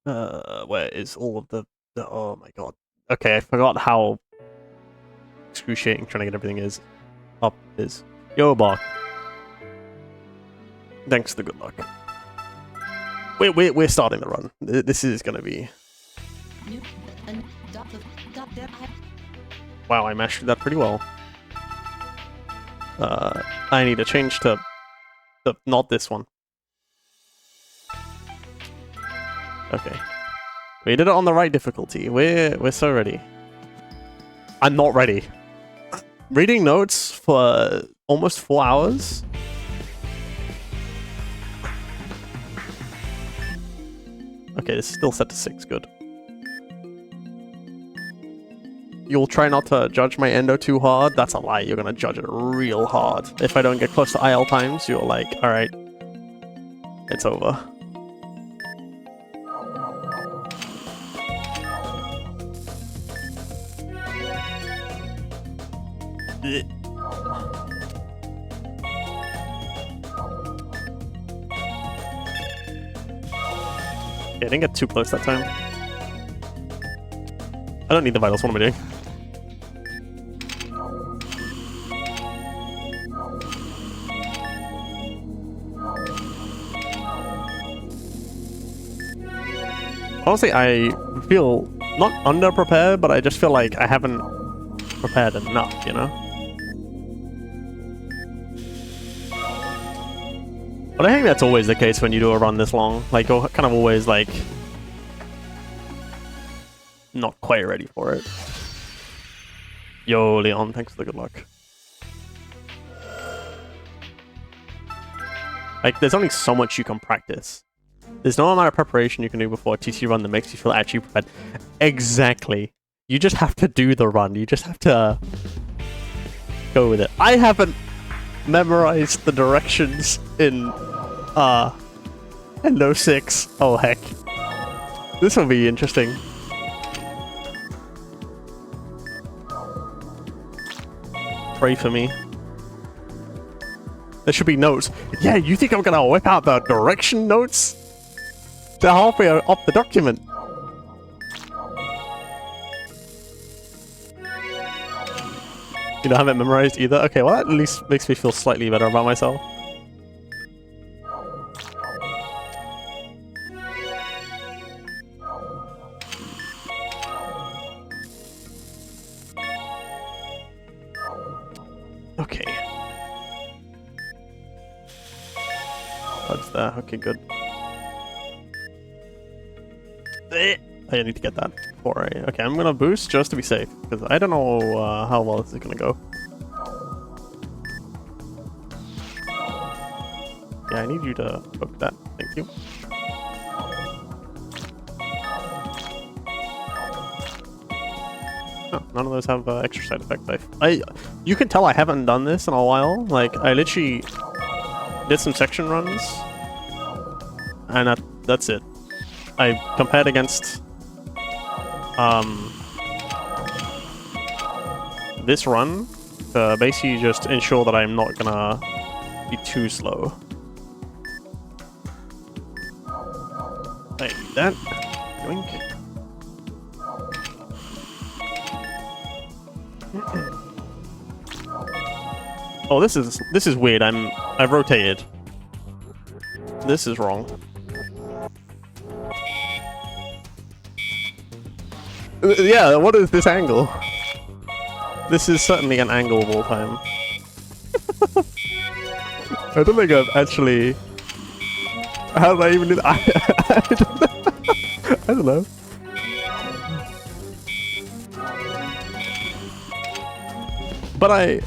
Where is all of the oh my god. Okay, I forgot how excruciating trying to get everything is. Yo, Bark. Thanks for the good luck. We're starting the run. This is gonna be. Wow, I mastered that pretty well. I need to change to not this one. Okay. We did it on the right difficulty. We're so ready. I'm not ready. Reading notes for almost 4 hours? Okay, this is still set to 6, good. You'll try not to judge my endo too hard? That's a lie, you're gonna judge it real hard. If I don't get close to IL times, you're like, alright, it's over. Yeah, I didn't get too close that time. I don't need the vitals, what am I doing? Honestly, I feel not under-prepared, but I just feel like I haven't prepared enough, you know? But I think that's always the case when you do a run this long. Like, you're kind of always, like, not quite ready for it. Yo, Leon, thanks for the good luck. Like, there's only so much you can practice. There's no amount of preparation you can do before a TC run that makes you feel actually prepared. Exactly. You just have to do the run. You just have to go with it. I haven't memorized the directions in Endo 6. Oh, heck. This will be interesting. Pray for me. There should be notes. Yeah, you think I'm gonna whip out the direction notes? They're halfway up the document. You don't have it memorized either? Okay, well that at least makes me feel slightly better about myself. Okay. That's there. Okay, good. I need to get that before I... Okay, I'm gonna boost just to be safe, because I don't know how well this is gonna go. Yeah, I need you to poke that. Thank you. Oh, none of those have extra side effects. You can tell I haven't done this in a while. Like, I literally did some section runs, and that's it. I compared against this run to basically just ensure that I'm not gonna be too slow. I need that. Yoink. Oh, this is weird. I've rotated. This is wrong. Yeah, what is this angle? This is certainly an angle of all time. I don't think I've actually... How did I even do that? I don't know. But I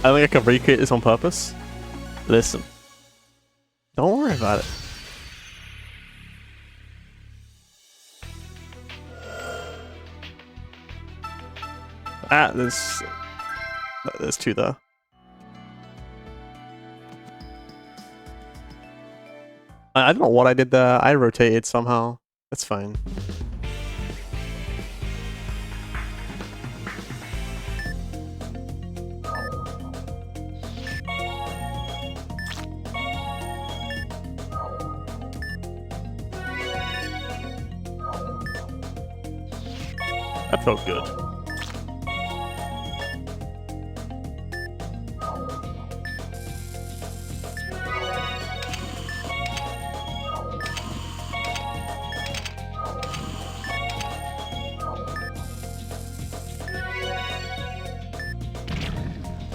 think I can recreate this on purpose. Listen. Don't worry about it. Ah, there's two there. I don't know what I did there. I rotated somehow. That's fine. That felt good.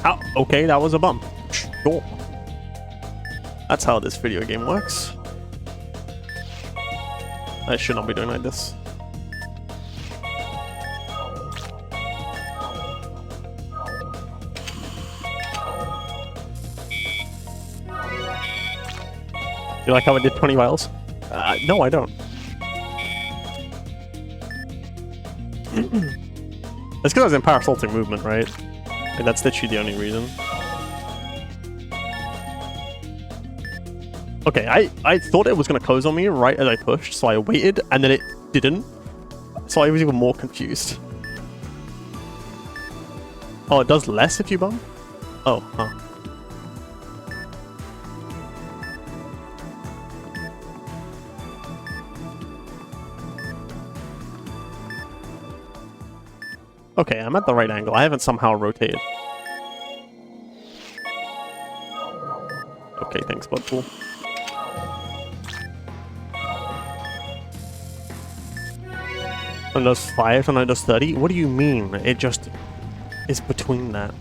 Oh, okay, that was a bump. Sure. That's how this video game works. I should not be doing like this. You like how I did 20 miles? No, I don't. It's because I was in parasaulting movement, right? Like, that's literally the only reason. Okay, I thought it was going to close on me right as I pushed, so I waited, and then it didn't. So I was even more confused. Oh, it does less if you bump? Oh, huh. Okay, I'm at the right angle. I haven't somehow rotated. Okay, thanks, Bloodpool. And does 5 and I does 30? What do you mean? It just is between that.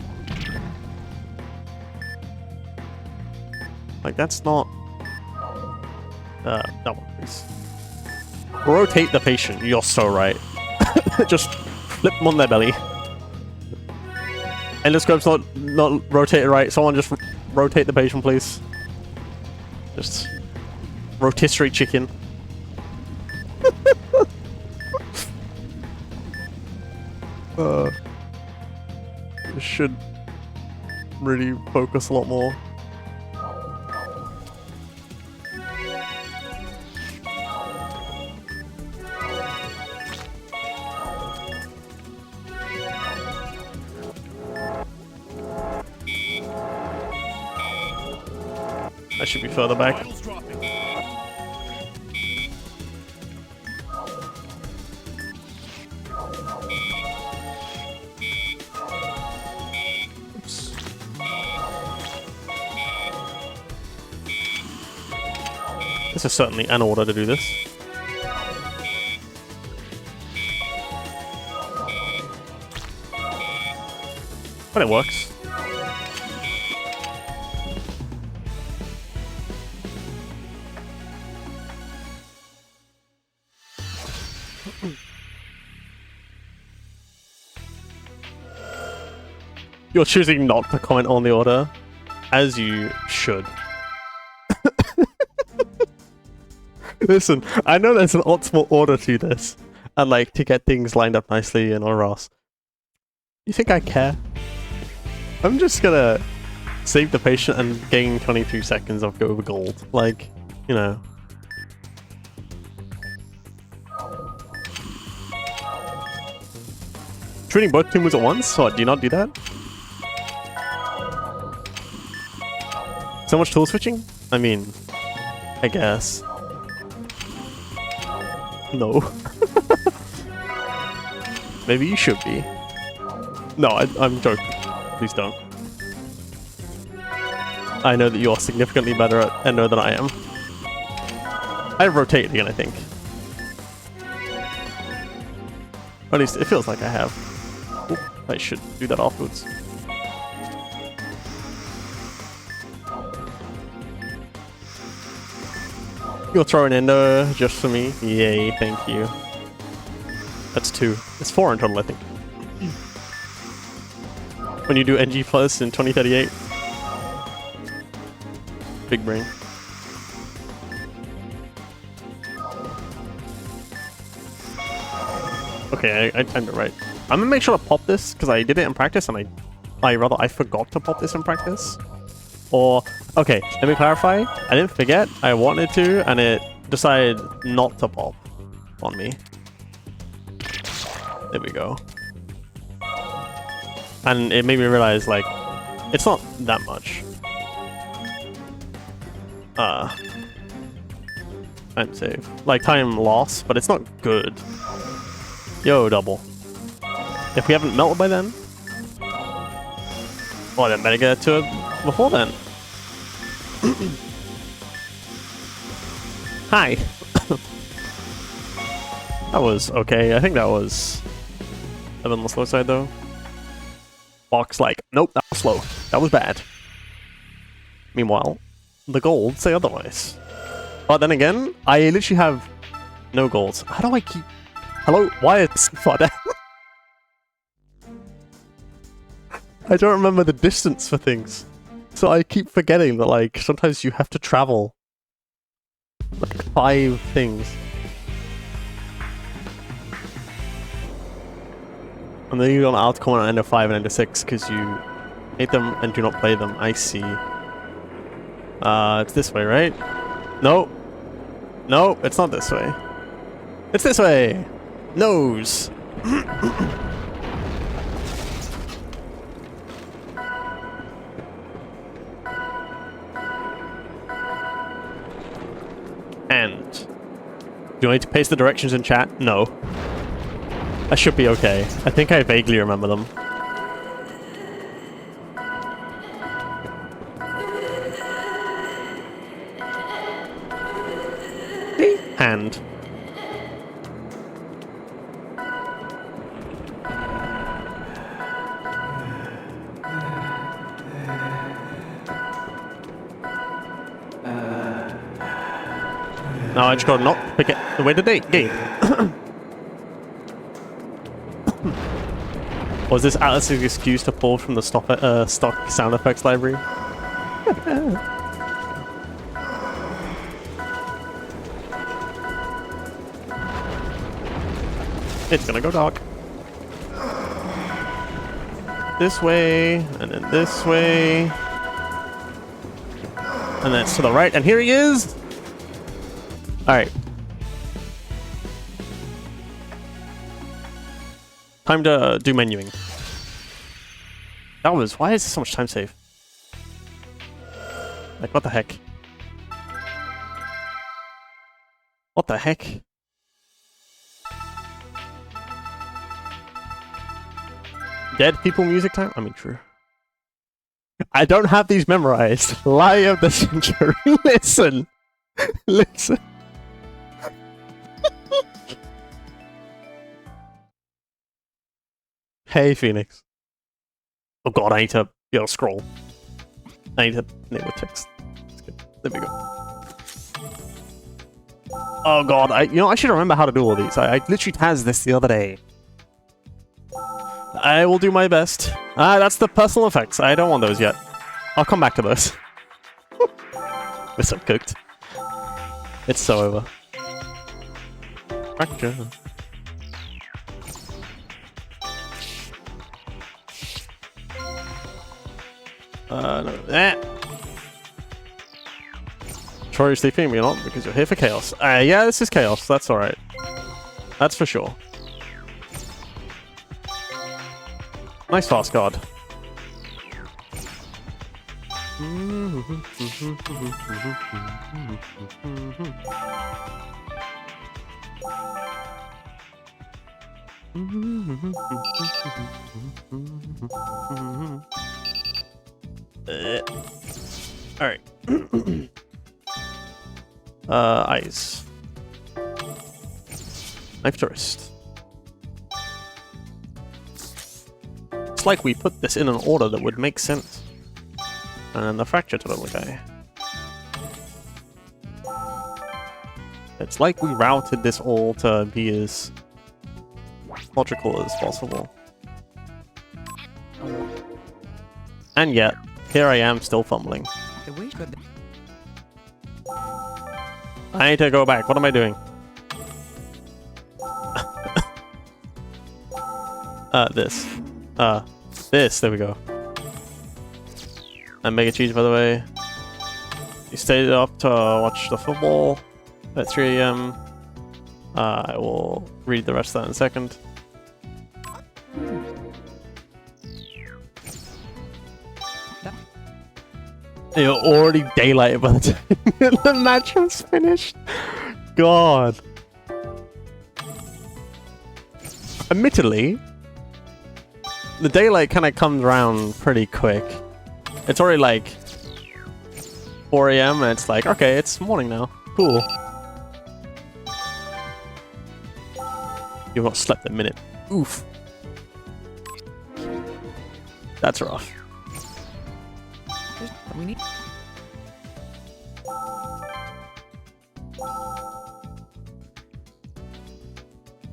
Like, that's not... that one, please. Rotate the patient. You're so right. Just flip them on their belly. Endoscope's not rotated right. Someone just rotate the patient, please. Just rotisserie chicken. Should really focus a lot more. I should be further back. Oops. This is certainly an order to do this. But it works. You're choosing not to comment on the order, as you should. Listen, I know there's an optimal order to this, and like to get things lined up nicely and all else. You think I care? I'm just gonna save the patient and gain 22 seconds of go over gold. Like, you know. Treating both tumors at once? So do you not do that? So much tool switching? I mean, I guess. No. Maybe you should be. No, I'm joking. Please don't. I know that you're significantly better at Endo than I am. I rotate again, I think. Or at least it feels like I have. Oop, I should do that afterwards. You'll throw an Endo just for me? Yay, thank you. That's 2. It's 4 in total, I think. When you do NG Plus in 2038. Big brain. Okay, I'm right. I'm gonna make sure to pop this, because I did it in practice, and I forgot to pop this in practice. Or, okay, let me clarify. I didn't forget, I wanted to, and it decided not to pop on me. There we go. And it made me realize, like, it's not that much. Time save. Like, time loss, but it's not good. Yo, double. If we haven't melted by then, well, then better get to it before then. Hi. That was okay. I think that was a bit on the slow side though. Box like, nope, that was slow. That was bad. Meanwhile, the gold say otherwise. But then again, I literally have no golds. How do I keep... Hello? Why is it so far down? I don't remember the distance for things. So I keep forgetting that, like, sometimes you have to travel like 5 things. And then you don't outcome on Ender 5 and Ender 6 because you hate them and do not play them. I see. It's this way, right? No. No, it's not this way. It's this way! Nose! And... do I need to paste the directions in chat? No. I should be okay. I think I vaguely remember them. Hand. No, I just gotta not forget the way to gate. Was this Alice's excuse to pull from the stock sound effects library? It's gonna go dark. This way, and then this way. And then it's to the right, and here he is! Alright. Time to do menuing. That was... why is this so much time save? Like, what the heck? What the heck? Dead people music time? I mean, true. I don't have these memorized. Lie of the century. Listen. Listen. Hey, Phoenix. Oh god, I need to be able to scroll. I need to enable text. That's good. There we go. Oh god, I should remember how to do all these. I literally tazzed this the other day. I will do my best. That's the personal effects. I don't want those yet. I'll come back to those. We're so cooked. It's so over. Fracture. No. Sure you're sleeping, but you're not, because you're here for chaos. Yeah, this is chaos. That's alright. That's for sure. Nice fast guard. Alright. Eyes. Knife to wrist. It's like we put this in an order that would make sense. And then the fracture to the little guy. It's like we routed this all to be as logical as possible. And yet, here I am still fumbling. I need to go back. What am I doing? This. This. There we go. And make it cheese, by the way. You stayed up to watch the football at 3 AM. I will read the rest of that in a second. You're already daylight by the time the match was finished. God. Admittedly, The daylight kind of comes around pretty quick. It's already like 4 a.m. and it's like, okay, it's morning now. Cool. You've not slept a minute. Oof. That's rough. We need.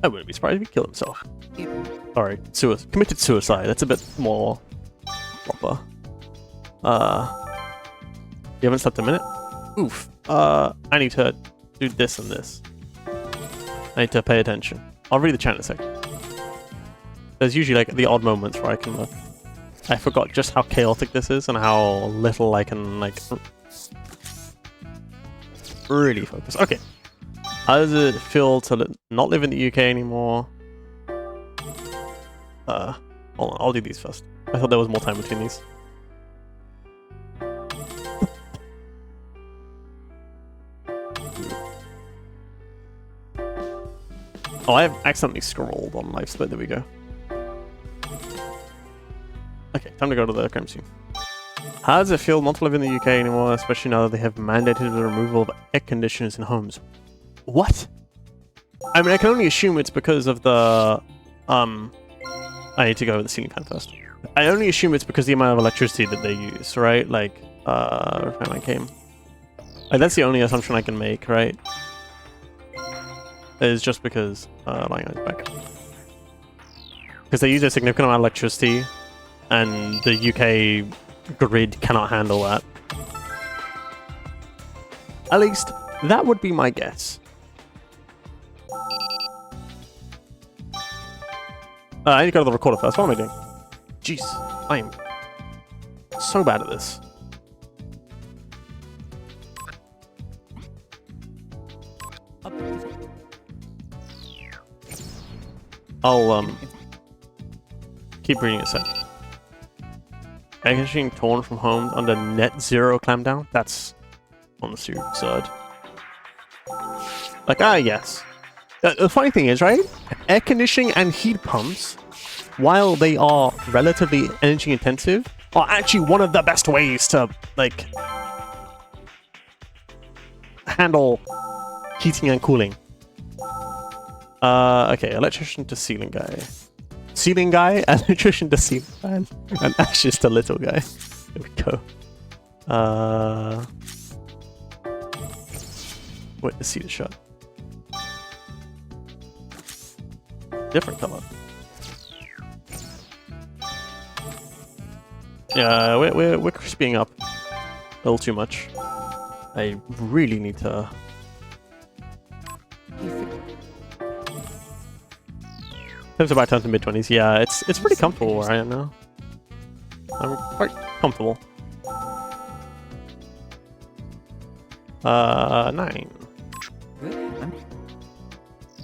I wouldn't be surprised if he killed himself. Sorry, committed suicide. That's a bit more proper. You haven't slept a minute? Oof. I need to do this and this. I need to pay attention. I'll read the chat in a sec. There's usually like the odd moments where I can look. I forgot just how chaotic this is and how little I can like really focus. Okay. How does it feel to not live in the UK anymore? Hold on, I'll do these first. I thought there was more time between these. Oh, I have accidentally scrolled on live split. There we go. Okay, time to go to the crime scene. How does it feel not to live in the UK anymore, especially now that they have mandated the removal of air conditioners in homes? What? I mean, I can only assume it's because of the... I need to go with the ceiling fan first. I only assume it's because of the amount of electricity that they use, right? Like, repairman came. Like, that's the only assumption I can make, right? Is just because... lying on his back. Because they use a significant amount of electricity, and the UK grid cannot handle that. At least, that would be my guess. I need to go to the recorder first. What am I doing? Jeez, I am so bad at this. I'll keep reading a sec. Air conditioning torn from homes under net zero clampdown? That's honestly absurd. Like, yes. The funny thing is, right? Air conditioning and heat pumps, while they are relatively energy intensive, are actually one of the best ways to, like, handle heating and cooling. Okay, electrician to ceiling guy. Ceiling guy, electrician to ceiling fan, and ashes to little guy. There we go. Wait to see the shot. Different color. Yeah, we're crispying up a little too much. I really need to. It's about time to mid-20s. Yeah, it's pretty comfortable where I am now. I'm quite comfortable. 9.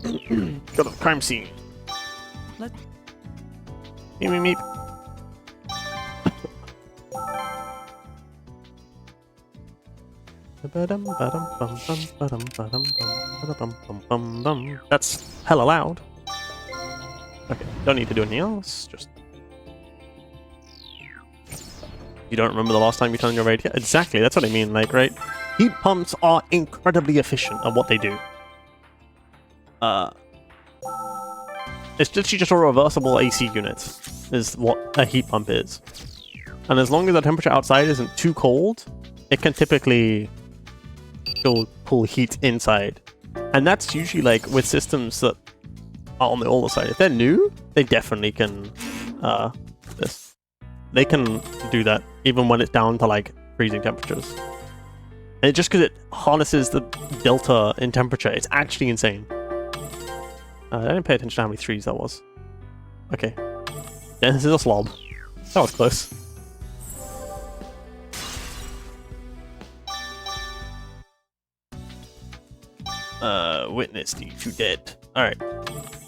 Go to the crime scene. Meep, meep, meep. That's hella loud. Okay, don't need to do anything else, just... You don't remember the last time you turned your radio? Exactly, that's what I mean, like, right? Heat pumps are incredibly efficient at what they do. It's literally just a reversible AC unit, is what a heat pump is. And as long as the temperature outside isn't too cold, it can typically still pull heat inside. And that's usually like with systems that are on the older side. If they're new, they definitely can they can do that even when it's down to like freezing temperatures. And just because it harnesses the delta in temperature, it's actually insane. I didn't pay attention to how many 3s that was. Okay. Yeah, this is a slob. That was close. Witness D2 dead. Alright.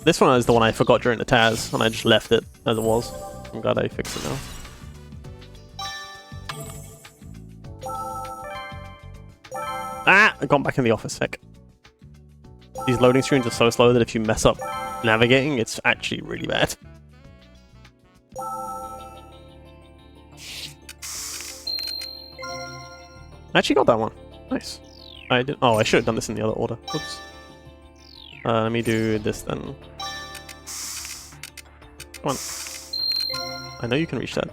This one is the one I forgot during the Taz, and I just left it as it was. I'm glad I fixed it now. Ah! I got back in the office, heck. These loading screens are so slow that if you mess up navigating, it's actually really bad. I actually got that one. Nice. I did. Oh, I should have done this in the other order. Oops. Let me do this then. Come on. I know you can reach that.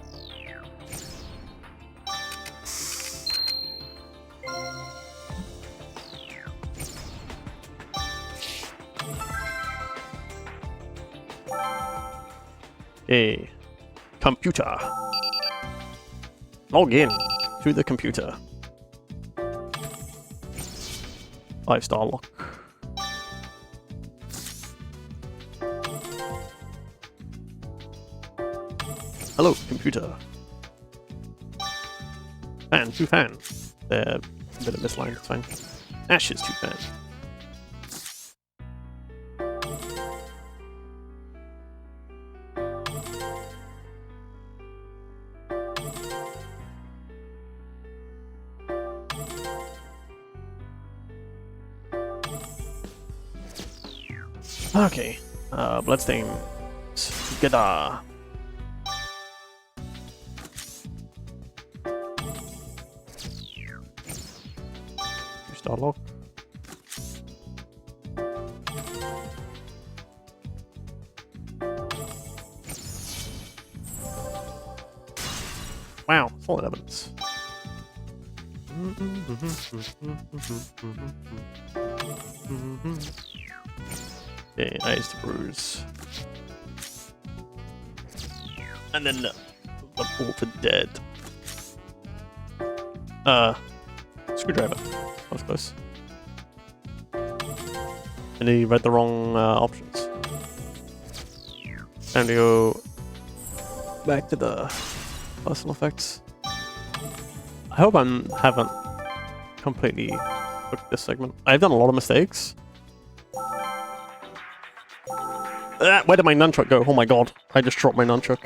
Okay. Computer. Log in to the computer. 5-star lock. Hello, computer. Fan, 2 fan. They're a bit of misaligned, it's fine. Ashes, 2 fan. Okay, bloodstains together. Two-star lock. Wow, solid evidence. Okay, eyes to bruise. And then the bolted dead. Screwdriver. That was close. And he read the wrong options. Time to go back to the personal effects. I hope I haven't completely cooked this segment. I've done a lot of mistakes. Where did my nunchuck go? Oh my god, I just dropped my nunchuck.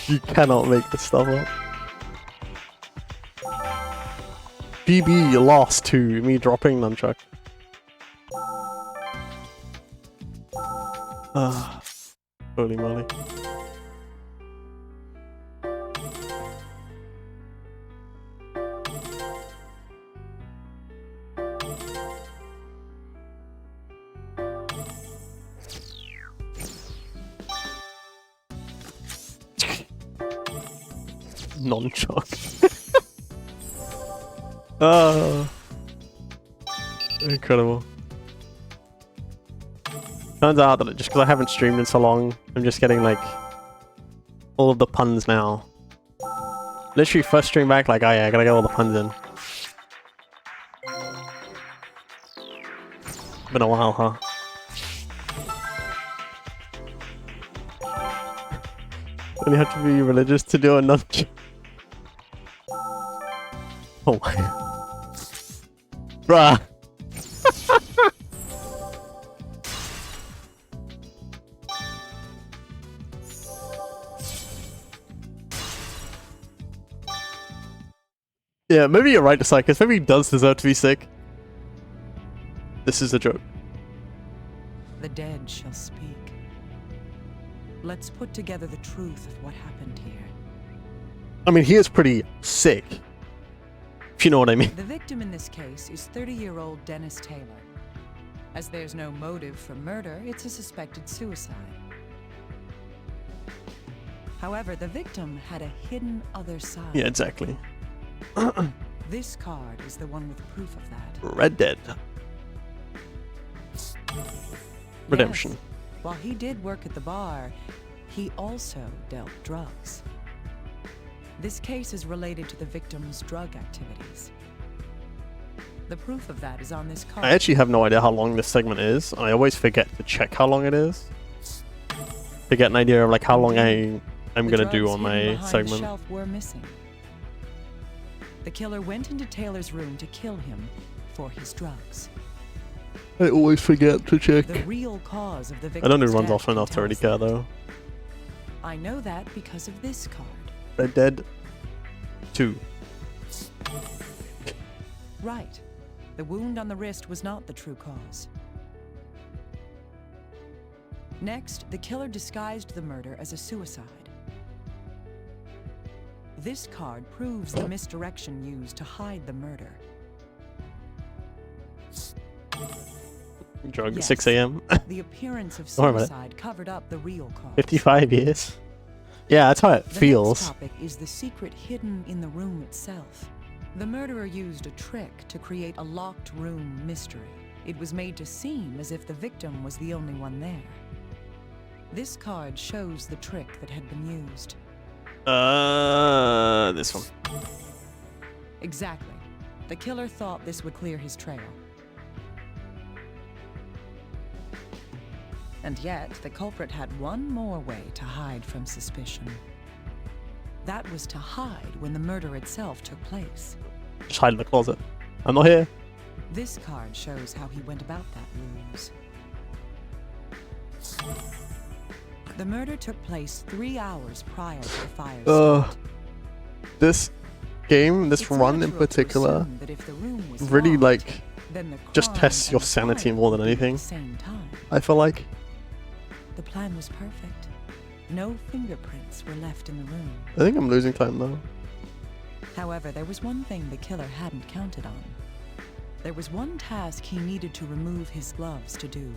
You cannot make this stuff up. BB lost to me dropping nunchuck. Holy moly. Nunchuck. Incredible. Turns out that just because I haven't streamed in so long, I'm just getting like all of the puns now. Literally first stream back, like, oh yeah, I gotta get all the puns in. Been a while, huh? Don't you have to be religious to do a nunchuck? Oh my. Bruh. Yeah, maybe you're right, Psychos. Maybe he does deserve to be sick. This is a joke. The dead shall speak. Let's put together the truth of what happened here. I mean, he is pretty sick. If you know what I mean. The victim in this case is 30-year-old Dennis Taylor. As there's no motive for murder, it's a suspected suicide. However, the victim had a hidden other side. Yeah, exactly. This card is the one with proof of that. Red Dead Redemption. Yes. While he did work at the bar, he also dealt drugs. This case is related to the victim's drug activities. The proof of that is on this card. I actually have no idea how long this segment is. I always forget to check how long it is. To get an idea of like how long I'm gonna do on my segment. The shelf were missing. The killer went into Taylor's room to kill him for his drugs. I always forget to check. The real cause of the victim's I don't do runs death often enough to really care though. I know that because of this card. Red Dead 2. Right. The wound on the wrist was not the true cause. Next, the killer disguised the murder as a suicide. This card proves the misdirection used to hide the murder. Drug at Yes, 6 a.m. The appearance of Don't worry about it. suicide covered up the real cause. 55 years. Yeah, that's how it The feels. next topic is the secret hidden in the room itself. The murderer used a trick to create a locked room mystery. It was made to seem as if the victim was the only one there. This card shows the trick that had been used. This one. Exactly. The killer thought this would clear his trail. And yet, the culprit had one more way to hide from suspicion. That was to hide when the murder itself took place. Just hide in the closet. I'm not here. This card shows how he went about that ruse. The murder took place 3 hours prior to the fire start. This game, this It's run in natural to particular, assume that if the room was really locked, like then the just crime tests and your the sanity fire more than would be at anything. the same time. I feel like. The plan was perfect. No fingerprints were left in the room. I think I'm losing time though. However, there was one thing the killer hadn't counted on. There was one task he needed to remove his gloves to do.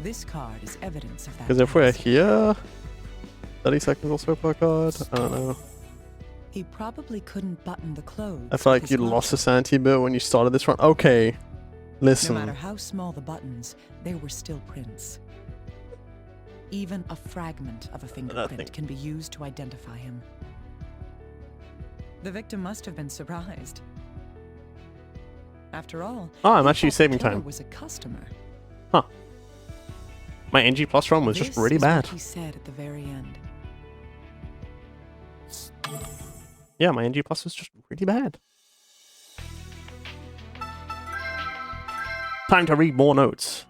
This card is evidence of that. Because if we're task. here, 30 seconds or so per card. I don't know. He probably couldn't button the clothes. I feel with like his you gloves lost the on. sanity bit when you started this run. Okay, No listen. matter how small the buttons, there were still prints. Even a fragment of a fingerprint Nothing. can be used to identify him. The victim must have been surprised. After all, Oh, I'm he actually thought the saving killer time. was a customer. My NG Plus run was just This really is what bad. he said at the very end. Yeah, my NG Plus was just really bad. Time to read more notes.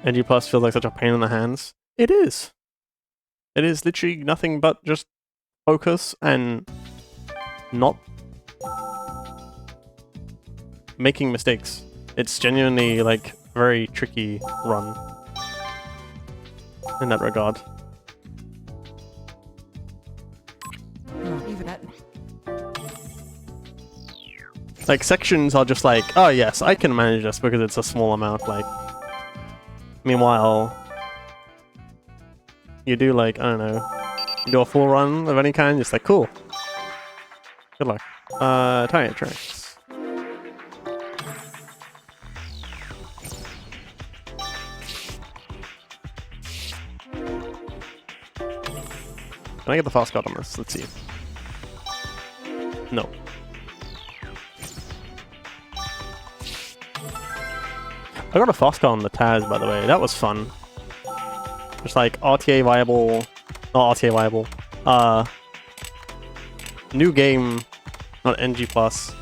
NG Plus feels like such a pain in the hands. It is. It is literally nothing but just focus and not making mistakes. It's genuinely like very tricky run in that regard. Even that. Like sections are just like, oh yes, I can manage this because it's a small amount. Like, meanwhile, you do like, I don't know, you do a full run of any kind, just like, cool. Good luck. Tire tracks. Can I get the fast card on this? Let's see. No. I got a fast card on the Taz, by the way. That was fun. Just like RTA viable, not RTA viable. New game, not NG Plus,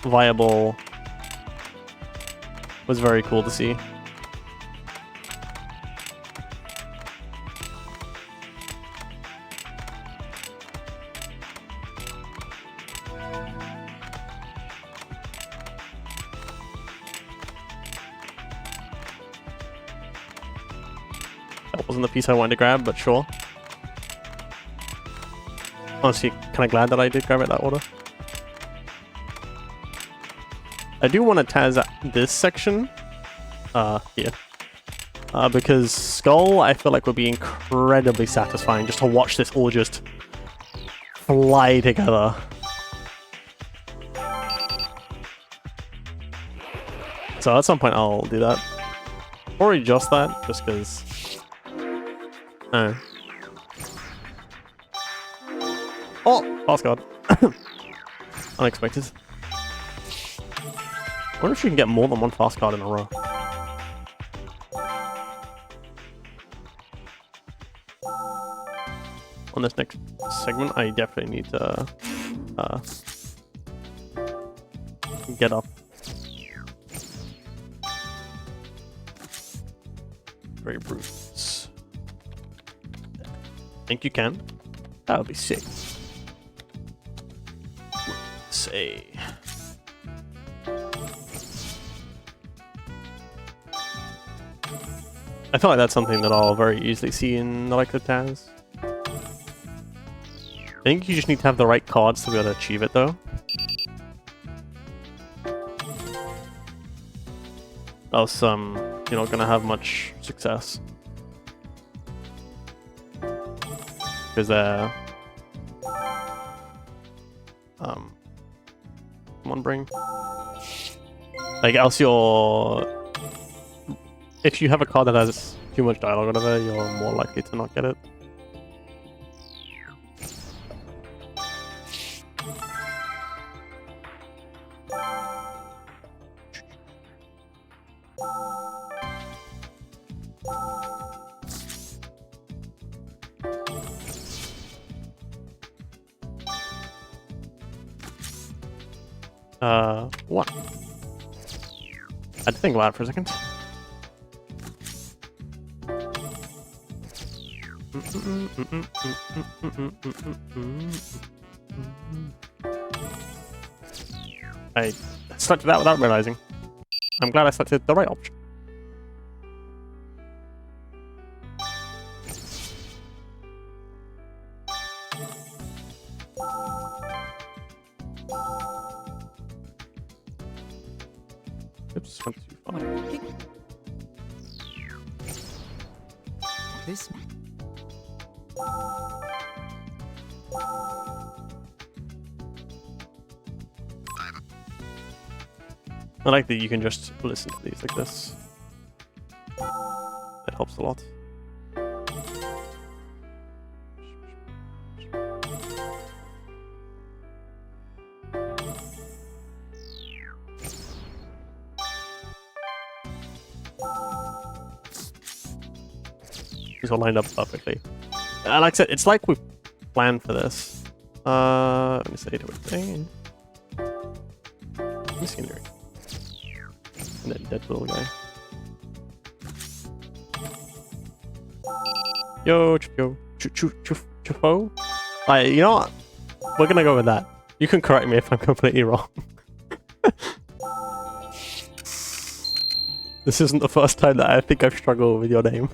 viable. Was very cool to see. That wasn't the piece I wanted to grab, but sure. Honestly, kind of glad that I did grab it that order. I do want to Taz this section, here. Because Skull, I feel like would be incredibly satisfying just to watch this all just fly together. So at some point I'll do that. Or adjust that, just because... Oh! Fast card. Unexpected. I wonder if you can get more than one fast card in a row. On this next segment, I definitely need to get up. Very brutes. Think you can? That would be sick. Say. I feel like that's something that I'll very easily see in the likes of Taz. I think you just need to have the right cards to be able to achieve it, though. Else, you're not gonna have much success. Because come on, bring. Like, else you're... If you have a card that has too much dialogue or whatever, you're more likely to not get it. What? I had to think about it for a second. I selected that without realizing. I'm glad I selected the right option. Oops, went too far. This. I like that you can just listen to these like this. That helps a lot. These all lined up perfectly. And like I said, it's like we planned for this. Let me say to a thing. Scenery. And that dead little guy. Yo, Chufo. You know what? We're gonna go with that. You can correct me if I'm completely wrong. This isn't the first time that I think I've struggled with your name.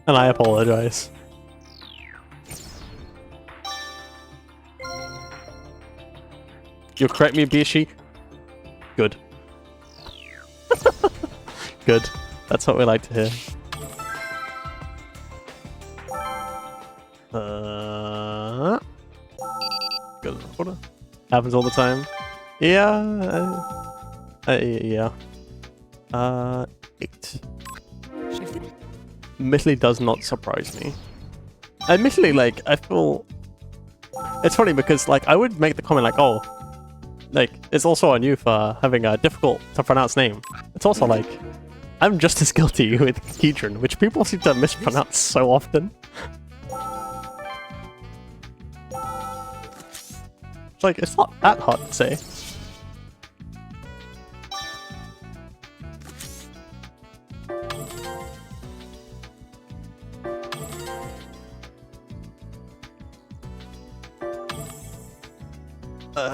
And I apologize. You'll correct me, Bishi? Good. Good. That's what we like to hear. Good. Happens all the time. Yeah. Yeah. 8. Admittedly does not surprise me. Admittedly, like, I feel... It's funny because, like, I would make the comment like, oh, like, it's also on you for having a difficult to pronounce name. It's also like, I'm just as guilty with Speedrun, which people seem to mispronounce so often. It's like, it's not that hard to say.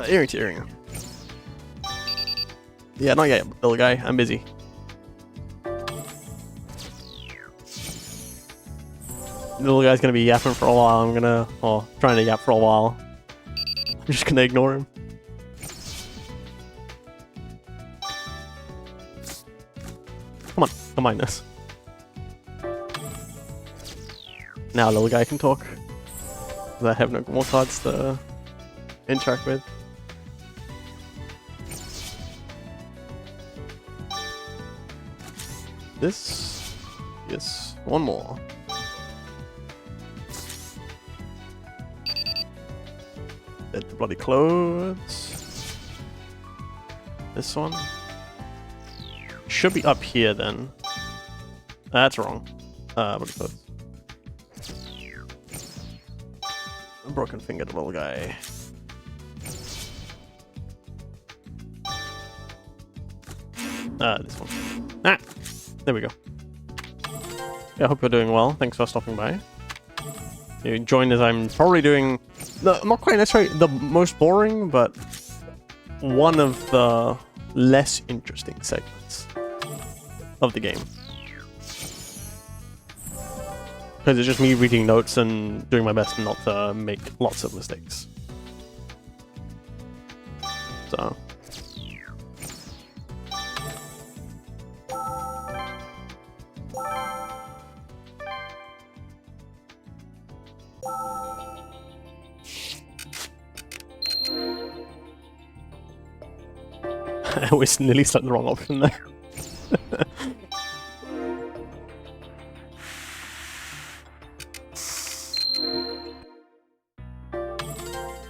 Earring to earring. Yeah, not yet, little guy. I'm busy. Little guy's gonna be yapping for a while. I'm gonna, or trying to yap for a while. I'm just gonna ignore him. Come on, combine this. Now little guy can talk. I have no more cards to interact with. This? Yes, one more. Get the bloody clothes. This one. Should be up here then. That's wrong. Bloody clothes. A broken fingered little guy. This one. Ah! There we go. Yeah, I hope you're doing well. Thanks for stopping by. You joined as I'm probably doing not quite necessarily the most boring, but one of the less interesting segments of the game. Because it's just me reading notes and doing my best not to make lots of mistakes. So. I always nearly select the wrong option there.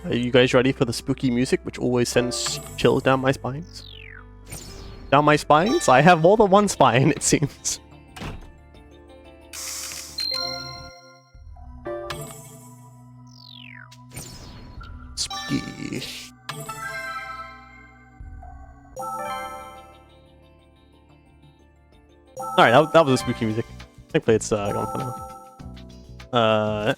Are you guys ready for the spooky music, which always sends chills down my spines? Down my spines? I have more than one spine, it seems. Spooky. Alright, that was the spooky music. Thankfully it's gone for now.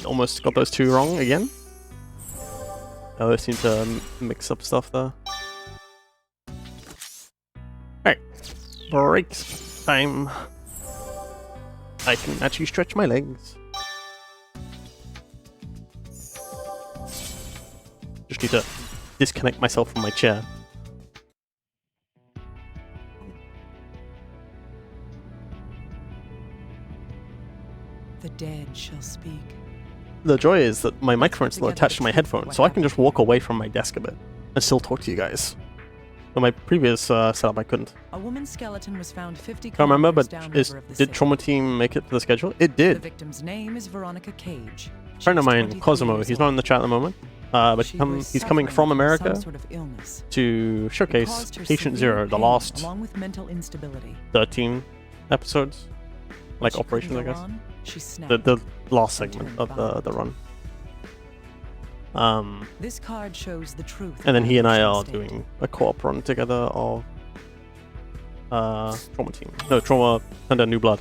Almost got those two wrong again. I always seem to mix up stuff there. Alright, breaks time. I can actually stretch my legs. Just need to disconnect myself from my chair. The dead shall speak. The joy is that my microphone's still attached to my headphones, so I can just walk away from my desk a bit and still talk to you guys. But my previous setup, I couldn't. A woman's skeleton was found 50 Can't remember, but downriver of the did city. Trauma Team make it to the schedule? It The did. victim's name is Veronica Cage. A friend of mine, Cosmo, he's not in the chat at the moment, but he's coming from America sort of illness. to It showcase caused her Patient severe Zero, the pain, last along with mental instability. 13 episodes, like When she operations, I couldn't go guess. on, she snapped. The last segment of the run. This card shows the truth. And then he and I about are the doing a co-op run together of Trauma Team. No, Trauma and New Blood.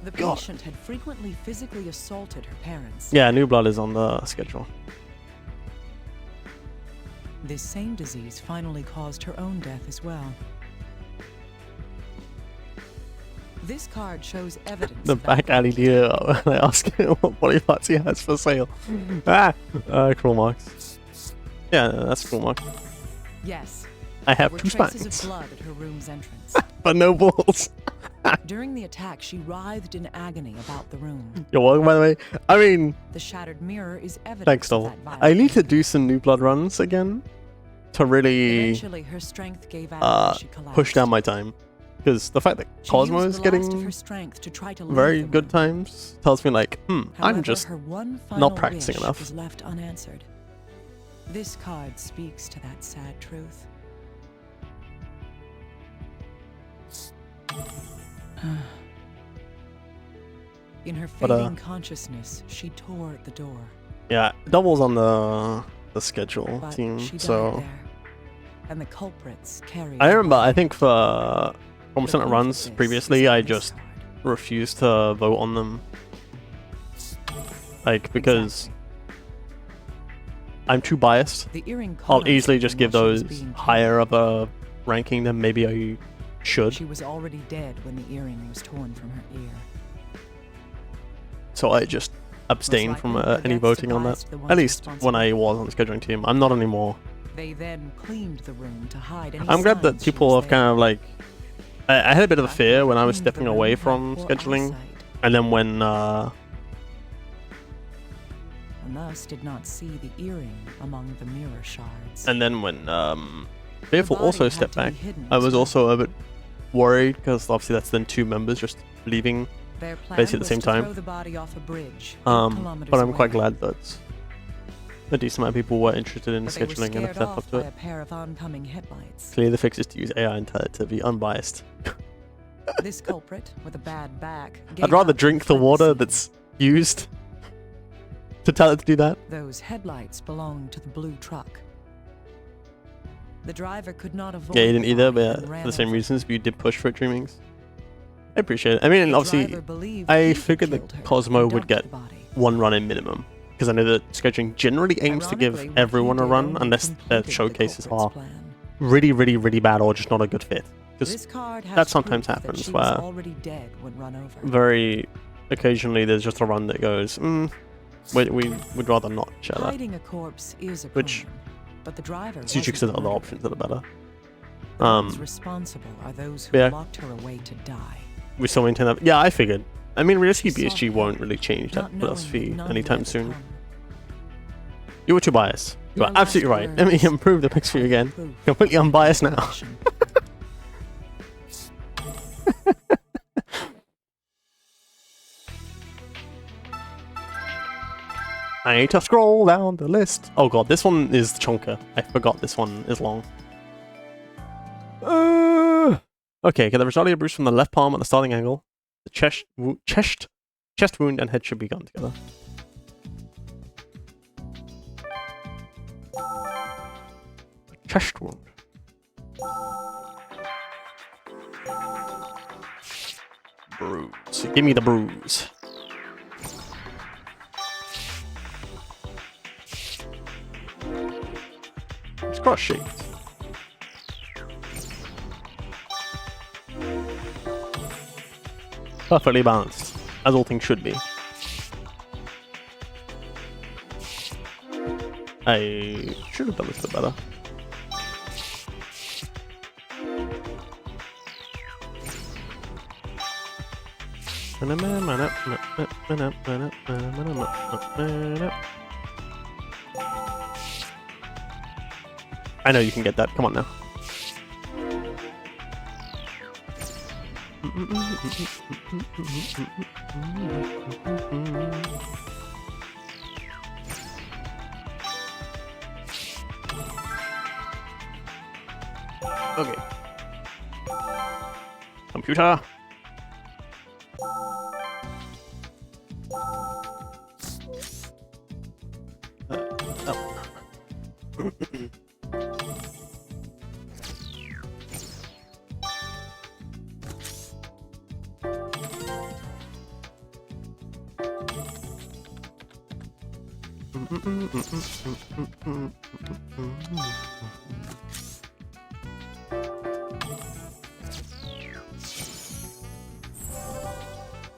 The God. patient had frequently physically assaulted her parents. Yeah, New Blood is on the schedule. This same disease finally caused her own death as well. This card shows evidence. The of that back alley leader, when I ask him what body parts he has for sale. Cruel marks. Yeah, that's cruel mark. Yes. I have There two were traces spines, of blood at her room's entrance. but no balls. During the attack, she writhed in agony about the room. You're welcome, by the way. I mean, The shattered mirror is evidence thanks, of Noel. that violent I need to anger. do some New Blood runs again to really Eventually, her strength gave out and she collapsed. push down my time. Because the fact that She Cosmo used is the last of getting her strength to try to leave very the good room. times tells me like, I'm However, just her one final practicing wish enough. was left unanswered. This card speaks to that sad truth. In her But, fading consciousness, she tore at the door. yeah, doubles on the schedule But team. she died So there, and the culprits carried. I her remember, I body. think for The Thompson proof of runs this previously, is I on this just card. refused to vote on them. Like, because Exactly. I'm too biased. The earring I'll caught easily on just something give while she was those being higher killed. of a ranking than maybe I should. She was already dead when the earring was torn from her ear. So I just abstain Most from likely her any death voting on that. surprised the ones At least when responsible. I was on the scheduling team. I'm not anymore. They then cleaned the room to hide any I'm glad that signs she people was have kind there. of like... I had a bit of a After fear they when I was cleaned the stepping room, away had from poor scheduling. eyesight, And then when and thus did not see the earring among the mirror shards. Fearful body also had stepped to be back, hidden I as was well. also a bit worried because obviously that's then two members just leaving Their plan basically at the was same to time. throw the body off a bridge, 8 But kilometers I'm quite away. glad that a decent amount of people were interested in But they were scheduling and have scared stepped off up to by a it. pair of oncoming headlights. Clearly the fix is to use AI and tell it to be unbiased. This culprit, with a bad back, I'd gave rather up drink and the fled water scene. that's used to tell it to do that. Those headlights belonged to the blue truck. The driver could not avoid Yeah, you didn't the either, body but and for ran the same over. reasons, but you did push for it, Dreamings. I appreciate it. I mean, The obviously, driver believed I he had figured that killed her Cosmo and would dumped get the body. one run in minimum. because I know that scheduling generally aims to give Ironically, what everyone he a did run, only unless their completed the showcases culprit's are plan. really, really, really bad or just not a good fit. This Because card has that sometimes proof that happens she was where already dead when run over. very occasionally there's just a run that goes, we'd rather not share that. Hiding a corpse is a Which crime, but the driver it's usually because wasn't there's other murdered. options that are better. The ones responsible are those who yeah. locked her away to die. We still maintain that. Yeah, I figured. I mean, realistically, She saw BSG help, won't really change not that knowing philosophy that none anytime would ever soon. come. You were too biased. You Your are absolutely last right. Let me words improve the picks for you are again. proof Completely unbiased now. conviction. I need to scroll down the list. Oh god, this one is chunker. I forgot this one is long. Okay, get the result of your bruise from the left palm at the starting angle. The chest wound and head should be gone together. Chest wound. Bruise. Give me the bruise. It's cross shaped. Perfectly balanced, as all things should be. I should have done this a bit better. I know you can get that. Come on now. Okay. Computer.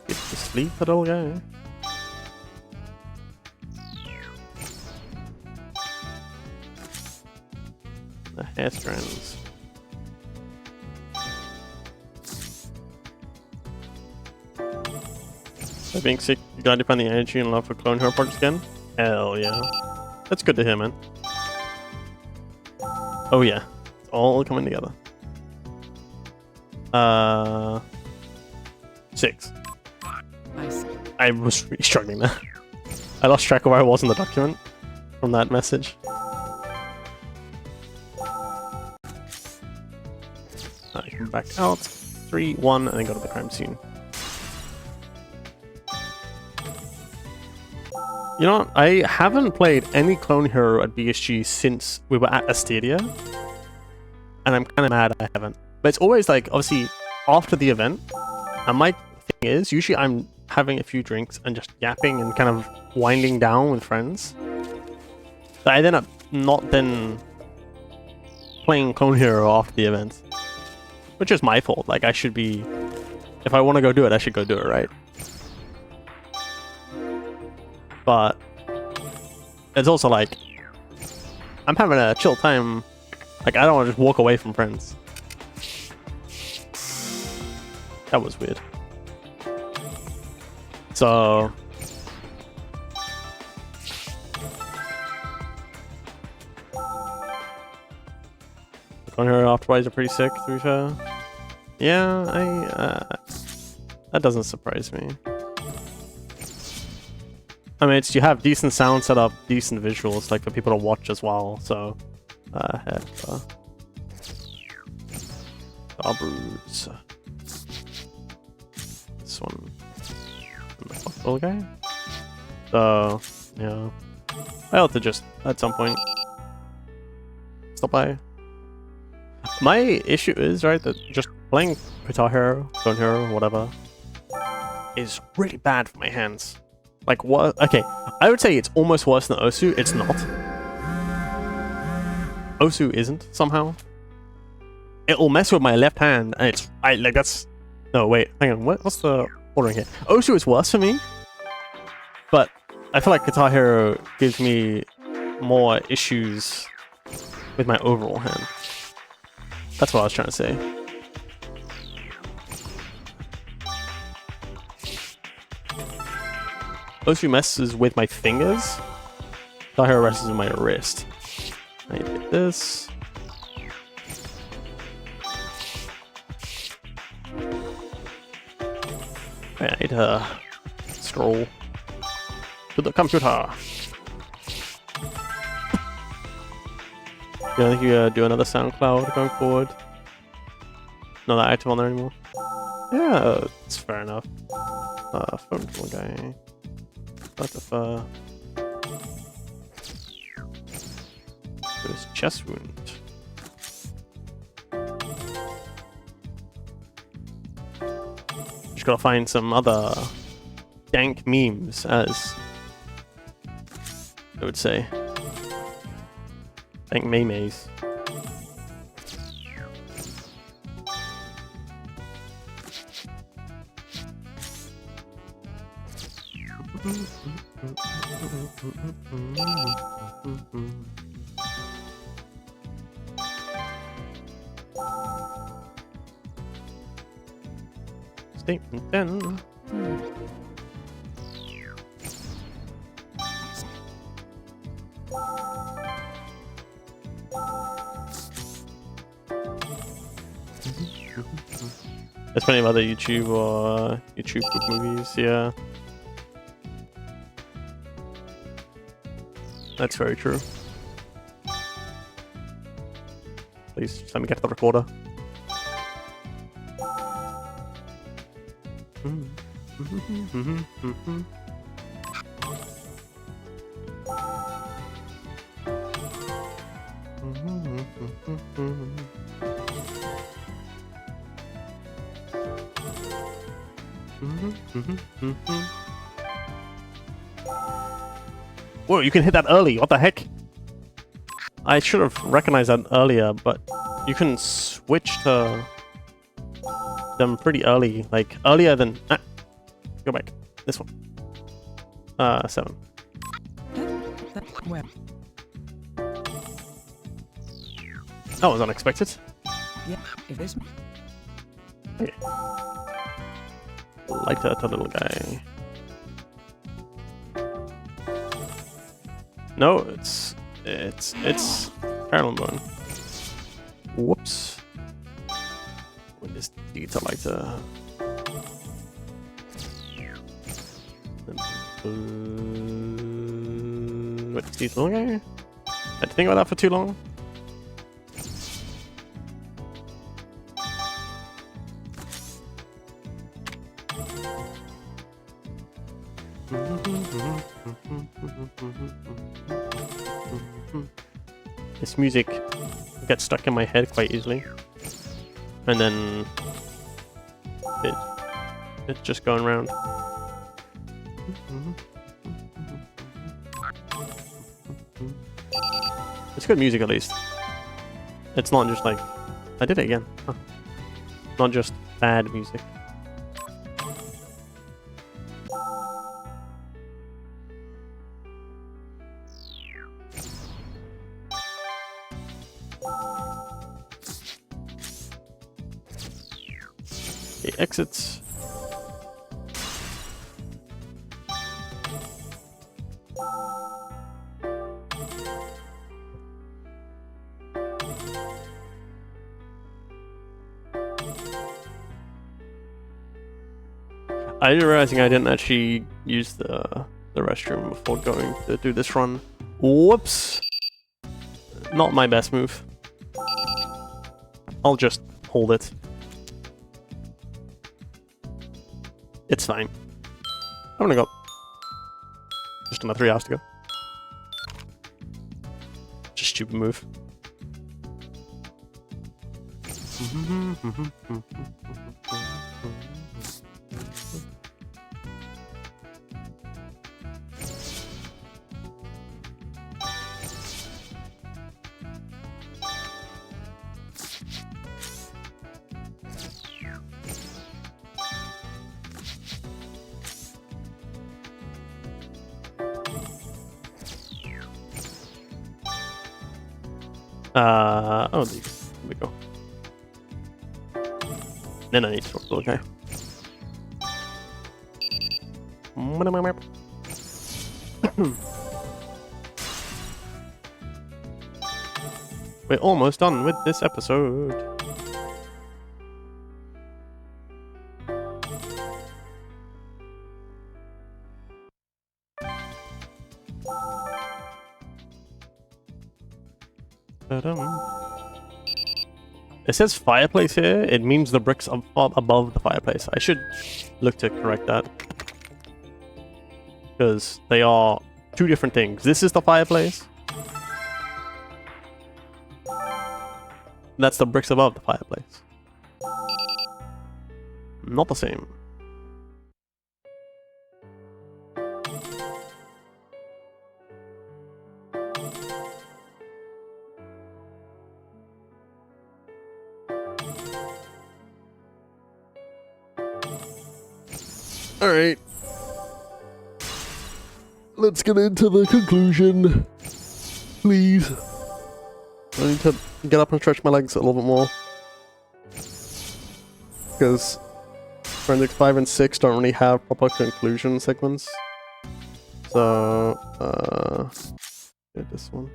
Get to sleep, little guy. The hair strands. By being sick, you gotta find the energy and love for clone hero projects again? Hell yeah. That's good to hear, man. Oh yeah. It's all coming together. 6. I see. I was really struggling there. I lost track of where I was in the document from that message. I come back out. 3, 1, and then go to the crime scene. You know what? I haven't played any clone hero at BSG since we were at Astadia. And I'm kind of mad I haven't. But it's always like, obviously, after the event. And my thing is, usually I'm having a few drinks and just yapping and kind of winding down with friends. But I end up not then playing clone hero after the event. Which is my fault. Like, I should be... If I want to go do it, I should go do it, right? But it's also like, I'm having a chill time. Like, I don't want to just walk away from friends. That was weird. So... Going here afterwards are pretty sick, to be fair. Yeah, that doesn't surprise me. I mean, you have decent sound setup, decent visuals, like for people to watch as well. So, Broods. This one, and the football guy. So, yeah, I ought to just at some point stop by. My issue is right that just playing Guitar Hero, Clone Hero, whatever, is really bad for my hands. Like, what? Okay, I would say it's almost worse than Osu. It's not. Osu isn't, somehow. It'll mess with my left hand, and it's... like, that's... No, wait, hang on. What's the ordering here? Osu is worse for me, but I feel like Guitar Hero gives me more issues with my overall hand. That's what I was trying to say. Osu messes with my fingers. Guitar Hero messes with my wrist. I need to get this. I need to scroll to the computer. You think you do another SoundCloud going forward? Not that active on there anymore. Yeah, it's fair enough. Phone call guy. Butterfly. There's chest wound. Just gotta find some other dank memes, as I would say. Dank memes. Statement 10. There's plenty of other YouTube or YouTube book movies, yeah. That's very true. Please, just let me get to the recorder. Whoa, you can hit that early, what the heck? I should have recognized that earlier, but you can switch to them pretty early, like earlier than... go back, this one. 7. That was unexpected. Yeah, if this... Okay. Like that little guy. No, it's parallel bone. Whoops. With this detail lighter. Wait, this detail guy? I had to think about that for too long. This music gets stuck in my head quite easily, and then it's just going around. It's good music at least. It's not just like I did it again. Huh. Not just bad music. Exits. I didn't realizing I didn't actually use the restroom before going to do this run. Whoops. Not my best move. I'll just hold it. It's fine. I'm gonna go. Just another 3 hours to go. Just stupid move. Oh, here we go. Then I need to talk to the guy. We're almost done with this episode. It says fireplace here. It means the bricks above the fireplace. I should look to correct that. Because they are two different things. This is the fireplace. That's the bricks above the fireplace. Not the same. Alright. Let's get into the conclusion. Please. I need to get up and stretch my legs a little bit more. Because Forensics 5 and 6 don't really have proper conclusion segments. So, get this one.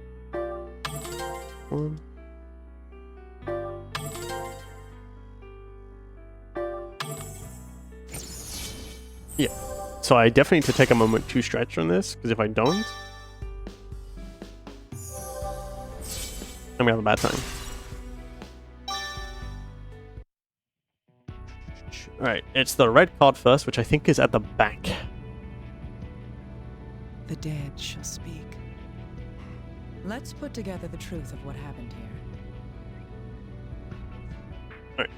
Yeah. So I definitely need to take a moment to stretch on this, because if I don't, I'm gonna have a bad time. Alright, it's the red card first, which I think is at the back. The dead shall speak. Let's put together the truth of what happened here. Alright.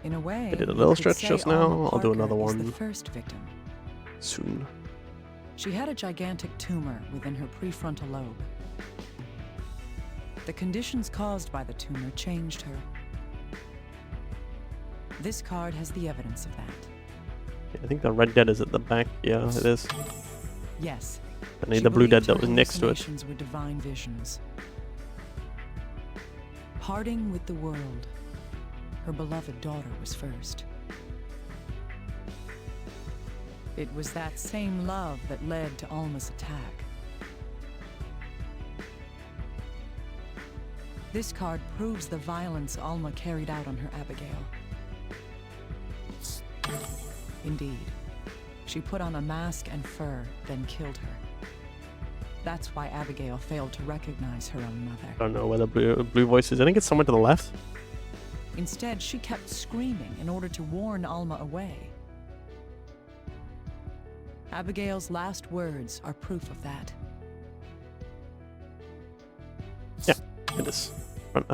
In a way, I did a little you could stretch say just now. Alma I'll do Parker another is one the first victim. soon. She had a gigantic tumor within her prefrontal lobe. The conditions caused by the tumor changed her. This card has the evidence of that. Yeah, I think the red dead is at the back. Yeah, it is. Yes. I need the blue dead that was next to it. Hallucinations were divine visions. Parting with the world. Her beloved daughter was first. It was that same love that led to Alma's attack. This card proves the violence Alma carried out on her Abigail. Indeed, she put on a mask and fur, then killed her. That's why Abigail failed to recognize her own mother. I don't know where the blue voice is. I think it's somewhere to the left. Instead, she kept screaming in order to warn Alma away. Abigail's last words are proof of that. Yeah, it is. Mom,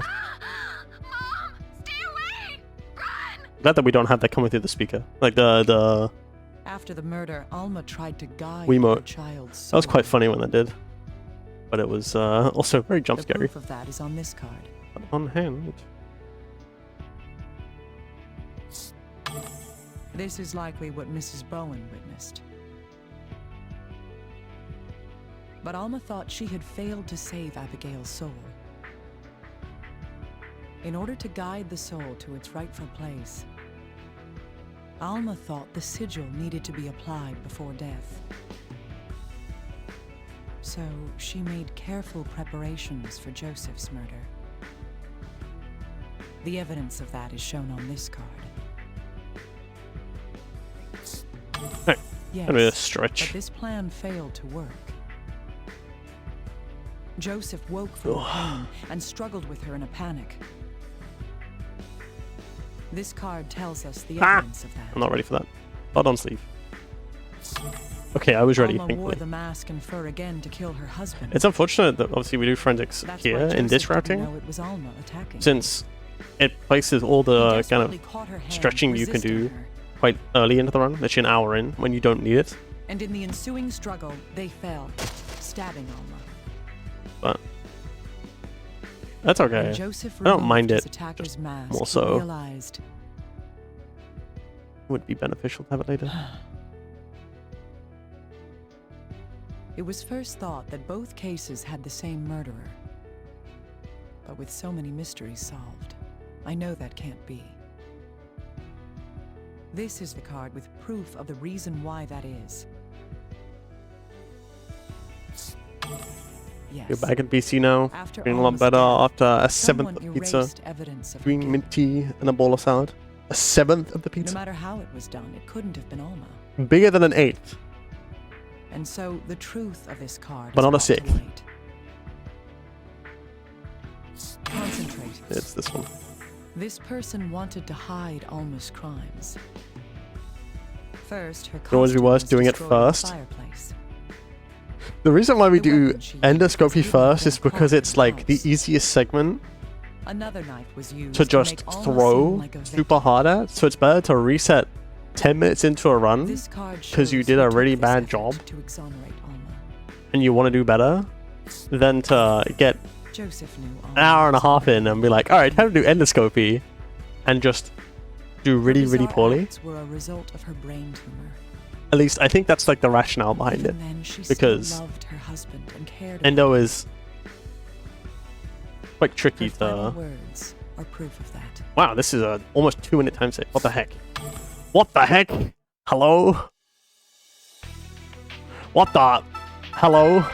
stay away! Run! Glad that we don't have that coming through the speaker. Like the After the murder, Alma tried to guide Wiimote. her child's soul. That was quite funny when that did. But it was also very jump The scary. proof of that is on this card. But on hand. This is likely what Mrs. Bowen witnessed. But Alma thought she had failed to save Abigail's soul. In order to guide the soul to its rightful place, Alma thought the sigil needed to be applied before death. So she made careful preparations for Joseph's murder. The evidence of that is shown on this card. Right. Yes, Gonna be a stretch. but this plan failed to work. Joseph woke from the pain and struggled with her in a panic. This card tells us the evidence of that. I'm not ready for that. Hold on, sleeve. Okay, I was ready, Alma wore thankfully. the mask and fur again to kill her husband. It's unfortunate that obviously we do forensics That's here why in this Joseph didn't routing, know it was Alma attacking. since it places all He the kind desperately of caught her hand, stretching you can resisting do her. quite early into the run, literally an hour in, when you don't need it. And in the ensuing struggle, they fell, stabbing Alma. But that's okay. When Joseph I don't mind removed his it, attacker's just mask, more he so. realized Would be beneficial to have it later. it was first thought that both cases had the same murderer. But with so many mysteries solved, I know that can't be. This is the card with proof of the reason why that is. Yes. You're back in PC now. After Feeling a lot Alma's better death, after a someone seventh of pizza. erased evidence of her Green guilt. mint tea and a bowl of salad. A seventh of the No pizza? matter how it was done, it couldn't have been Alma. Bigger than an eighth. And so the truth of this card But is not a brought to sixth. light. Concentrate. It's this one. This person wanted to hide Alma's crimes. First, her It'd always be costume worse was doing it destroyed in the first. fireplace. The reason why we The do weapon she used endoscopy was first is hidden because in it's like the house. easiest segment Another knife was used to just make Alma throw seem like a super victim. hard at. So it's better to reset 10 minutes into a run This card because you shows did who a took really this bad effort job to exonerate Alma. and you want to do better than to get Joseph knew Alma an hour and a was half in and be like, alright, time to do endoscopy and just do Her really, really bizarre poorly. acts were a result of her brain tumor. At least I think that's like the rationale behind it. Even then, she because still loved her husband and cared about Endo him. is quite tricky Her final to... words are proof of that. Wow, this is a almost 2-minute time save. What the heck? What the heck? Hello? What the... Hello?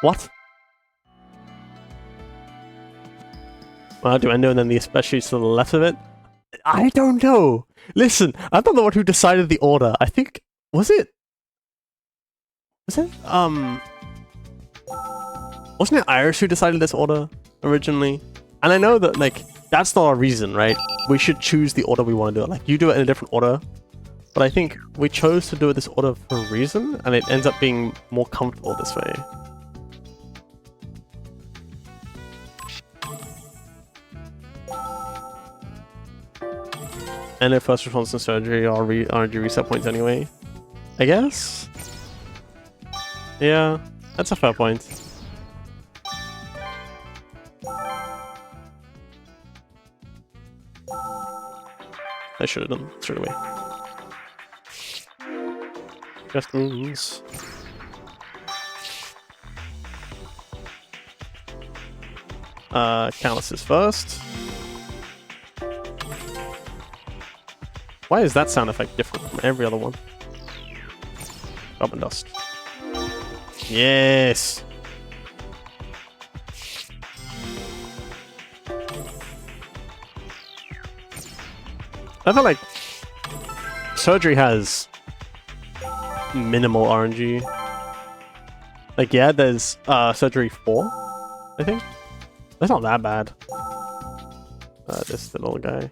What? Well, do Endo and then the especially to the left of it? I don't know. Listen, I'm not the one who decided the order. I think... Was it? Wasn't it Iris who decided this order originally? And I know that, like, that's not a reason, right? We should choose the order we want to do it. Like, you do it in a different order. But I think we chose to do it this order for a reason, and it ends up being more comfortable this way. And if first response and surgery are RNG reset points anyway. I guess? Yeah, that's a fair point. I should have done straight away. Just moves. Callus is first. Why is that sound effect different from every other one? Carbon dust. Yes! I feel like surgery has minimal RNG. Like, yeah, there's surgery 4, I think. That's not that bad. This little guy.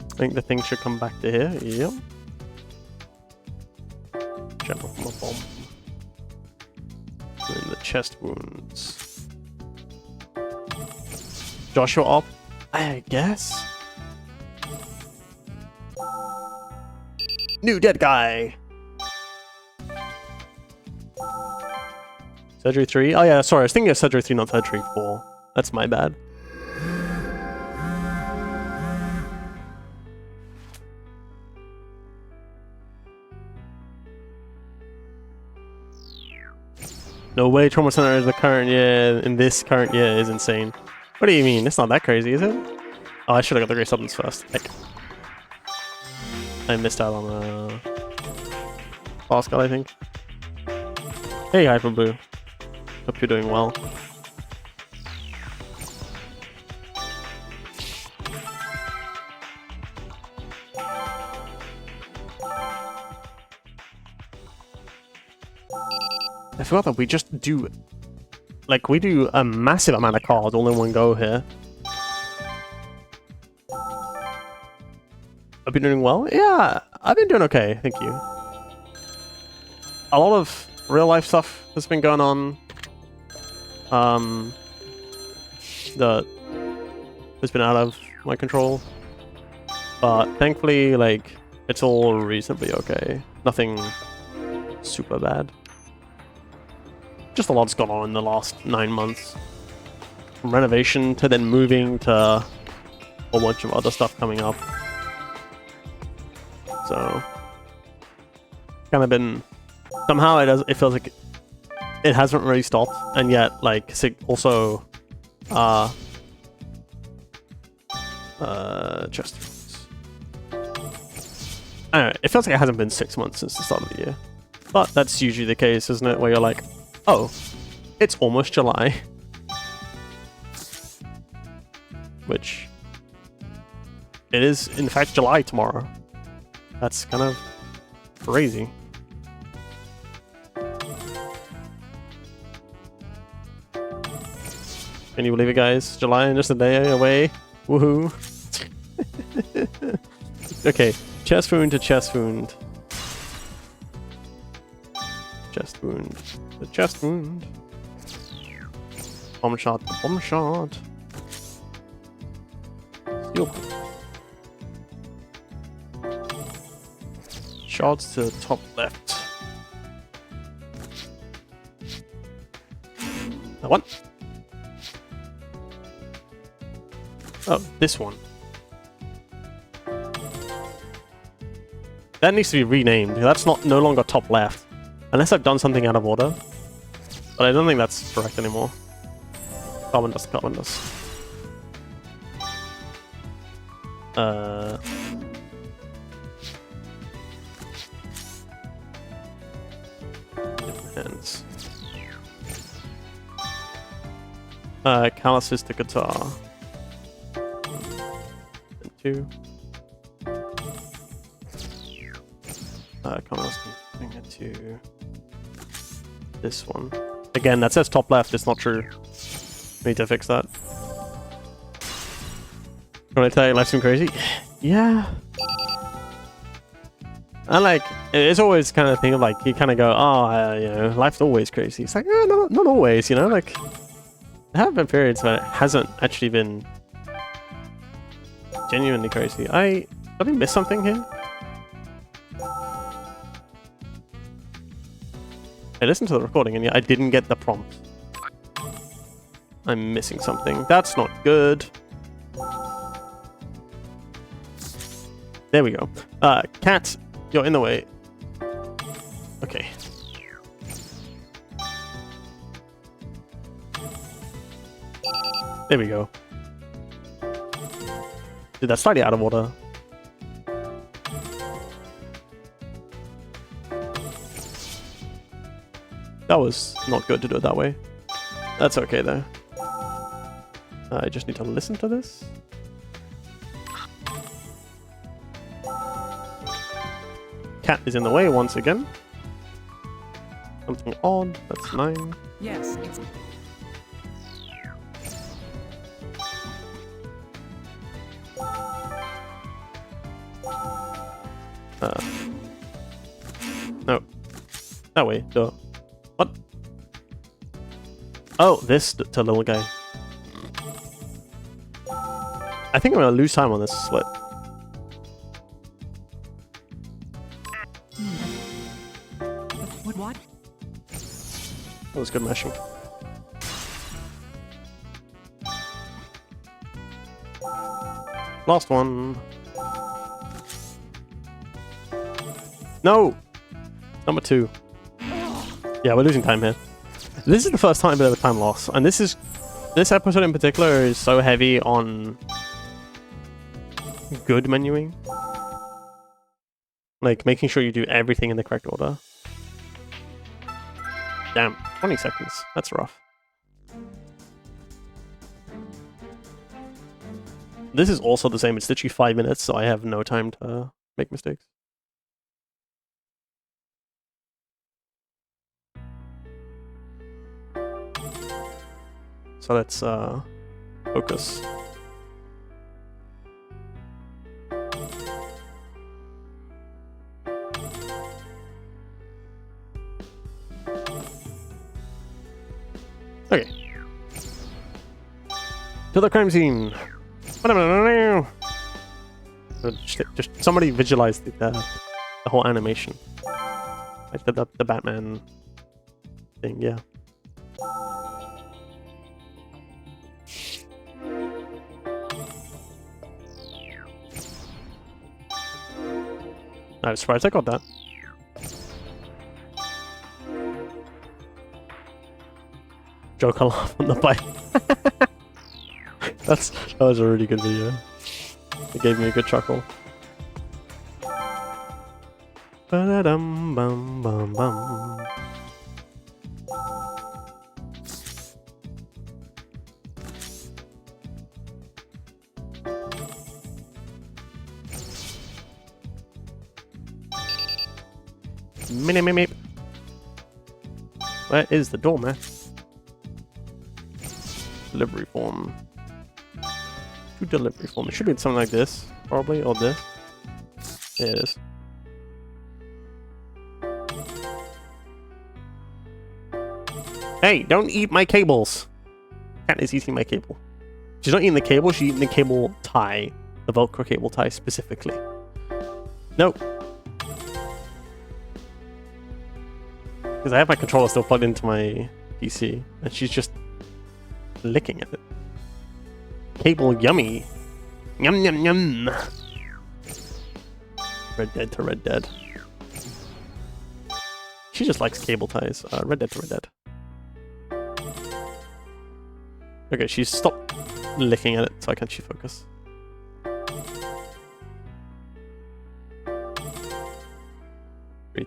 I think the thing should come back to here. Yep. Jump off my bomb. And then the chest wounds. Joshua up, I guess. New dead guy. Surgery 3? Oh yeah, sorry, I was thinking of surgery 3, not surgery 4. That's my bad. No way Trauma Center is the current year, in this current year is insane. What do you mean? It's not that crazy, is it? Oh, I should have got the Grey Substance first. Heck. I missed out on a boss god, I think. Hey, Hyper Blue. Hope you're doing well. I forgot that we just do... Like, we do a massive amount of cards all in one go here. I've been doing well? Yeah, I've been doing okay, thank you. A lot of real-life stuff has been going on. That has been out of my control. But thankfully, like, it's all reasonably okay. Nothing super bad. Just a lot's gone on in the last 9 months. From renovation to then moving to a whole bunch of other stuff coming up. So, kind of been... Somehow it feels like it hasn't really stopped, and yet like also just I don't know, it feels like it hasn't been 6 months since the start of the year. But that's usually the case, isn't it? Where you're like, oh, it's almost July. Which it is in fact July tomorrow. That's kind of crazy. Can you believe it, guys? July and just a day away. Woohoo. Okay, chest wound to chest wound. Chest wound to chest wound. Bomb shot to bomb shot. Steel. Shots to top left. That one. Oh, this one. That needs to be renamed. That's no longer top left. Unless I've done something out of order. But I don't think that's correct anymore. Carbon dust, carbon dust. Different hands. Calluses to guitar. 2. Come on, bring it to this one. Again, that says top left, it's not true. Need to fix that. When I tell you life's been crazy? Yeah. And like, it's always kind of thing of like, you kind of go, oh, you know, life's always crazy. It's like, no, not always, you know, like, there have been periods where it hasn't actually been genuinely crazy. Did I miss something here? I listened to the recording and yet I didn't get the prompt. I'm missing something. That's not good. There we go. Cat, you're in the way. Okay. There we go. Dude, that's slightly out of order. That was not good to do it that way. That's okay though. I just need to listen to this. Cat is in the way once again. Something odd. That's 9. Yes, it's... No. That way. Duh. What? Oh, this to little guy. I think I'm gonna lose time on this split. What? That was good meshing. Last one. No! Number 2. Yeah, we're losing time here. This is the first time bit of a time loss, and this episode in particular is so heavy on good menuing. Like, making sure you do everything in the correct order. Damn, 20 seconds. That's rough. This is also the same. It's literally 5 minutes, so I have no time to make mistakes. So let's focus. Okay. To the crime scene. Just somebody visualize the whole animation. Like the Batman thing, yeah. I was surprised I got that. Joker laugh on the bike. That was a really good video. It gave me a good chuckle. Ba-da-dum, bum, bum, bum. Mini. Where is the doormat? Delivery form. To delivery form. It should be something like this, probably, or this. There it is. Hey, don't eat my cables! Cat is eating my cable. She's not eating the cable, she's eating the cable tie. The Velcro cable tie specifically. Nope. Because I have my controller still plugged into my PC, and she's just licking at it. Cable yummy. Yum yum yum. Red Dead to Red Dead. She just likes cable ties. Red Dead to Red Dead. Okay, she's stopped licking at it, so I can actually focus.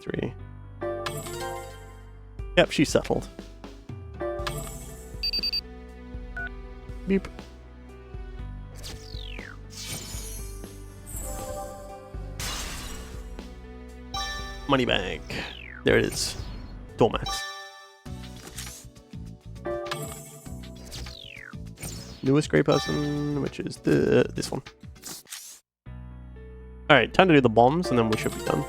Three. Yep, she's settled. Beep. Money bag. There it is. Doormats. Newest grey person, which is this one. Alright, time to do the bombs, and then we should be done.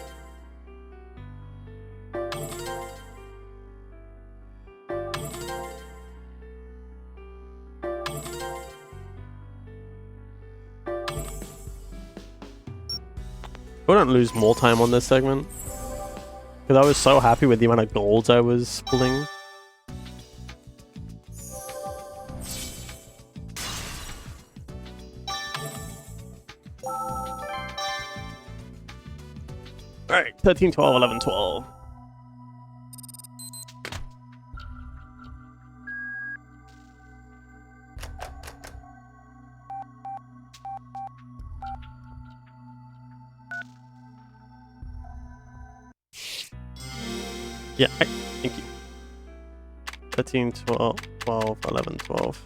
I don't lose more time on this segment. Because I was so happy with the amount of golds I was pulling. Alright, 13, 12, 11, 12. Yeah, thank you. 13, 12, 12, 11, 12.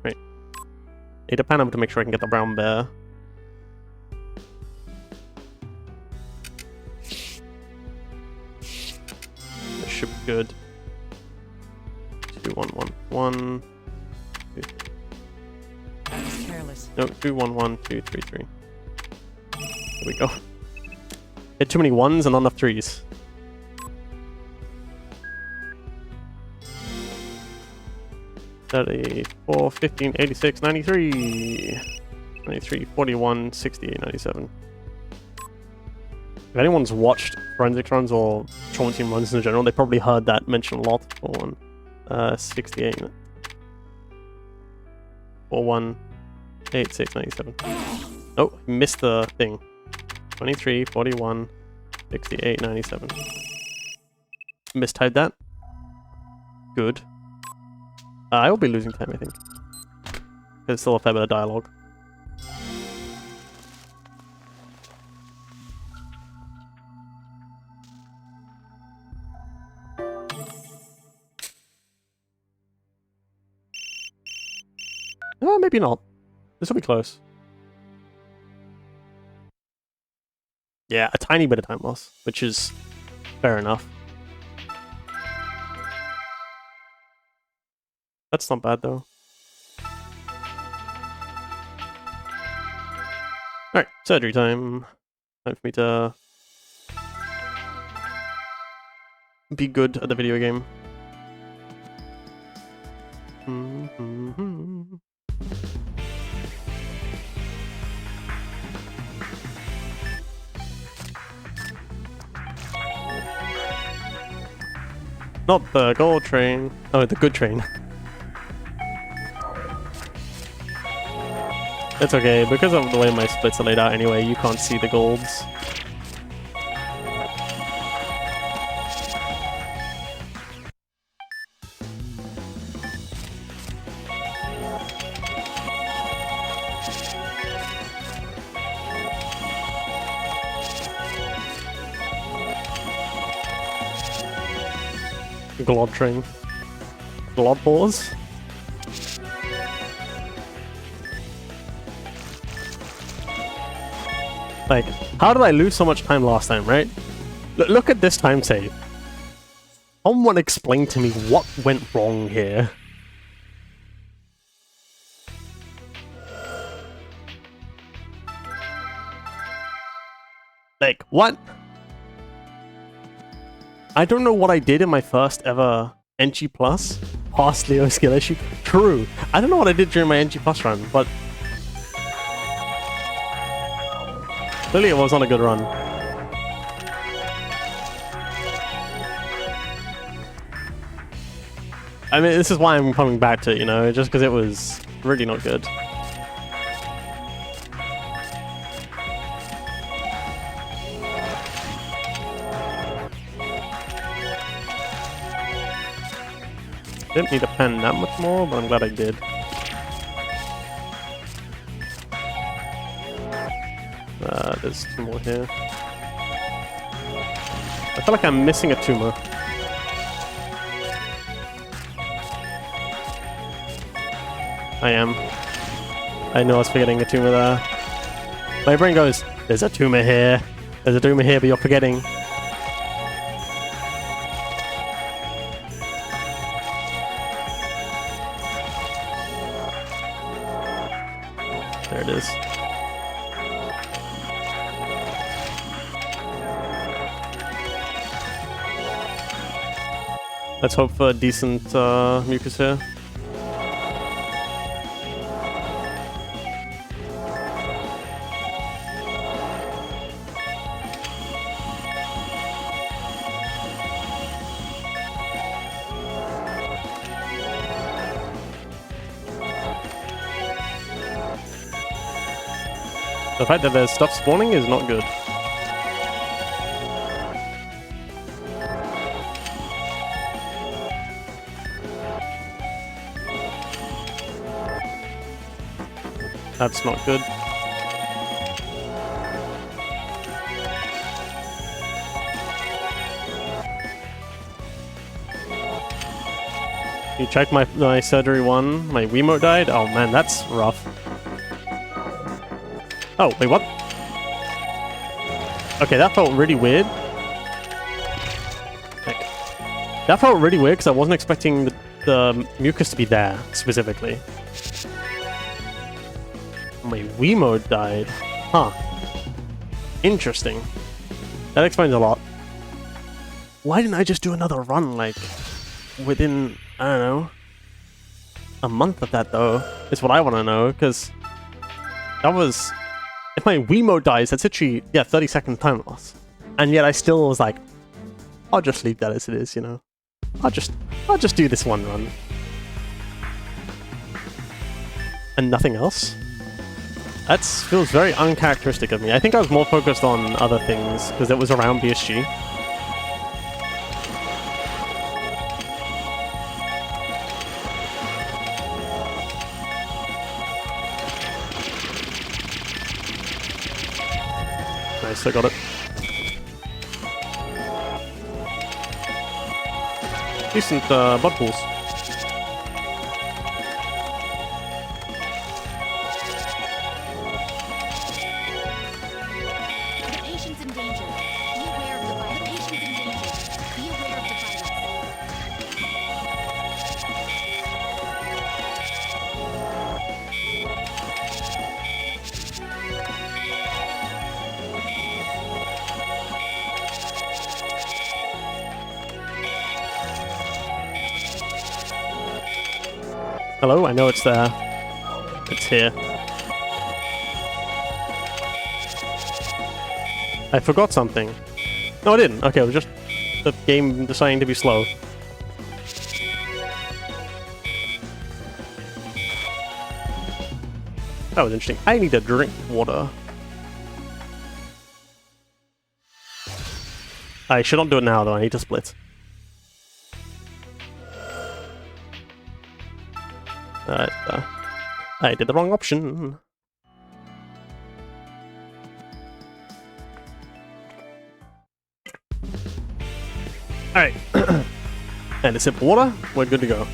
Right. Need a pan up to make sure I can get the brown bear. This should be good. 2, 1, 1, 1. 2. I was careless. No, 2, 1, 1, 2, 3, 3. There we go. Hit too many ones and not enough threes. $34, 15, 86, 93. 93, 41, 68, 97. If anyone's watched forensics runs or trauma team runs in general, they probably heard that mentioned a lot. 41, 68. 41, 86, 97. Oh, missed the thing. 23, 41, 68, 97. Mistyped that. Good. I will be losing time, I think. There's still a fair bit of dialogue. Maybe not. This will be close. Yeah, a tiny bit of time loss, which is fair enough. That's not bad, though. Alright, surgery time. Time for me to be good at the video game. Not the gold train. Oh, the good train. It's okay, because of the way my splits are laid out anyway, you can't see the golds. Glodring. Glodbores? Like, how did I lose so much time last time, right? Look at this time save. Someone explain to me what went wrong here. Like, what? I don't know what I did in my first ever NG Plus past Leo skill issue. True. I don't know what I did during my NG Plus run, but clearly it was not a good run. I mean, this is why I'm coming back to it, you know, just because it was really not good. Didn't need a pen that much more, but I'm glad I did. There's 2 more here. I feel like I'm missing a tumor. I am. I know I was forgetting a tumor there. My brain goes, there's a tumor here. There's a tumor here, but you're forgetting. There it is. Let's hope for a decent mucus here. The fact that there's stuff spawning is not good. That's not good. You checked my surgery 1, my Wiimote died? Oh man, that's rough. Oh, wait, what? Okay, that felt really weird. Heck. That felt really weird because I wasn't expecting the mucus to be there, specifically. My Wiimote died. Huh. Interesting. That explains a lot. Why didn't I just do another run, like, within, I don't know, a month of that, though? Is what I want to know, because that was... If my Wiimote dies, that's literally, yeah, 30 second time loss. And yet I still was like, I'll just leave that as it is, you know? I'll just do this one run. And nothing else? That feels very uncharacteristic of me. I think I was more focused on other things, because it was around BSG. Nice, I got it. Decent blood pools. The patient's in danger. Be aware of the virus. The patient's in danger. Be aware of the virus. Hello, I know it's there. It's here. I forgot something. No, I didn't. Okay, it was just the game deciding to be slow. That was interesting. I need to drink water. I should not do it now, though. I need to split. I did the wrong option. Alright. And a sip of water, we're good to go.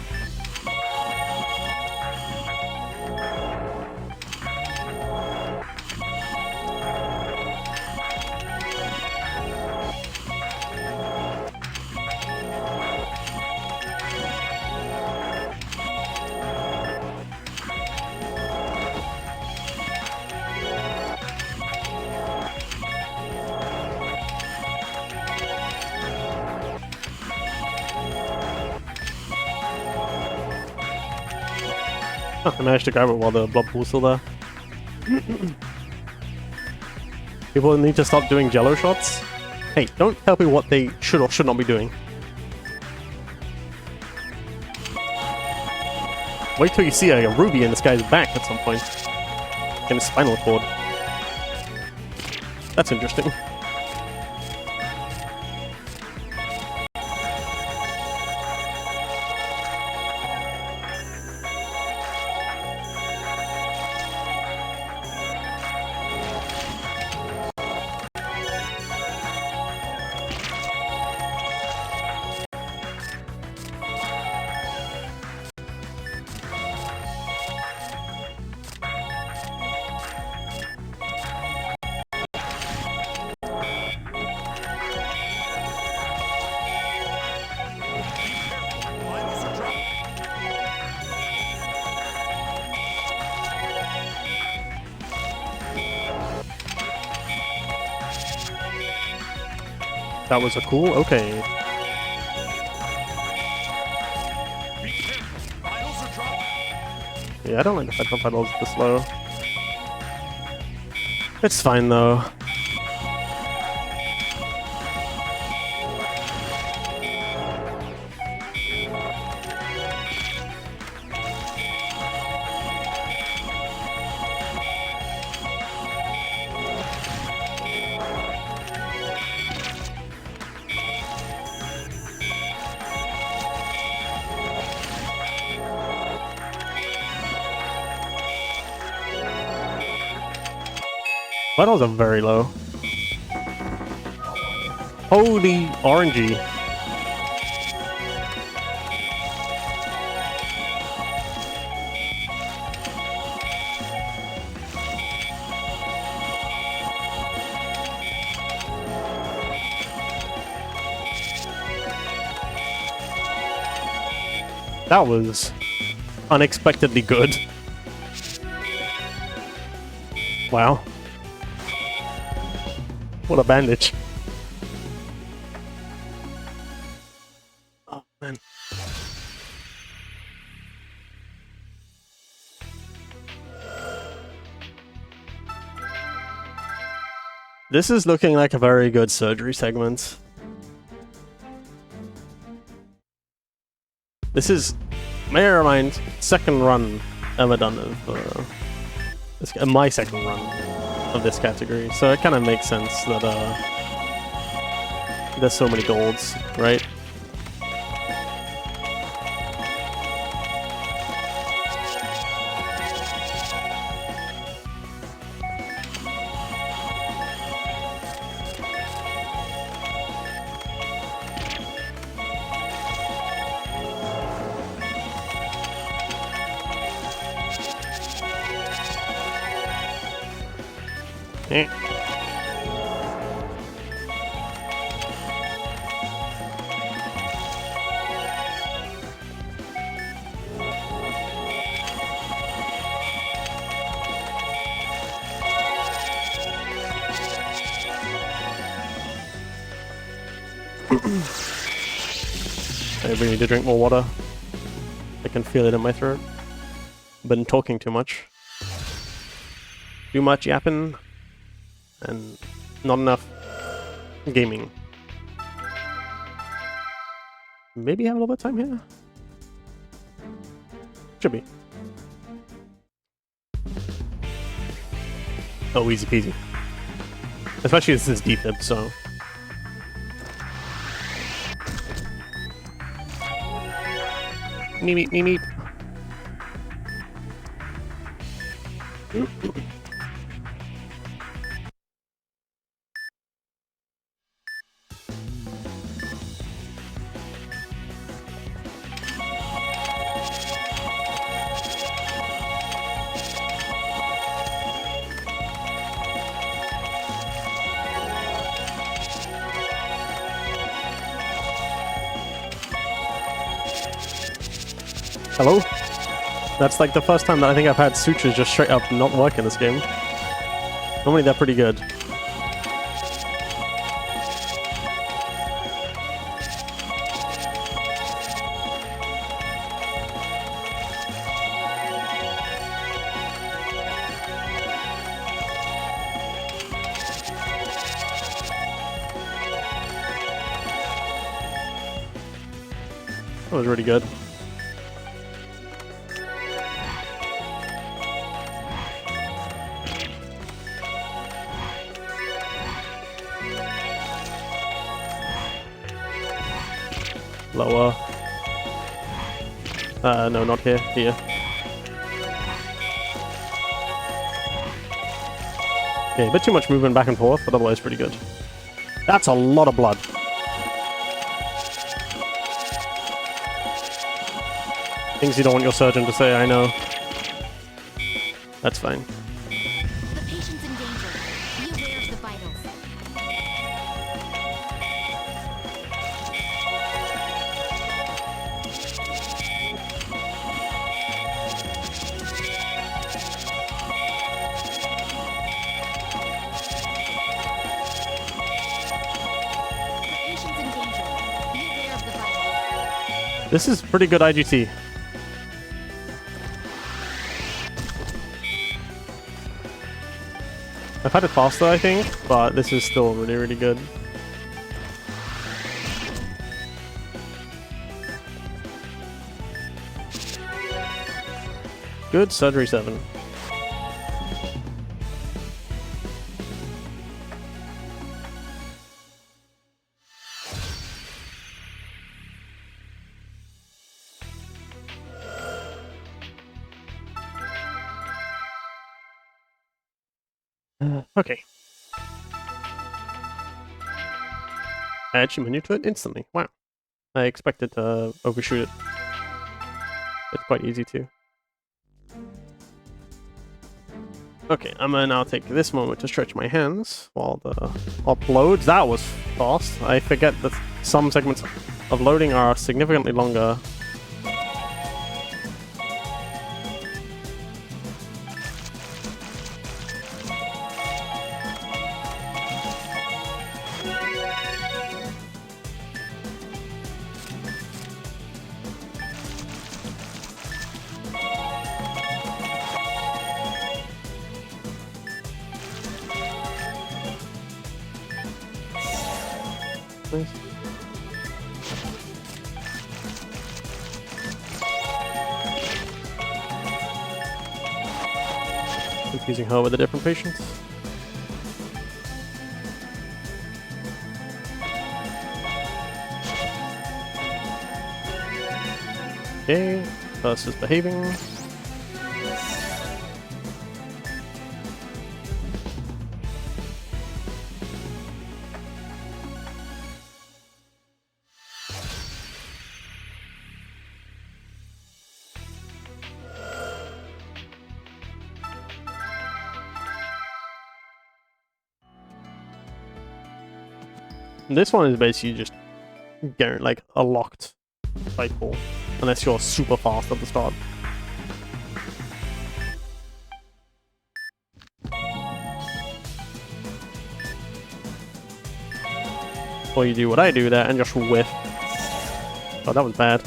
Oh, I managed to grab it while the blood pool was still there. People need to stop doing jello shots. Hey, don't tell me what they should or should not be doing. Wait till you see a ruby in this guy's back at some point. In his spinal cord. That's interesting. That was a cool, okay. Yeah, I don't like the fact that vitals this low. It's fine though. Vitals are very low. Holy orangey. That was unexpectedly good. Wow. What a bandage. Oh, man. This is looking like a very good surgery segment. This is, may I remind, second run ever done of my second run of this category, so it kind of makes sense that there's so many golds, right? Eh. I really need to drink more water. I can feel it in my throat. Been talking too much. Too much yapping. And not enough gaming. Maybe have a little bit of time here? Should be. Oh, easy peasy. Especially since it's defib, so... Meep, meep, meep. Hello? That's like the first time that I think I've had sutures just straight up not work in this game. Normally they're pretty good. That was really good. Lower. No, not here. Here. Okay, a bit too much movement back and forth, but otherwise pretty good. That's a lot of blood. Things you don't want your surgeon to say, I know. That's fine. The patient's in danger. Be aware of the vitals. The patient's in danger. Be aware of the vitals. This is pretty good IGT. I've had it faster, I think, but this is still really, really good. Good surgery 7. Okay. I actually maneuvered to it instantly. Wow. I expected to overshoot it. It's quite easy too. Okay, I'm gonna now take this moment to stretch my hands while the uploads. That was fast. I forget that some segments of loading are significantly longer. Nice. Confusing her with the different patients. Okay, first is behaving. This one is basically just getting like a locked cycle, unless you're super fast at the start. Or you do what I do there and just whiff. Oh, that was bad.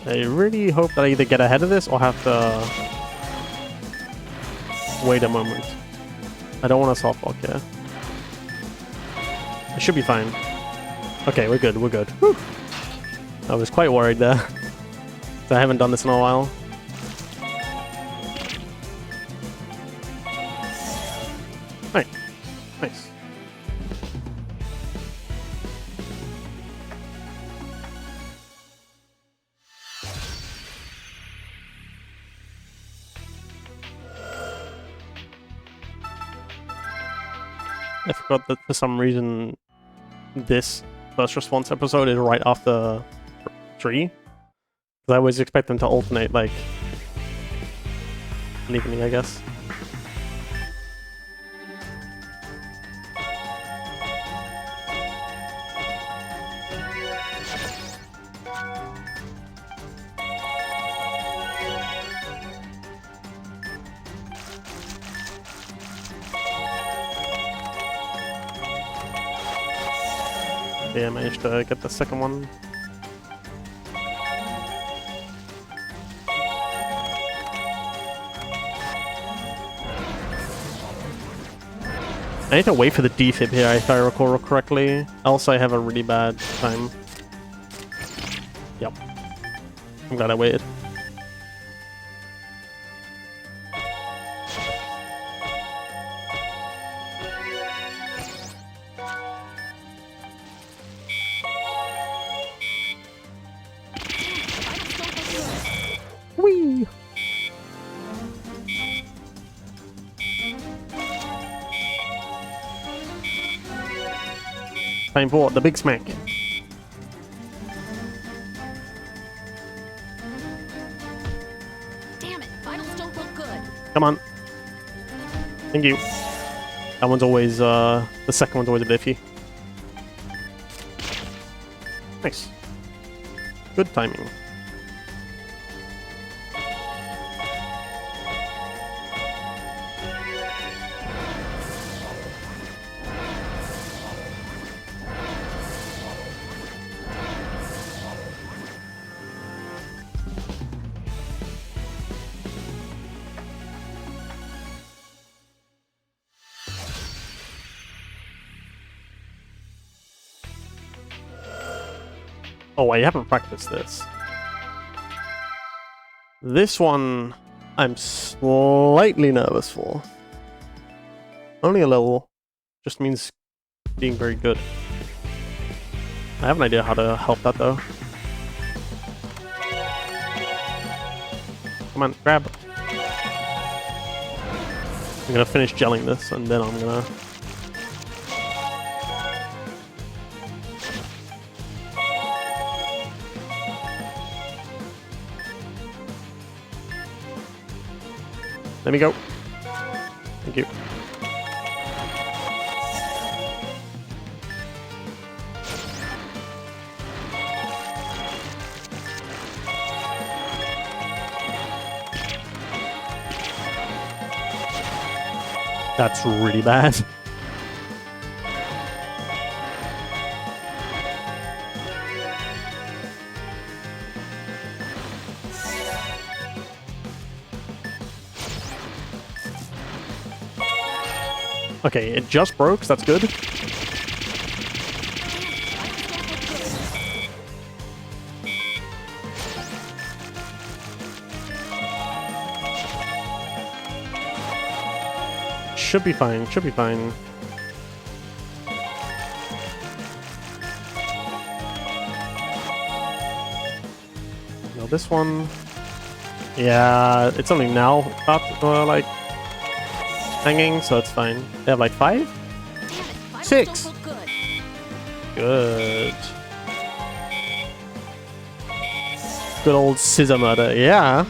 I really hope that I either get ahead of this or have to wait a moment. I don't want to soft lock here. I should be fine. Okay, we're good, we're good. Whew. I was quite worried there. So I haven't done this in a while. Right. Nice. I forgot that for some reason this first response episode is right after 3. Because I always expect them to alternate, like, an evening, I guess. Yeah, I managed to get the second one. I need to wait for the defib here, if I recall correctly. Else I have a really bad time. Yep. I'm glad I waited. Whee! Time for the big smack. Damn it, vitals don't look good. Come on. Thank you. That one's always, the second one's always a bit iffy. Nice. Good timing. Oh, I haven't practiced this. This one, I'm slightly nervous for. Only a little. Just means being very good. I have an idea how to help that, though. Come on, grab. I'm gonna finish gelling this, and then I'm gonna... Let me go. Thank you. That's really bad. Okay, it just broke, so that's good. Should be fine, should be fine. No, this one... Yeah, it's only now up, like... hanging, so it's fine. They have like 5? Damn it, 6. don't look good. Good. Good old scissor murder, yeah.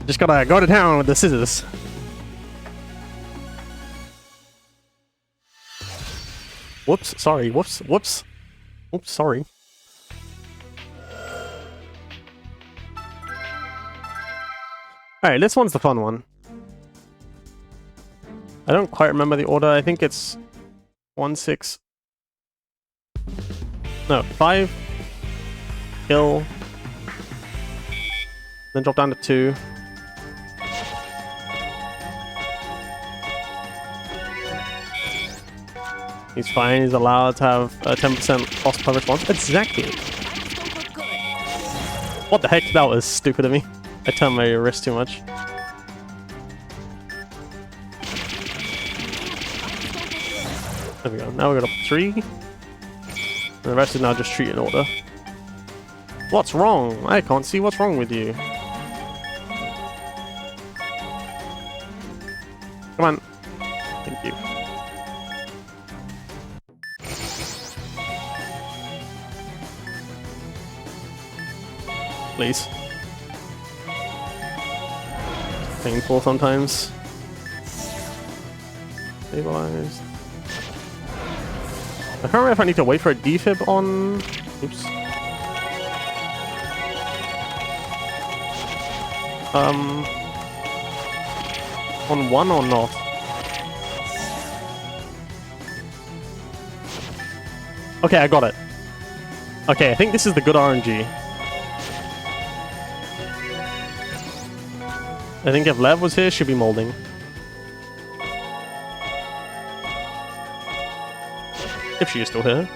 Just gotta go to town with the scissors. Whoops, sorry, whoops, whoops. Oops, sorry. Alright, this one's the fun one. I don't quite remember the order. I think it's 1, 6. No, 5. Kill. Then drop down to 2. He's fine. He's allowed to have a 10% cost per response. Exactly. Vitals don't look good. What the heck? That was stupid of me. I turned my wrist too much. There we go. Now we got up 3. And the rest is now just treat in order. What's wrong? I can't see what's wrong with you. Come on. Thank you. please. Painful sometimes. Stabilized. I can't remember if I need to wait for a defib on... Oops. On 1 or not? Okay, I got it. Okay, I think this is the good RNG. I think if Lev was here, she'd be molding. If she is still here.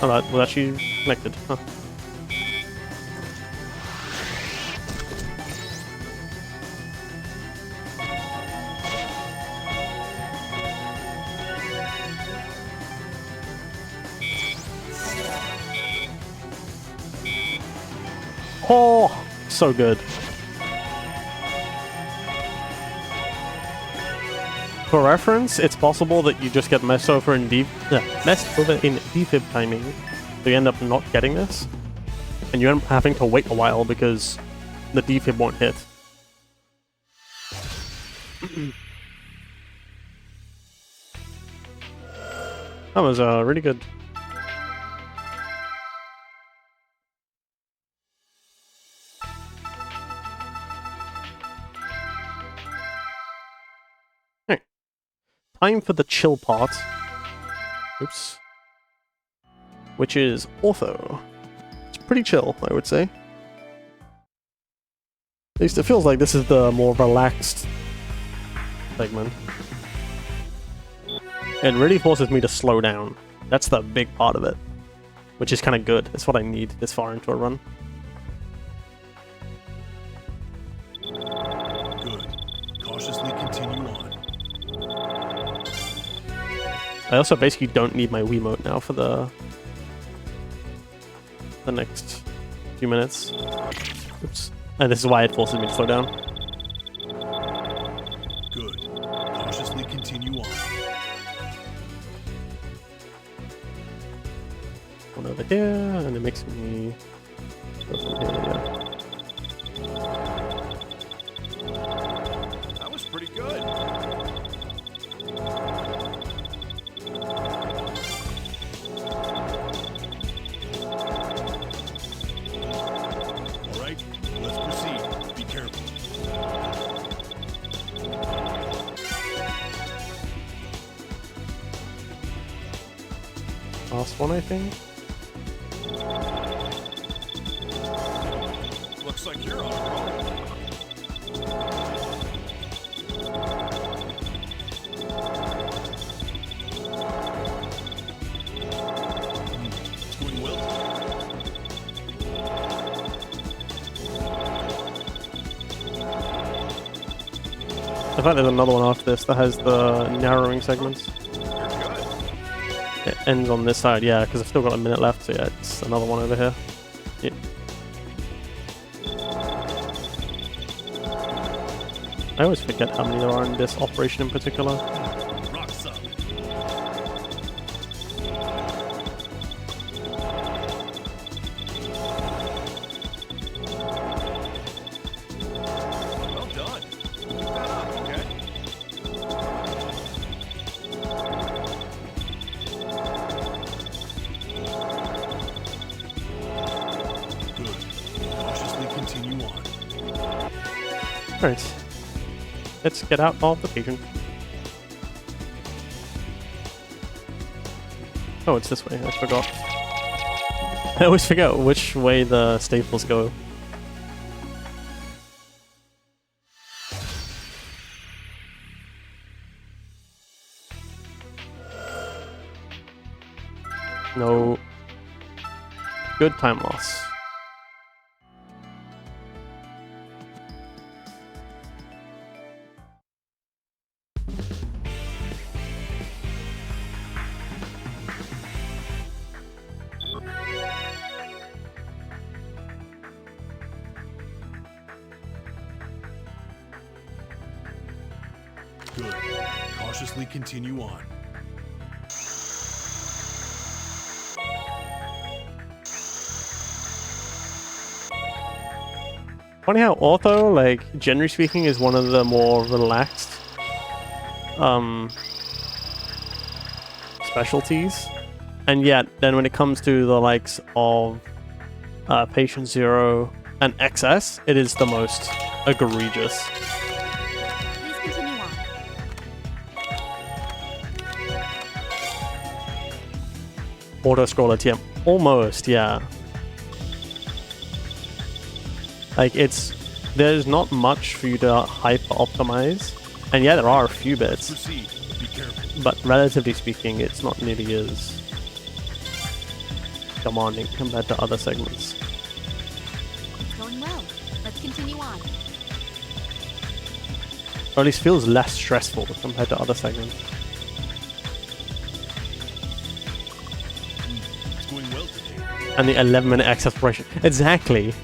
Oh, that was actually connected. Huh. Oh, so good. For reference, it's possible that you just get messed over in defib timing, so you end up not getting this, and you end up having to wait a while because the defib won't hit. That was really good. Time for the chill part. Oops. Which is ortho. It's pretty chill, I would say. At least it feels like this is the more relaxed segment. It really forces me to slow down. That's the big part of it. Which is kind of good. That's what I need this far into a run. Good. Cautiously continue on. I also basically don't need my Wiimote now for the next few minutes. Oops. And this is why it forces me to slow down. Good. Cautiously continue on. One over here, and it makes me go from here, yeah. That was pretty good. Last one, I think. Looks like you're on a roll. Doing well. I thought there's another one after this that has the narrowing segments. It ends on this side, yeah, because I've still got a minute left, so yeah, it's another one over here. Yeah. I always forget how many there are in this operation in particular. Rock solid. Well done. Keep that up, okay? Continue on. Alright. Let's get out of the patient. Oh, it's this way. I forgot. I always forget which way the staples go. No. Good time loss. Good. Cautiously continue on. Funny how ortho, like, generally speaking, is one of the more relaxed specialties. And yet, then when it comes to the likes of Patient Zero and XS, it is the most egregious. Please continue on. Auto-scroller TM. Almost, yeah. Like, there's not much for you to hyper-optimize. And yeah, there are a few bits. Proceed. Be careful. But relatively speaking, it's not nearly as demanding compared to other segments. It's going well. Let's continue on. Or at least feels less stressful compared to other segments. It's going well today. And the 11-minute X exploration. Exactly.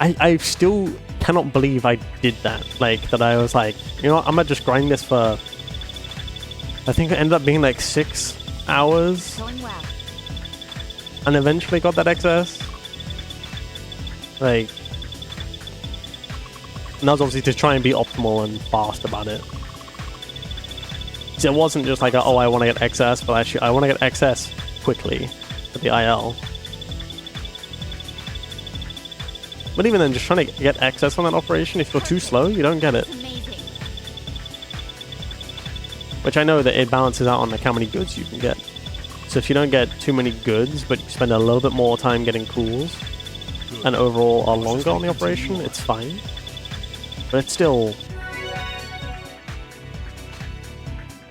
I still cannot believe I did that. Like, that I was like, you know what, I'm gonna just grind this for... I think it ended up being like 6 hours. Going well. And eventually got that XS. Like... And that was obviously to try and be optimal and fast about it. So it wasn't just like, oh, I want to get XS, but actually I want to get XS quickly for the IL. But even then, just trying to get access on that operation, if you're too slow, you don't get it. That's amazing. Which I know that it balances out on like how many goods you can get. So if you don't get too many goods, but you spend a little bit more time getting cools, Good. and overall are longer on the operation, it's fine. But it's still...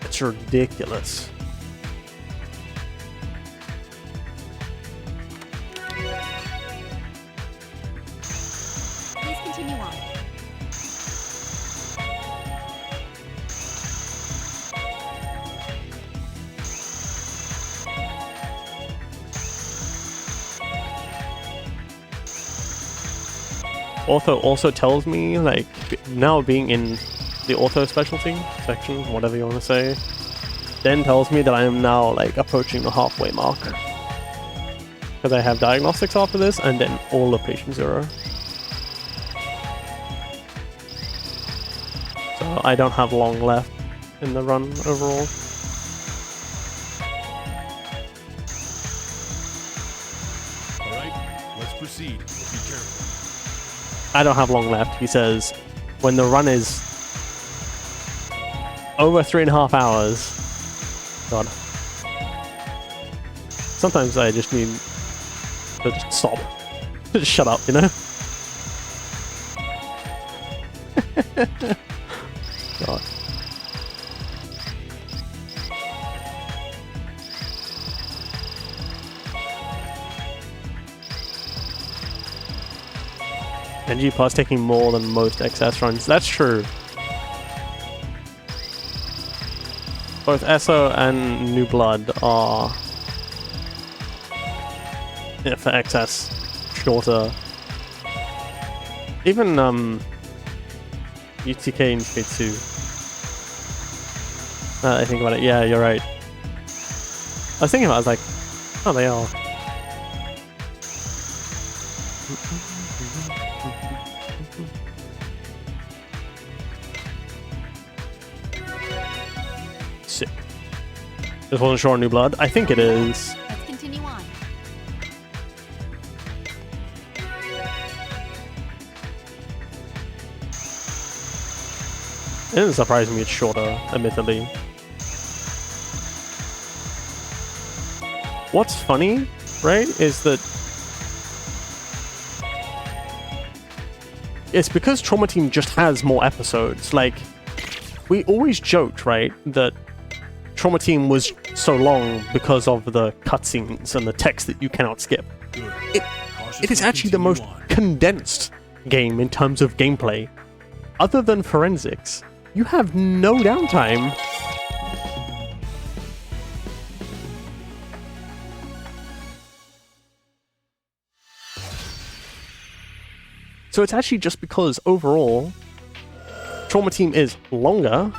It's ridiculous. Please continue on. Ortho also tells me, like, now being in the ortho specialty section, whatever you want to say, then tells me that I am now, like, approaching the halfway mark. Because I have diagnostics after this, and then all of Patient Zero. So I don't have long left in the run overall. All right, let's proceed. Be careful. I don't have long left. He says, when the run is over 3.5 hours. God. Sometimes I just need to just stop. Just shut up, you know? God. NG Plus taking more than most XS runs. That's true. Both ESO and New Blood are, yeah, for XS shorter. Even UTK and Speed 2. I think about it. Yeah, you're right. I was thinking about it, I was like, oh, they are. Sick. Just wasn't sure on New Blood. I think it is. Let's continue on. It doesn't surprise me it's shorter, admittedly. What's funny, right, is that it's because Trauma Team just has more episodes. Like, we always joked, right, that Trauma Team was so long because of the cutscenes and the text that you cannot skip. Good. It is actually the most condensed game in terms of gameplay. Other than Forensics, you have no downtime. So it's actually just because overall, Trauma Team is longer,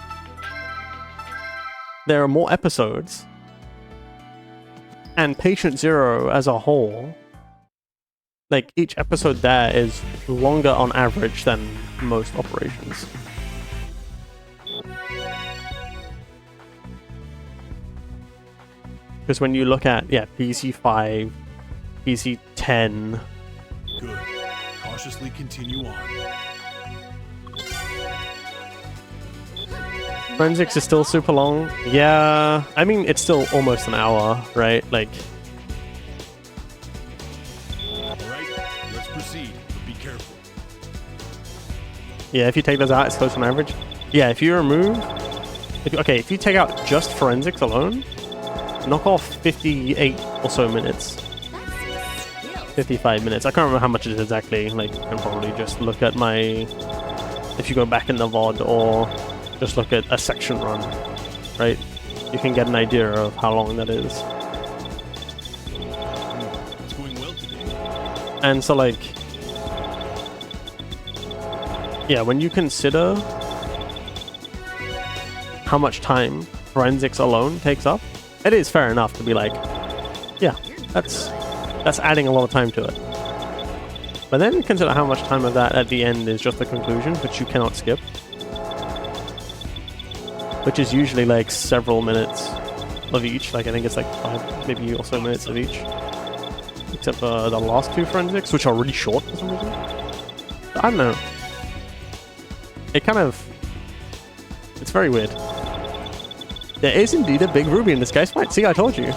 there are more episodes, and Patient Zero as a whole, like each episode there is longer on average than most operations. Because when you look at, yeah, PC5, PC10... Good. Cautiously continue on. Forensics is still super long. Yeah, I mean, it's still almost an hour, right? Like... Alright, let's proceed. But be careful. Yeah, if you take those out, it's close on average. Yeah, if you remove... If you take out just forensics alone, knock off 58 or so minutes. 55 minutes. I can't remember how much it is exactly. Like, you can probably just look at my... If you go back in the VOD or just look at a section run, right? You can get an idea of how long that is. It's going well today. And so, like... Yeah, when you consider how much time forensics alone takes up, it is fair enough to be like, yeah, that's adding a lot of time to it. But then consider how much time of that at the end is just the conclusion, which you cannot skip. Which is usually like several minutes of each. Like I think it's like 5, maybe or so minutes of each. Except for the last 2 forensics, which are really short for some reason. I don't know. It kind of... It's very weird. There is indeed a big ruby in this guy's fight. See, I told you.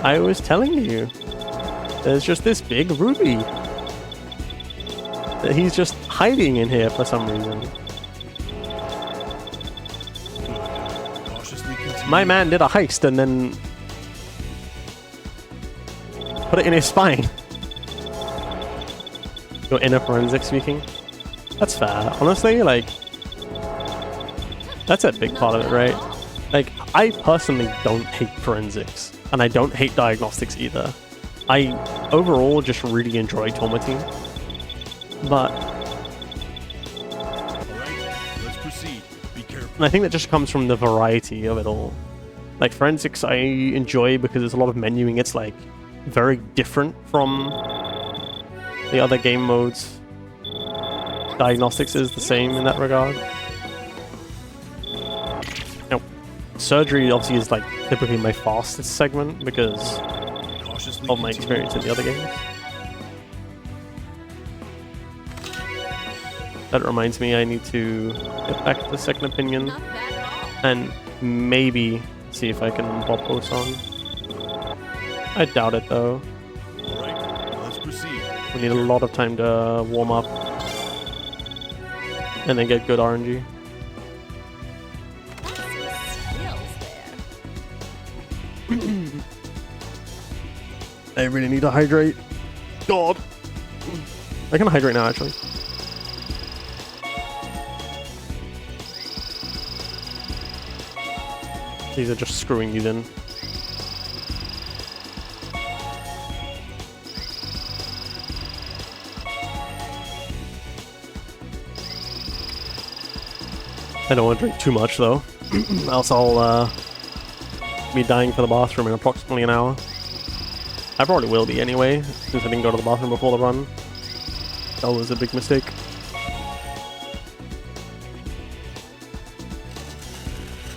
I was telling you. There's just this big ruby. That he's just hiding in here for some reason. Cautiously continue. My man did a heist and then put it in his spine. Your inner forensic speaking. That's fair. Honestly, like... That's a big part of it, right? Like, I personally don't hate forensics, and I don't hate diagnostics either. I overall just really enjoy Tomateam, but... Alright, let's proceed. Be careful. And I think that just comes from the variety of it all. Like, forensics I enjoy because there's a lot of menuing. It's, like, very different from the other game modes. Diagnostics is the same in that regard. Surgery obviously is like typically my fastest segment because Cautiously of my continue. experience in the other games. That reminds me I need to get back to second opinion Not bad at all. and maybe see if I can pop post on. I doubt it though. Alright, let's proceed. We need a lot of time to warm up and then get good RNG. I really need to hydrate. God. I can hydrate now, actually. These are just screwing you in. I don't want to drink too much, though. Else I'll be dying for the bathroom in approximately an hour. I probably will be anyway, since I didn't go to the bathroom before the run. That was a big mistake.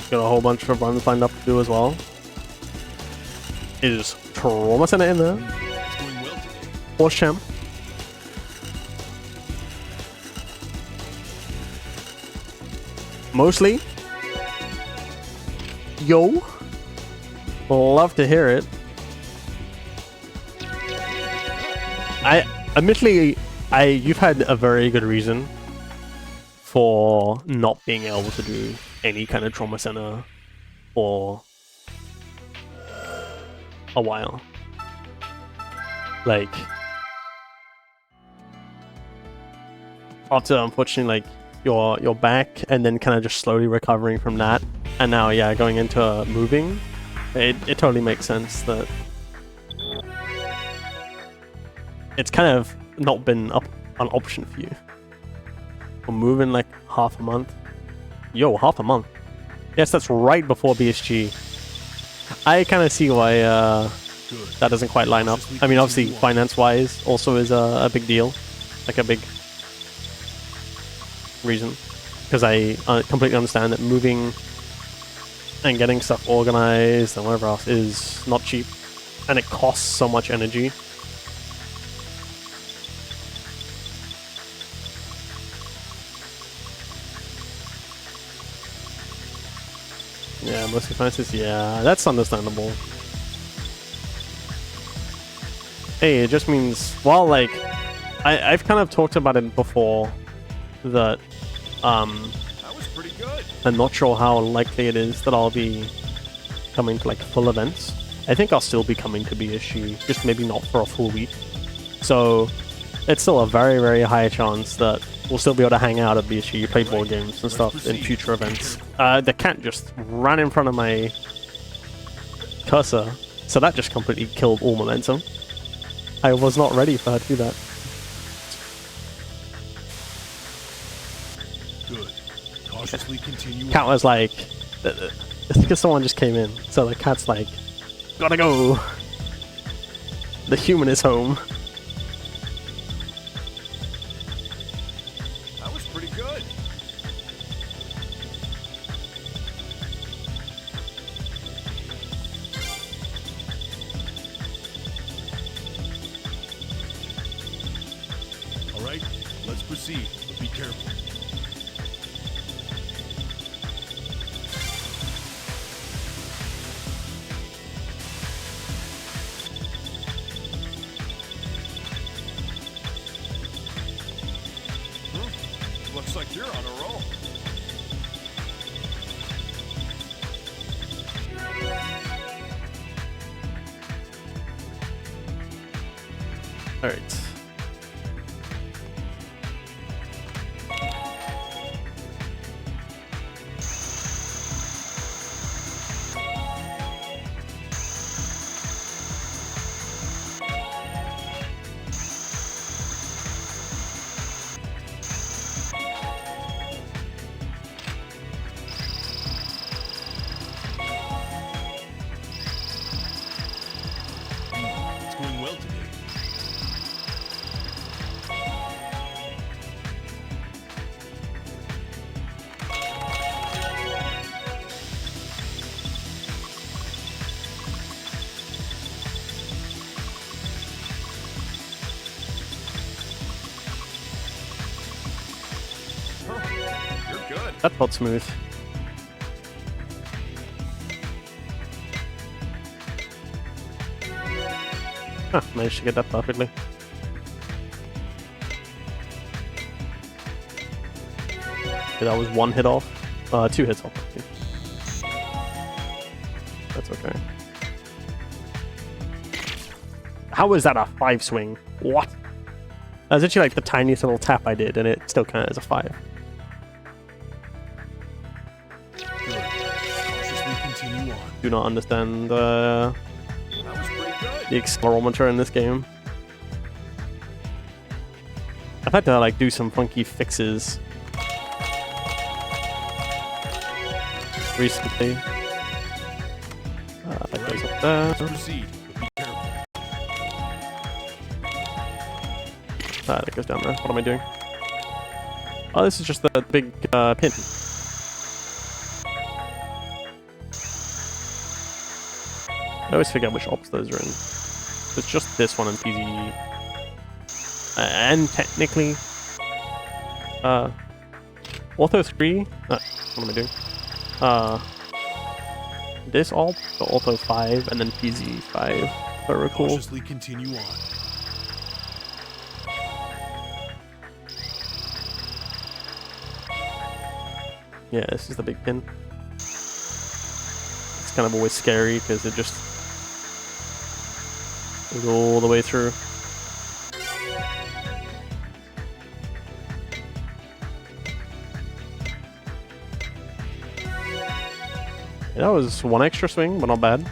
Got a whole bunch of runs lined up to do as well. It is Trauma Center in there. It's going well today. Horse Champ. Mostly. Yo. Love to hear it. Admittedly, you've had a very good reason for not being able to do any kind of trauma center for a while. Like, after unfortunately, like you're back and then kind of just slowly recovering from that, and now yeah, going into moving, it totally makes sense that it's kind of not been an option for you. For moving like half a month. Yo, half a month. Yes, that's right before BSG. I kind of see why Good. that doesn't quite line up. I mean, obviously, finance-wise, also is a big deal, like a big reason, because I completely understand that moving and getting stuff organized and whatever else is not cheap, and it costs so much energy. Yeah, mostly finances. Yeah, that's understandable. Hey, it just means, well, like, I've kind of talked about it before, that That was pretty good. I'm not sure how likely it is that I'll be coming to like full events. I think I'll still be coming to BSG, just maybe not for a full week. So it's still a very, very high chance that we'll still be able to hang out at BSG, play board games and stuff in future events. The cat just ran in front of my cursor, so that just completely killed all momentum. I was not ready for her to do that. Good. Cautiously continue. Cat was like, it's because someone just came in, so the cat's like, gotta go. The human is home. That was pretty good. All right, let's proceed, but be careful. Looks like you're on a roll. Alright. It's going well today. Huh, you're good. That felt smooth. Huh, managed to get that perfectly. Okay, that was one hit off. 2 hits off, I think. That's okay. How was that a 5 swing? What? That was actually like the tiniest little tap I did, and it still counted as a 5. Good. Cautiously continue on. Do not understand That was pretty good. the accelerometer in this game. I've had to like do some funky fixes recently. That goes up there. Let's proceed, but be careful. That goes down there. What am I doing? Oh, this is just the big pin. I always forget which ops those are in. It's just this one and PZE. And technically, Ortho 3. What am I doing? This alt, the Ortho 5, and then PZE 5. If I recall. Cautiously continue on. Yeah, this is the big pin. It's kind of always scary because it just goes all the way through. Yeah, that was one extra swing, but not bad.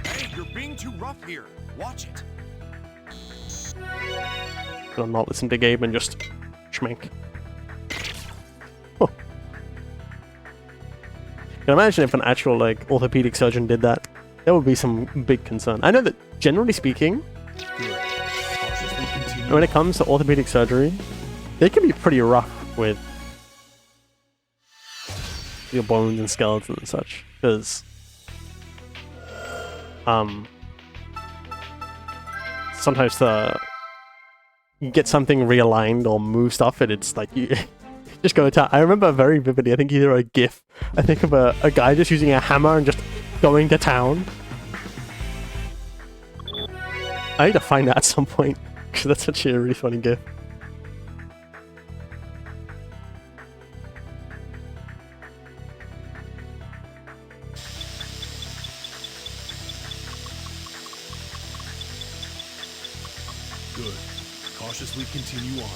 Hey, you're being getting too rough here. Watch it. I'll not listen to Gabe and just schmink. Huh. Can you imagine if an actual like orthopedic surgeon did that? There would be some big concern. I know that generally speaking, Good. Cautiously continue. when it comes to orthopedic surgery, they can be pretty rough with your bones and skeletons and such, because sometimes you get something realigned or move stuff and it's like you just go to I remember very vividly, I think either a gif, I think of a guy just using a hammer and just going to town. I need to find that at some point because that's actually a really funny gif. Good. Cautiously continue on.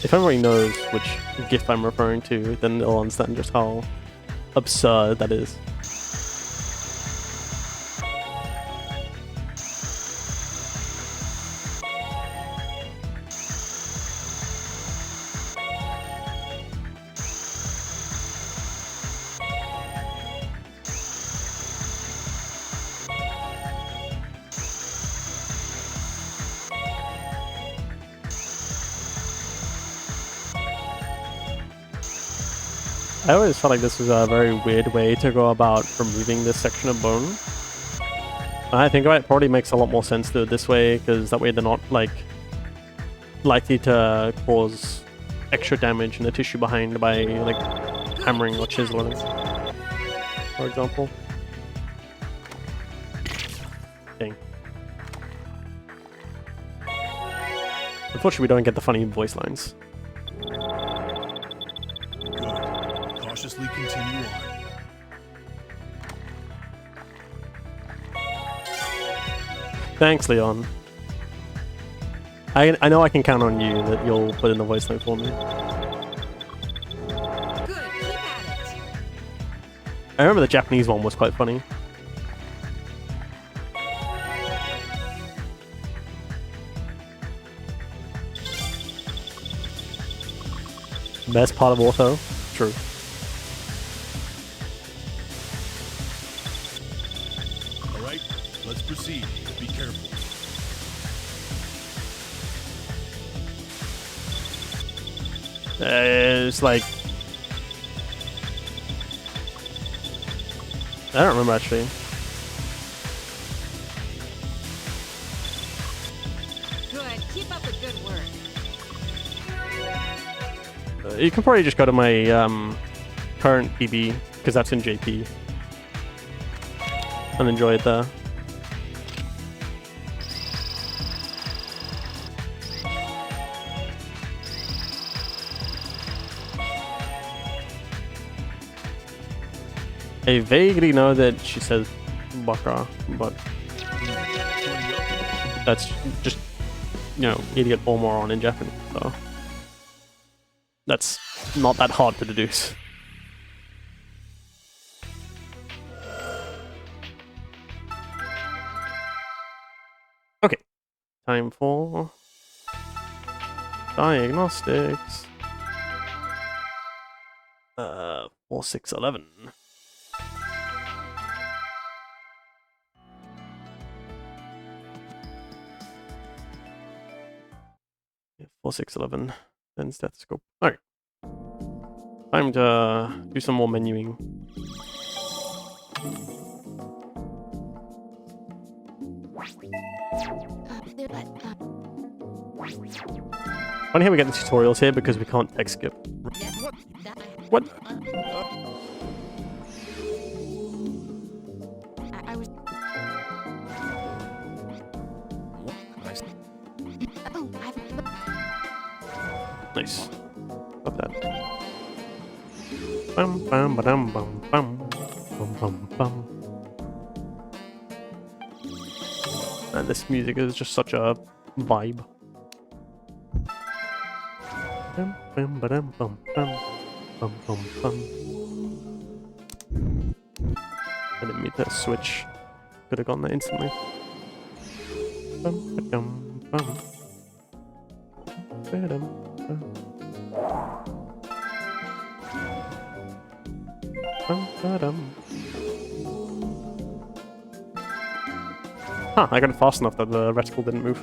If everybody knows which GIF I'm referring to, then they'll understand just how absurd that is. I always felt like this was a very weird way to go about removing this section of bone. I think it probably makes a lot more sense to do it this way, because that way they're not like likely to cause extra damage in the tissue behind by like hammering or chiseling, for example. Dang. Unfortunately, we don't get the funny voice lines. Cautiously continue on. Thanks, Leon. I know I can count on you that you'll put in the voice line for me. Good, keep at it. I remember the Japanese one was quite funny. Best part of Ortho? True. Alright, let's proceed. Be careful. It's like... I don't remember actually. Good, keep up the good work. You can probably just go to my current PB, because that's in JP, and enjoy it there. I vaguely know that she says baka, but that's just, you know, idiot or moron in Japanese, so that's not that hard to deduce. Okay, time for diagnostics. 4611. 4611, then stethoscope. Alright. Time to do some more menuing. Funny how we get the tutorials here because we can't text skip. What? I was. Oh, Nice. Love that. Bum bum ba-dum bum bum bum bum bum. And this music is just such a vibe. Bum, bum, ba-dum, bum, bum. Bum, bum, bum. I didn't mean to switch. Could have gone there instantly. Bum, ba-dum, bum. Ba-dum, bum. Bum, ba-dum. Huh, I got it fast enough that the reticle didn't move.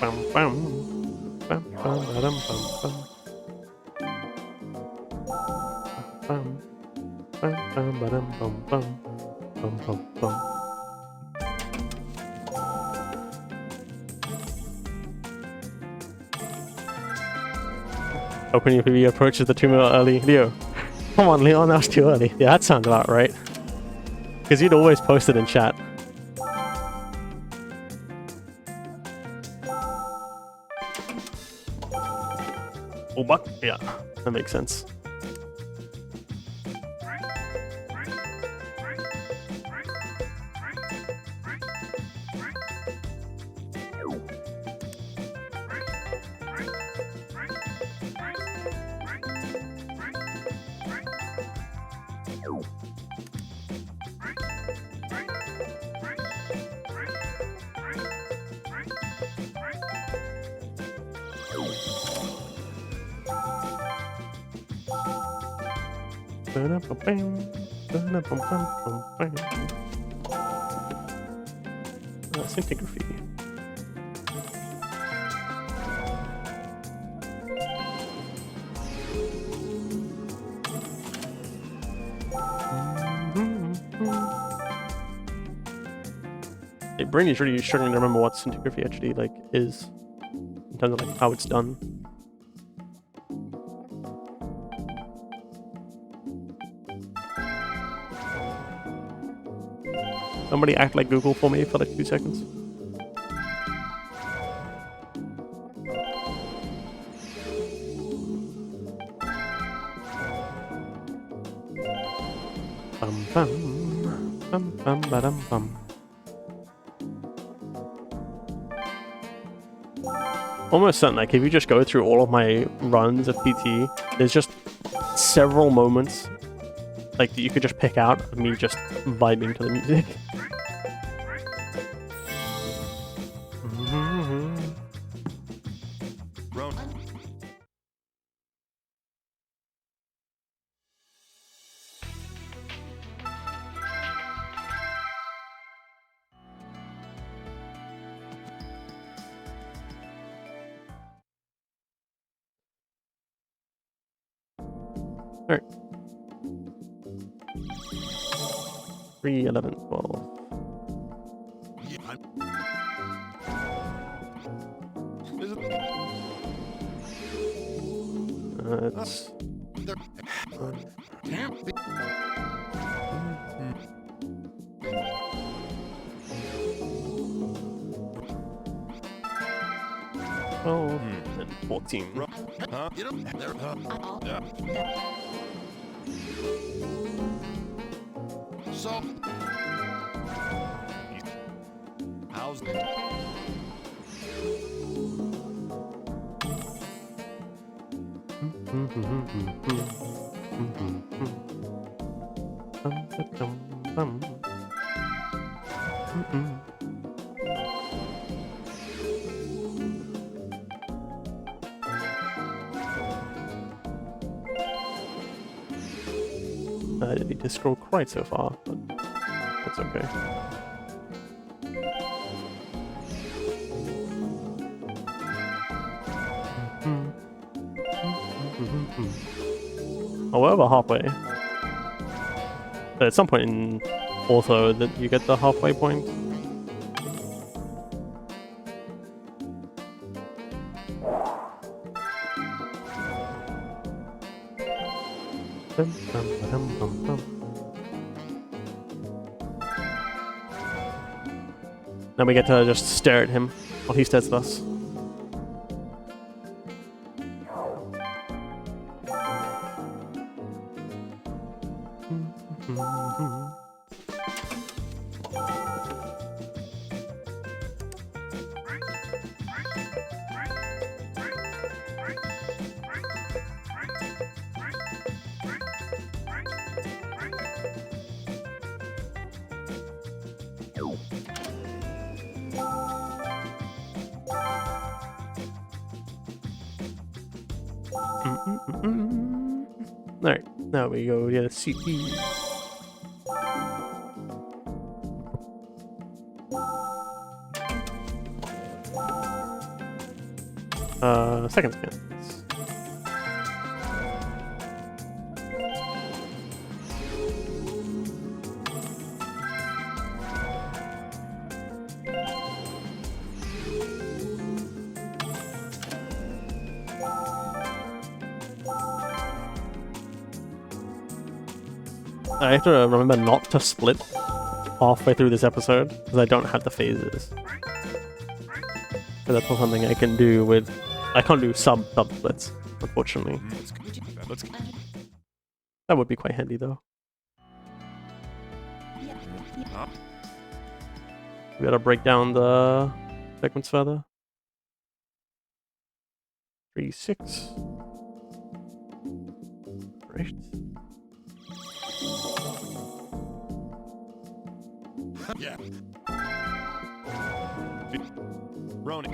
Bum, bum. Bum, bum, ba-dum, bum, bum. Bum, bum, bum, ba-dum, bum, bum. Bum, bum, bum. Hoping your PB approaches the 2 minute early. Leo. Come on, Leon, that was too early. Yeah, that sounds about right. Because you'd always post it in chat. Oh, but yeah, that makes sense. Scintigraphy. Hey, Brain is really struggling to remember what scintigraphy actually like is in terms of like how it's done. Somebody act like Google for me for like 2 seconds. Bum bum bum bum ba-dum bum. Almost certain, like if you just go through all of my runs of PT, there's just several moments like that you could just pick out of me just vibing to the music. Round. Alright. 3, 11, 12. Yeah, is it? It's... Can't be. And 14. Huh? You know, there. Yeah. So. How's it? I didn't need to scroll quite so far, but that's okay. Oh, we're over halfway. But at some point in Ortho that you get the halfway point. Then we get to just stare at him while he stares at us. Alright, now we go to the CE. Second scan. I have to remember not to split halfway through this episode because I don't have the phases. So that's not something I can do with. I can't do sub splits, unfortunately. That would be quite handy though. We gotta break down the segments further. 3, 6. Right. Yeah. Ronin.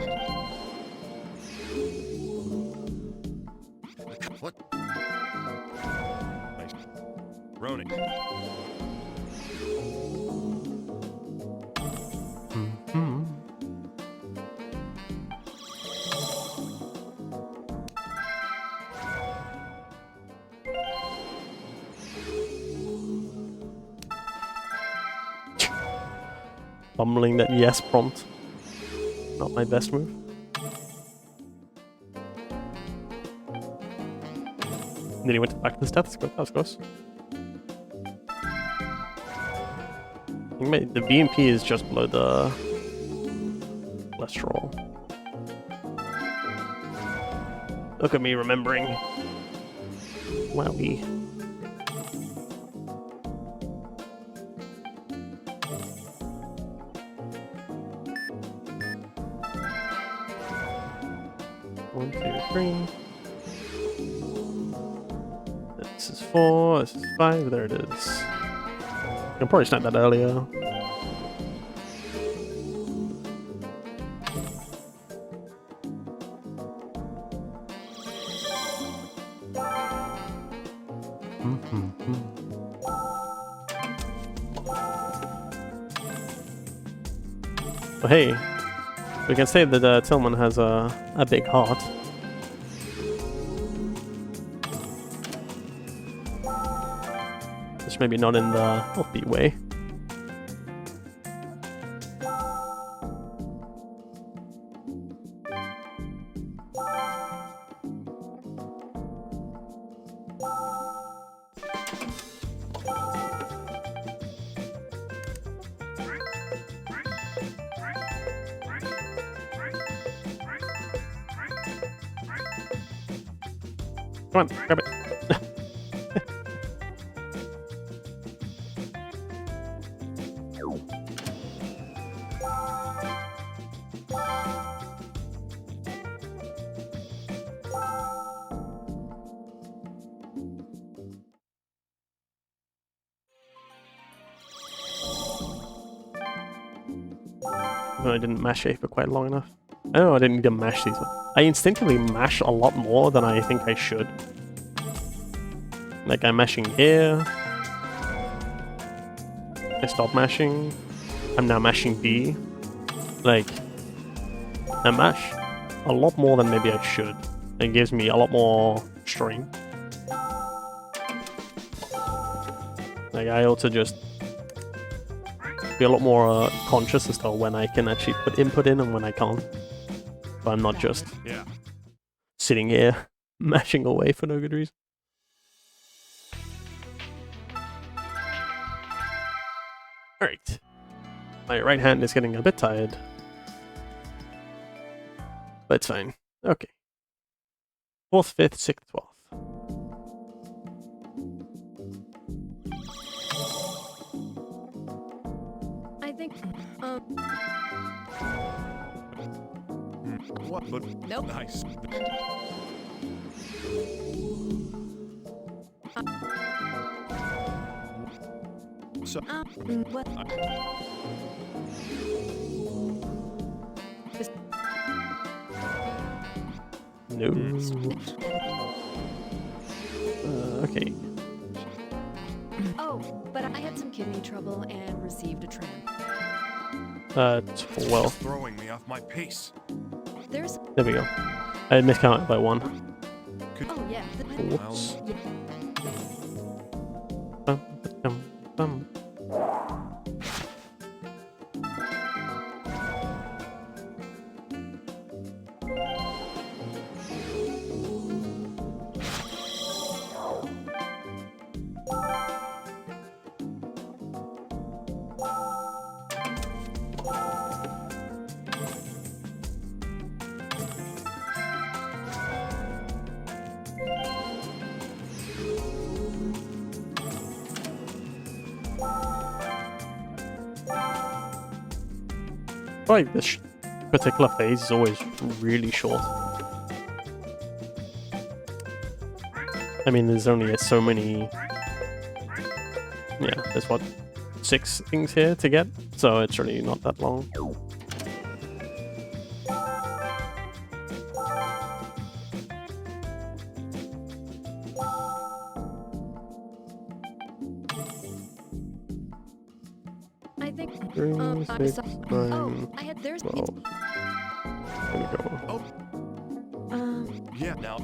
What? Nice. Ronin. Fumbling that yes prompt. Not my best move. And then he went back to the stethoscope. That was close. I think the BMP is just below the cholesterol. Look at me remembering. Wowie. One, 2, 3. This is 4. This is 5. There it is. I can probably snap that earlier. So hey, we can say that Tillman has a big heart. Just maybe not in the healthy way. Come on, grab it. I didn't mash A for quite long enough. I know I didn't need to mash these ones. I instinctively mash a lot more than I think I should. Like I'm mashing here. I stopped mashing. I'm now mashing B. Like, I mash a lot more than maybe I should. It gives me a lot more strain. Like I ought to just be a lot more conscious as to when I can actually put input in and when I can't. But I'm not just sitting here mashing away for no good reason. Alright. My right hand is getting a bit tired. But it's fine. Okay. 4th, 5th, 6th, 12th. I think, What? But nope. nice. So What? No. cake. Oh, but I had some kidney trouble and received a tram. 12. Throwing me off my pace. There's. There we go. I miscounted by 1. Could Oh, yeah. Whoops. Yeah. Bum, bum. Like this particular phase is always really short. I mean, there's only so many. Yeah, there's what, 6 things here to get, so it's really not that long. I think. 3, I 6, saw. 9, Oh, I had. There's. 12. There we go. Oh, yeah. Now.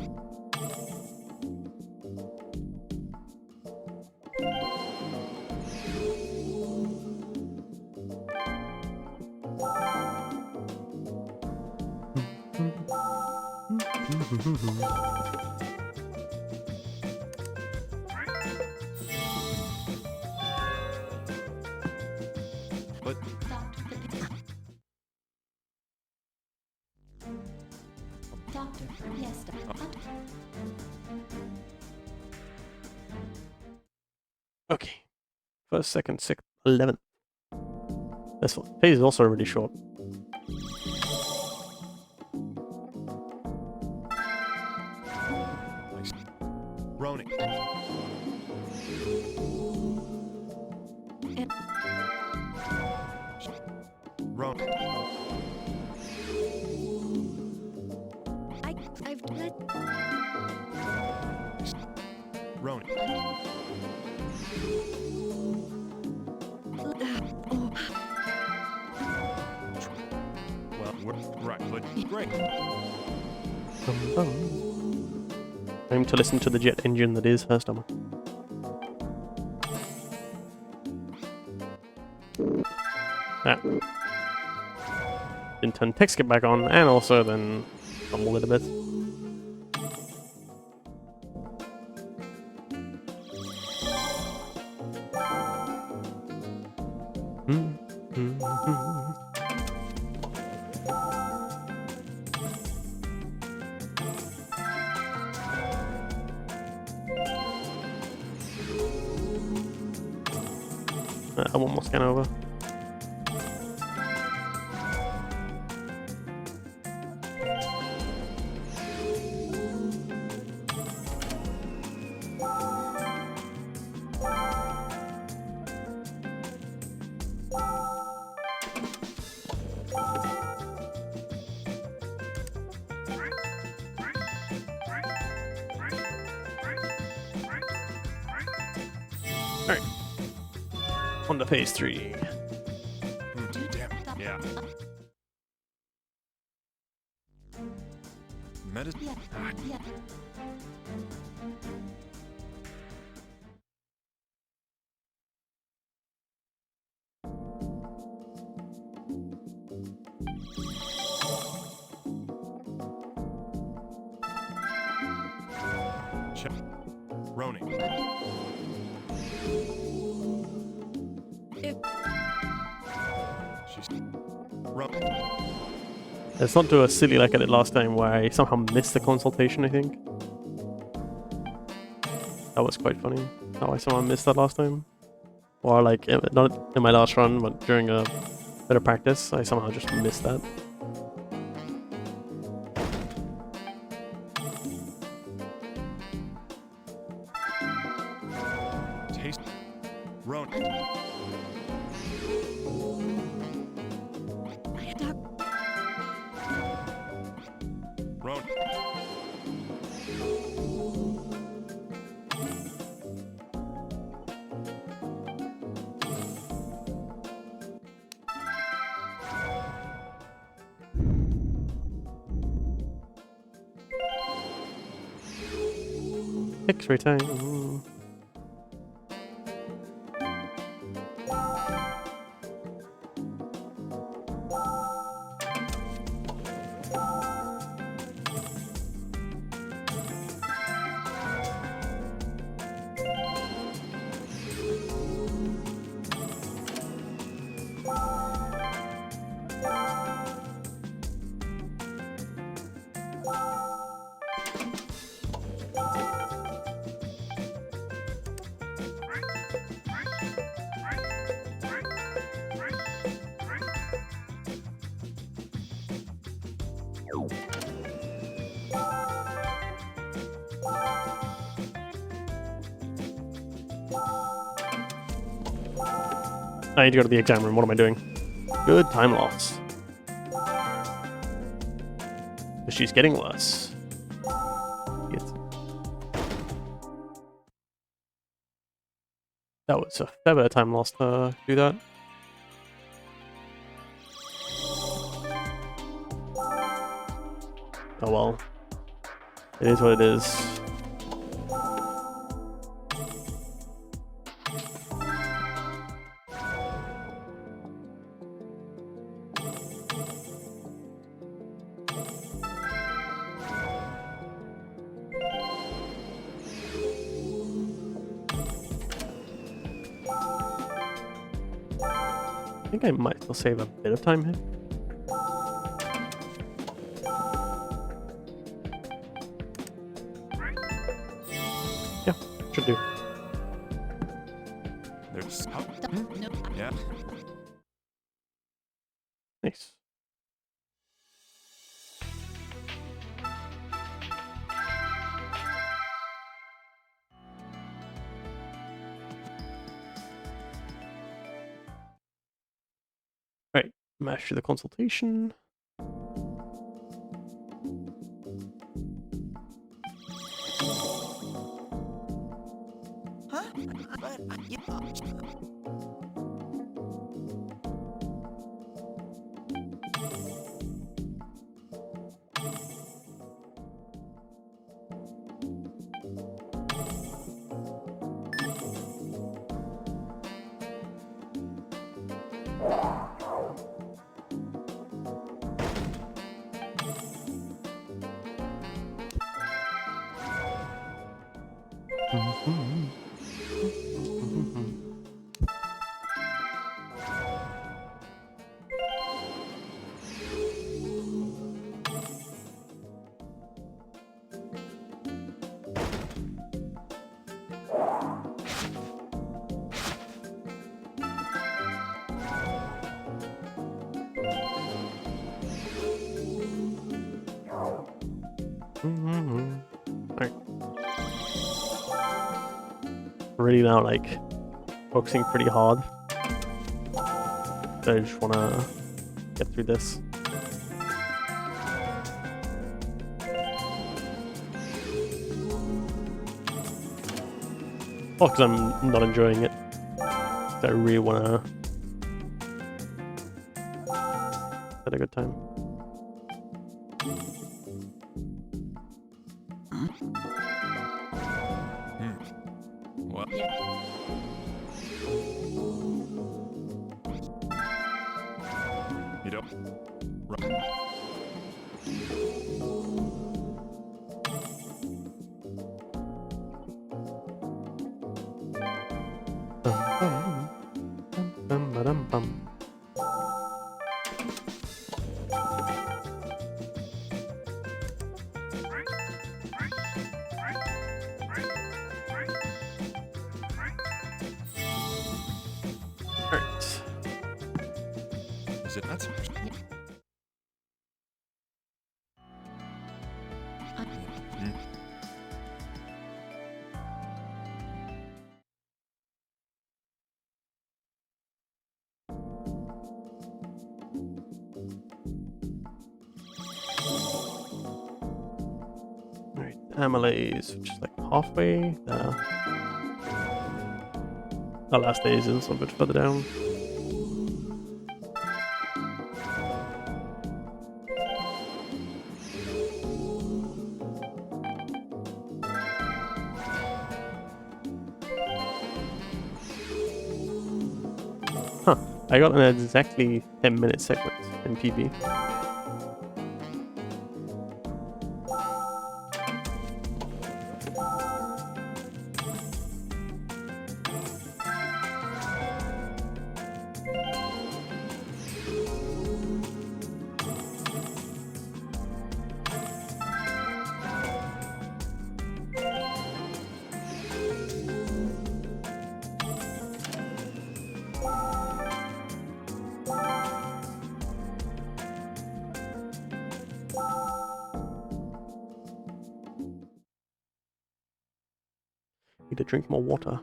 But Doctor. Yes, doctor. Okay. First, second, sixth, 11th. This one. Phase is also really short. Roning. Roning. I've let. Roning. Oh, Well, we're right, but great. Bum, bum. Time to listen to the jet engine that is her stomach. Ah. Then turn text get back on, and also then fumble it a bit. One more scan over. Alright. On to phase 3. Damn. Yeah. yeah, yeah. Check. Roning. If She's roning. Let's not do a silly like I did last time where I somehow missed the consultation, I think. That was quite funny. How I somehow missed that last time. Or like, not in my last run, but during a bit of practice, I somehow just missed that. Taste. Roning. doc, Roning. X-ray time. I need to go to the exam room. What am I doing? Good time loss. She's getting worse. That was a fair bit of time lost to do that. Oh well. It is what it is. I think I might still save a bit of time here. Yeah, should do. There's yeah. Nice. Right, master the consultation. Alright. Really now, like, focusing pretty hard. So I just wanna get through this. Oh, because I'm not enjoying it. So I really wanna have a good time. What? You don't. Right. Alright. Is it not? Alright, amylase, which is like halfway there. Our last days is a little bit further down. Huh. I got an exactly 10-minute segment in PB. Need to drink more water.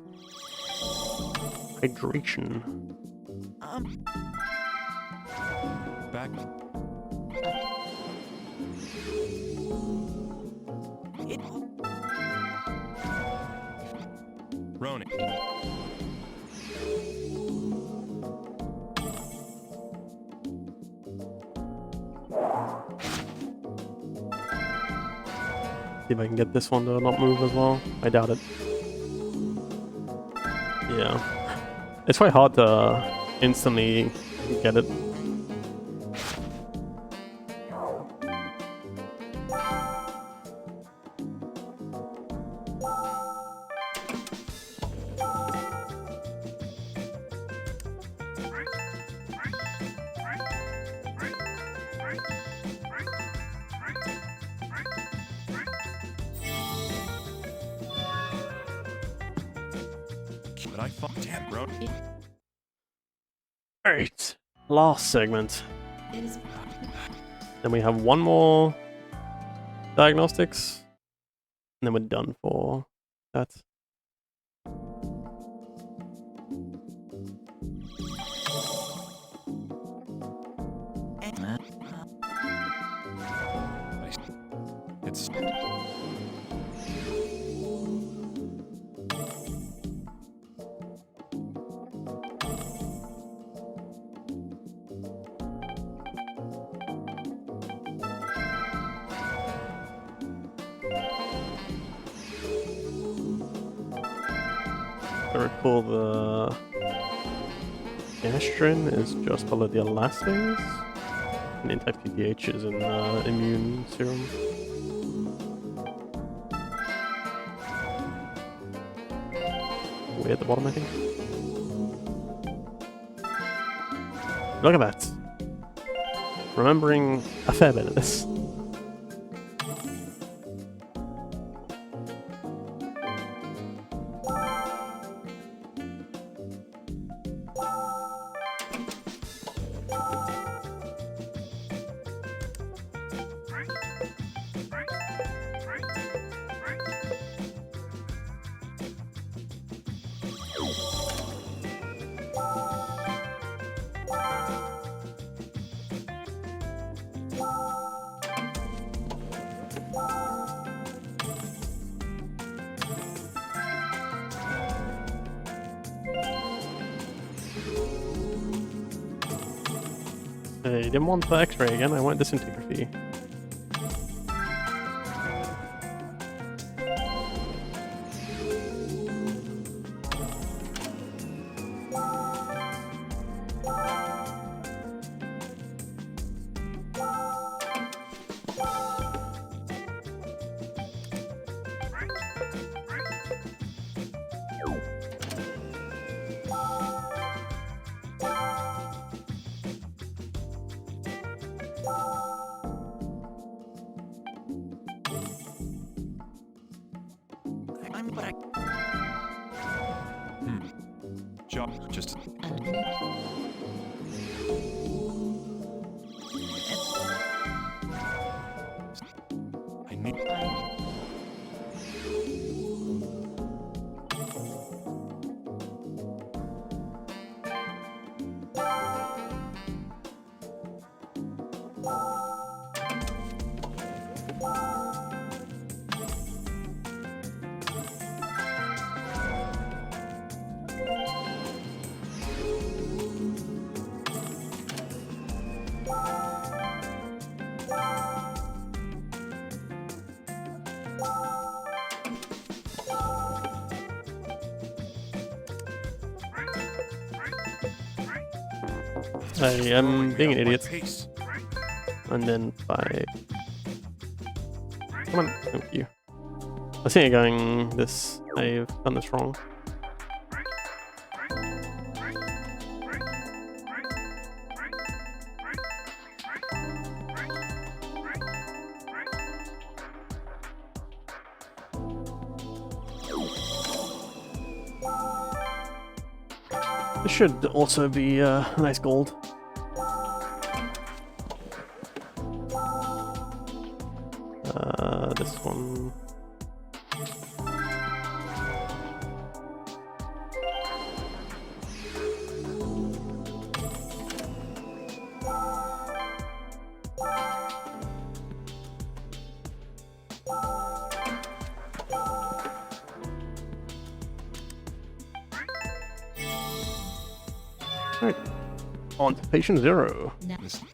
Hydration. Back. Ronan. See if I can get this one to not move as well. I doubt it. Yeah. It's quite hard to instantly get it. But I fucked him, bro. Alright. Last segment. Then we have one more diagnostics. And then we're done for that. It's I recall the gastrin is just below the elastase, and anti-PDH is in the immune serum. Way at the bottom, I think. Look at that. Remembering a fair bit of this. Hey, didn't want the X-ray again, I want disintegraphy. job just I need I am being an Up my idiot. pace. And then by... Come on, thank you. I see it going this... I've done this wrong. This should also be nice gold. This one. Alright, on to patient 0. Listen.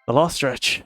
The last stretch.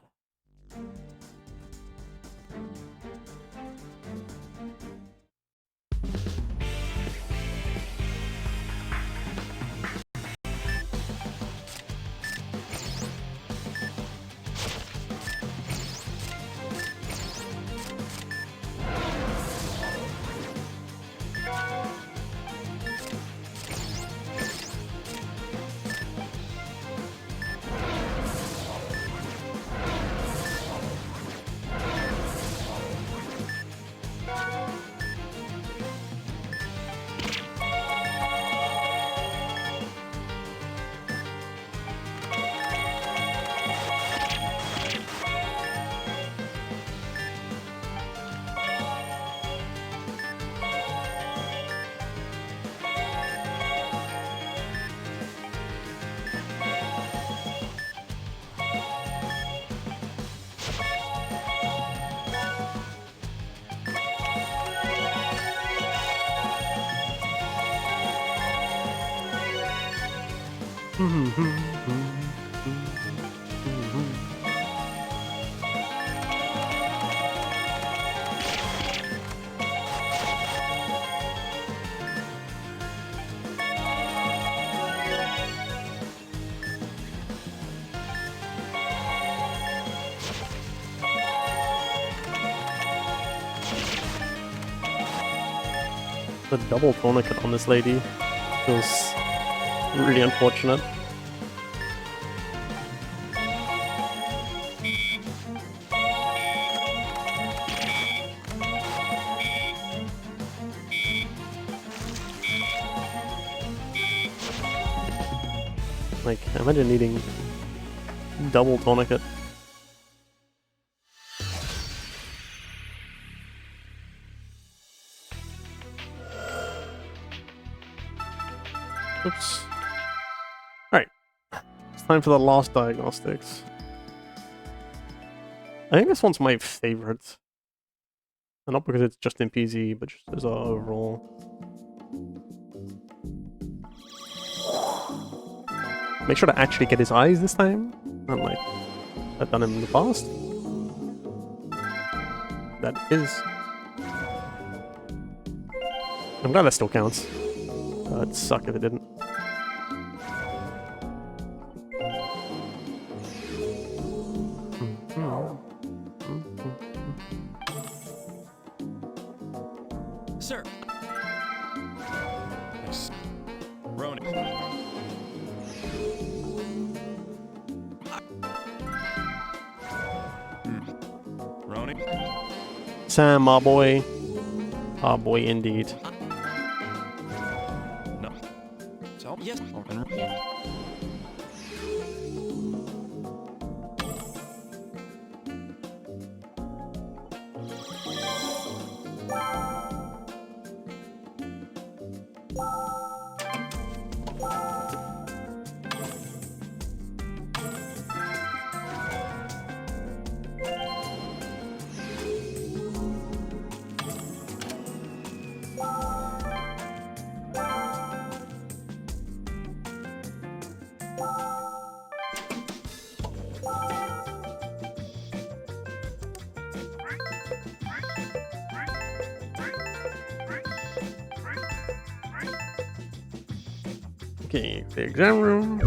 The double tourniquet on this lady feels really unfortunate. Like, imagine needing double tourniquet. Oops. Alright. It's time for the last diagnostics. I think this one's my favorite. And not because it's just in PZ, but just as a overall. Make sure to actually get his eyes this time. Unlike I've done him in the past. That is. I'm glad that still counts. It'd suck if it didn't. Sir. Nice. Ronan. Ronan. Sam, my boy. Our boy indeed. No. Tell me. Yes. Okay, the exam room.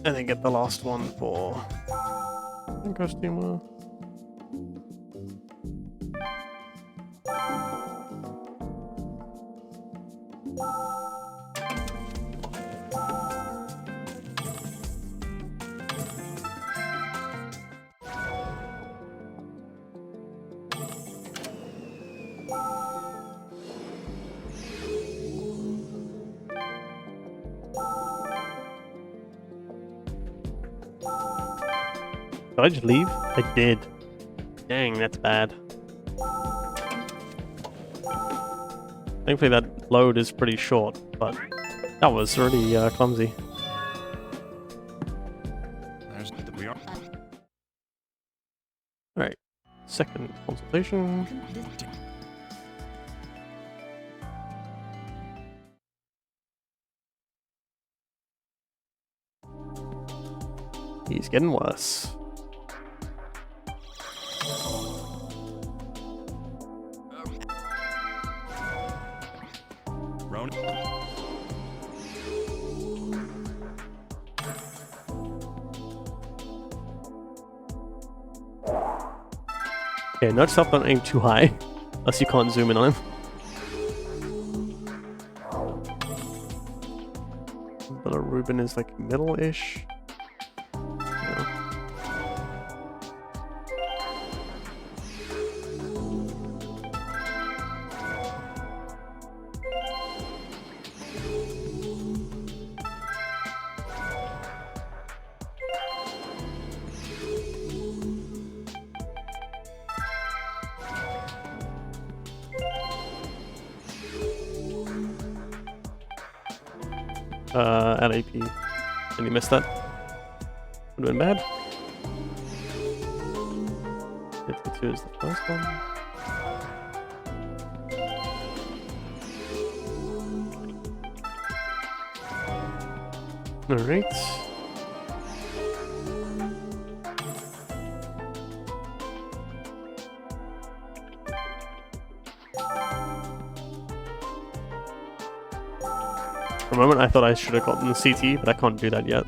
And then get the last one for costumer. Did I just leave? I did. Dang, that's bad. Thankfully that load is pretty short, but that was really clumsy. We are. Alright, second consultation. He's getting worse. Ronan. Okay, note yourself don't aim too high, unless you can't zoom in on him. But a Reuben is like middle-ish. LAP. And you missed that. Would have been bad. 52 is the first one. Alright. For a moment I thought I should have gotten the CT, but I can't do that yet.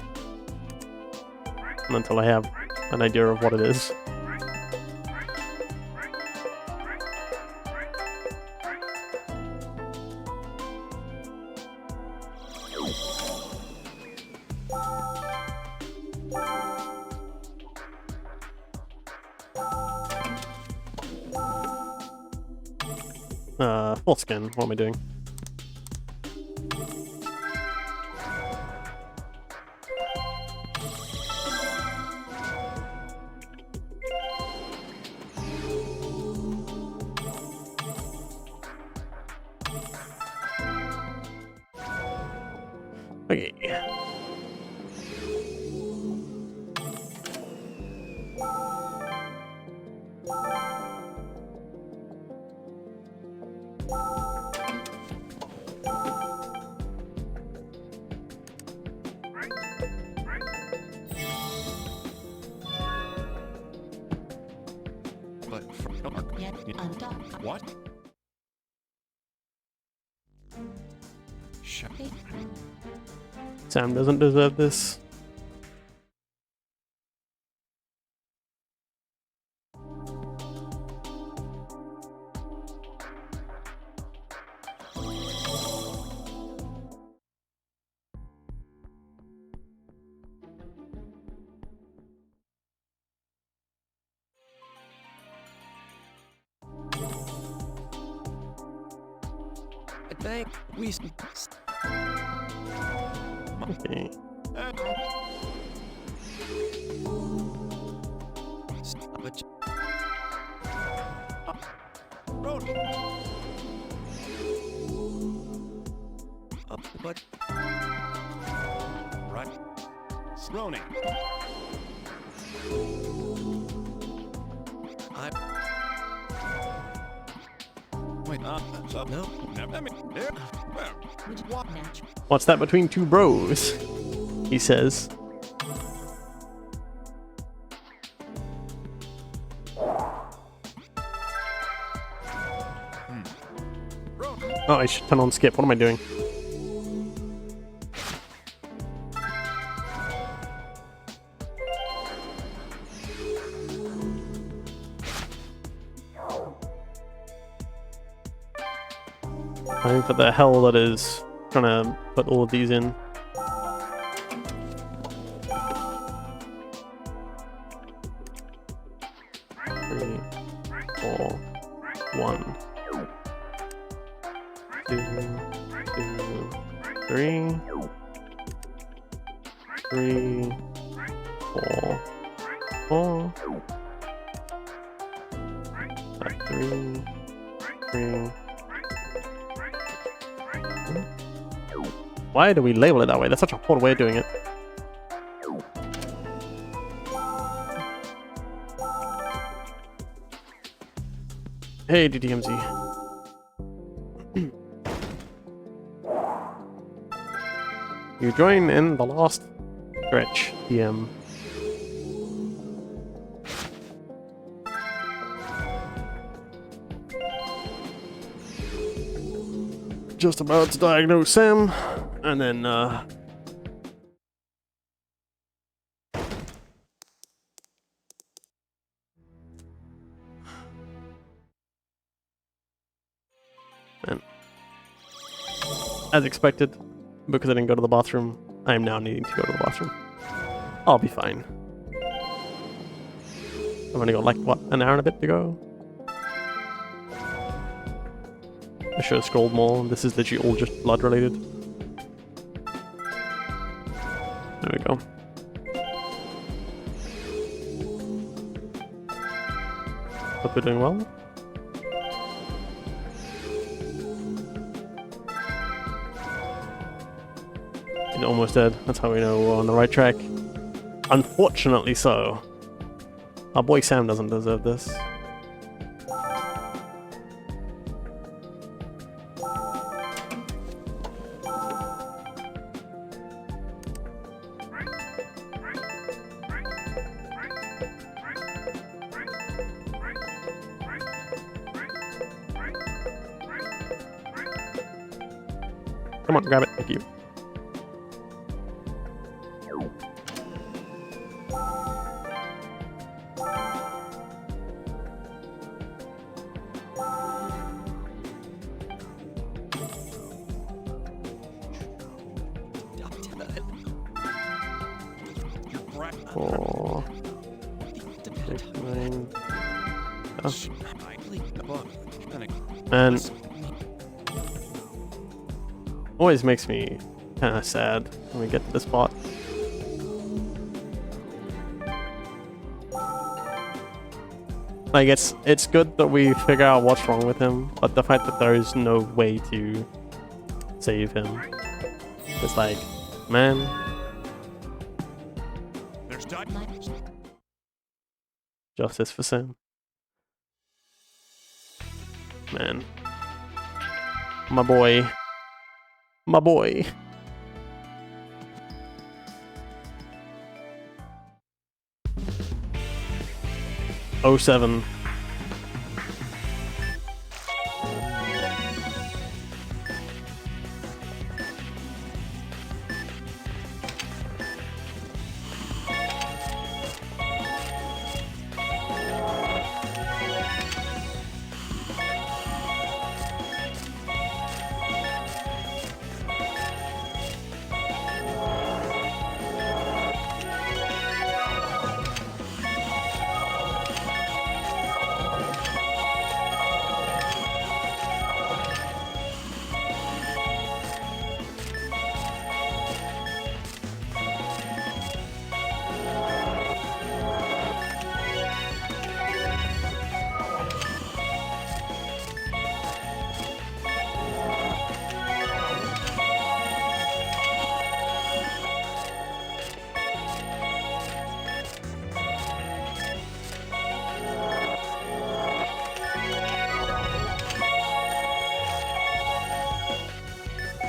Until I have an idea of what it is. Full scan, what am I doing? Okay. What? Shut. Sam doesn't deserve this. I think we. Okay. But Ronan. what? Right. Ronan. Wait. No. Never. I mean, Would you walk natural? What's that between two bros? He says. Oh, I should turn on skip. What am I doing? I mean, for the hell that is trying to put all of these in. Three, four, one, two, three, four, three. Why do we label it that way? That's such a poor way of doing it. Hey, DDMZ. You join in the last stretch, DM. Just about to diagnose Sam, and then, man. As expected, because I didn't go to the bathroom, I am now needing to go to the bathroom. I'll be fine. I've only got like, what, an hour and a bit to go? I should have scrolled more. This is literally all just blood related. There we go. Hope we're doing well. It's almost dead. That's how we know we're on the right track. Unfortunately so. Our boy Sam doesn't deserve this. Come on, grab it. Thank you. Four, 6, 9. And always makes me kind of sad when we get to this spot. Like it's good that we figure out what's wrong with him, but the fact that there is no way to save him, it's like, man. Justice for Sam. Man. My boy. My boy. Oh 07.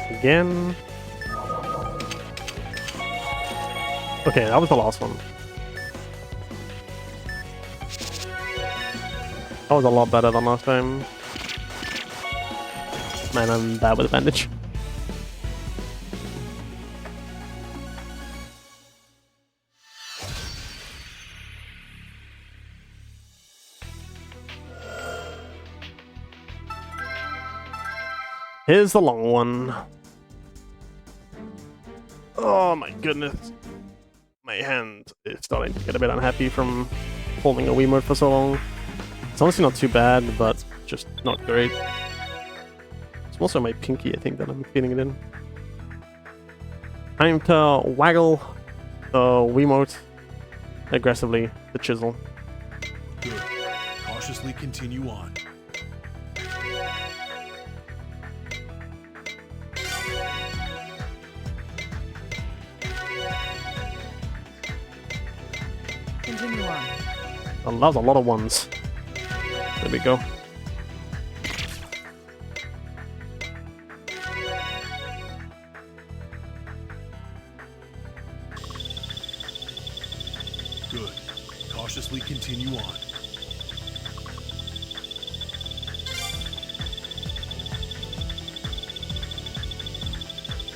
Again. Okay, that was the last one. That was a lot better than last time. Man, I'm bad with a bandage. Here's the long one. Oh my goodness. My hand is starting to get a bit unhappy from holding a Wiimote for so long. It's honestly not too bad, but just not great. It's also my pinky, I think, that I'm feeling it in. Time to waggle the Wiimote aggressively, the chisel. Good. Cautiously continue on. Continue on. Oh, that was a lot of ones. There we go. Good. Cautiously continue on.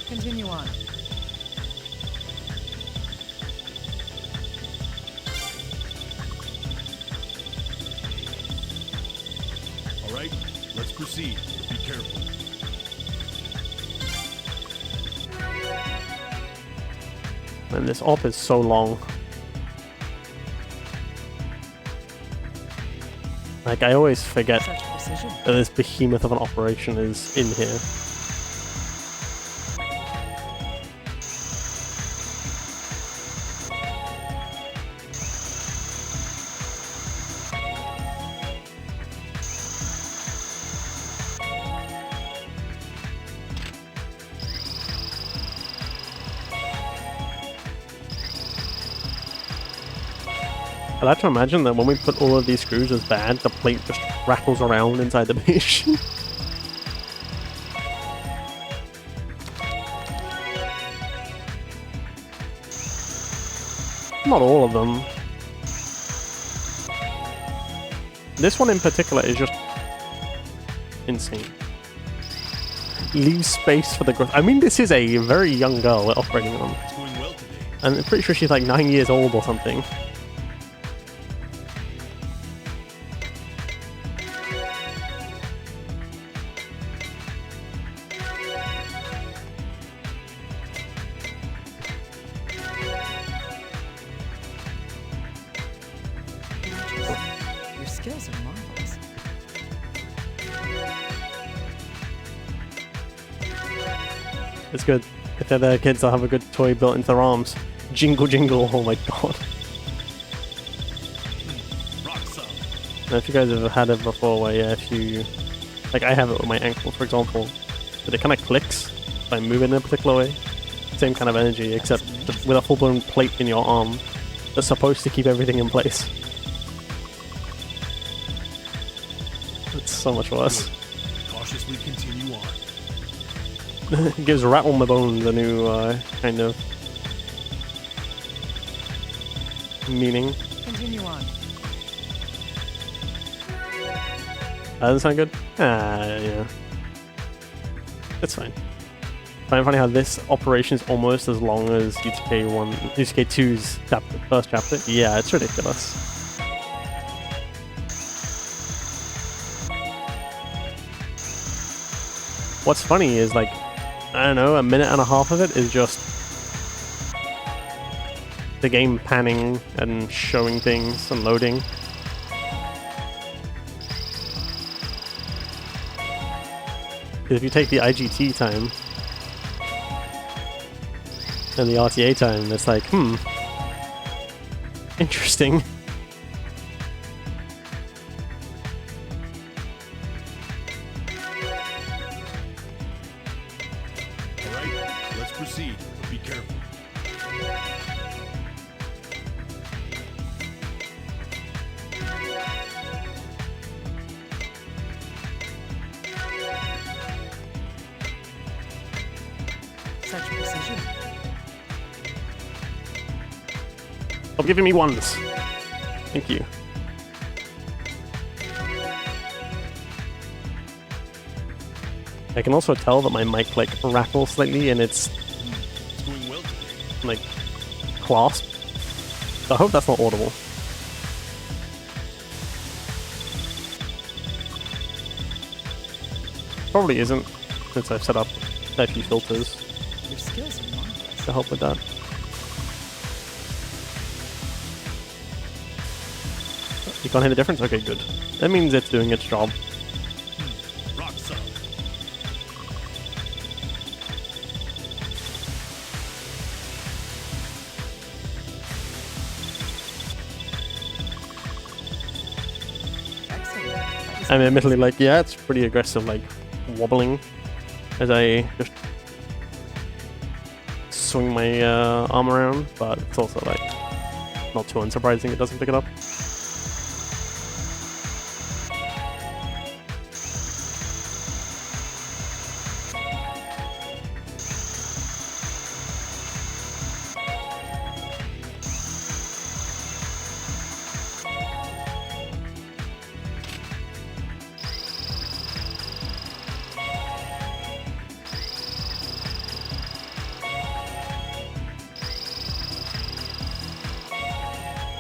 Continue on. All right, let's proceed. Be careful. And this op is so long. Like, I always forget Such precision. that this behemoth of an operation is in here. I like to imagine that when we put all of these screws as bad, the plate just rattles around inside the base. Not all of them. This one in particular is just insane. Leave space for the growth. I mean, this is a very young girl we're operating on. It's going well today. And I'm pretty sure she's like 9 years old or something. Your skills are marvelous. It's good. If they're their kids, they'll have a good toy built into their arms. Jingle jingle, oh my god. Rock solid. Now, if you guys have had it before where, yeah, if you... Like, I have it with my ankle, for example. But it kind of clicks by moving in a particular way. Same kind of energy, except just with a full-blown plate in your arm that's supposed to keep everything in place. It's so much worse. Cautiously continue on. It gives Rattle My Bones a new kind of meaning. Continue on. That doesn't sound good? Ah, yeah. It's fine. Find funny how this operation is almost as long as UTK2's chapter, first chapter. Yeah, it's ridiculous. What's funny is, like, I don't know, a minute and a half of it is just the game panning and showing things and loading. If you take the IGT time and the RTA time, it's like, interesting. All right, let's proceed. Be careful. Such precision. Stop giving me ones. Thank you. I can also tell that my mic like rattles slightly in its It's going well today. like clasp. So I hope that's not audible. Probably isn't, since I've set up a few filters Your skills are marvelous. to help with that. You can't hear the difference? Okay, good. That means it's doing its job. Rock solid. Excellent. That was I'm admittedly like, yeah, it's pretty aggressive, like wobbling as I just swing my arm around, but it's also like not too unsurprising it doesn't pick it up.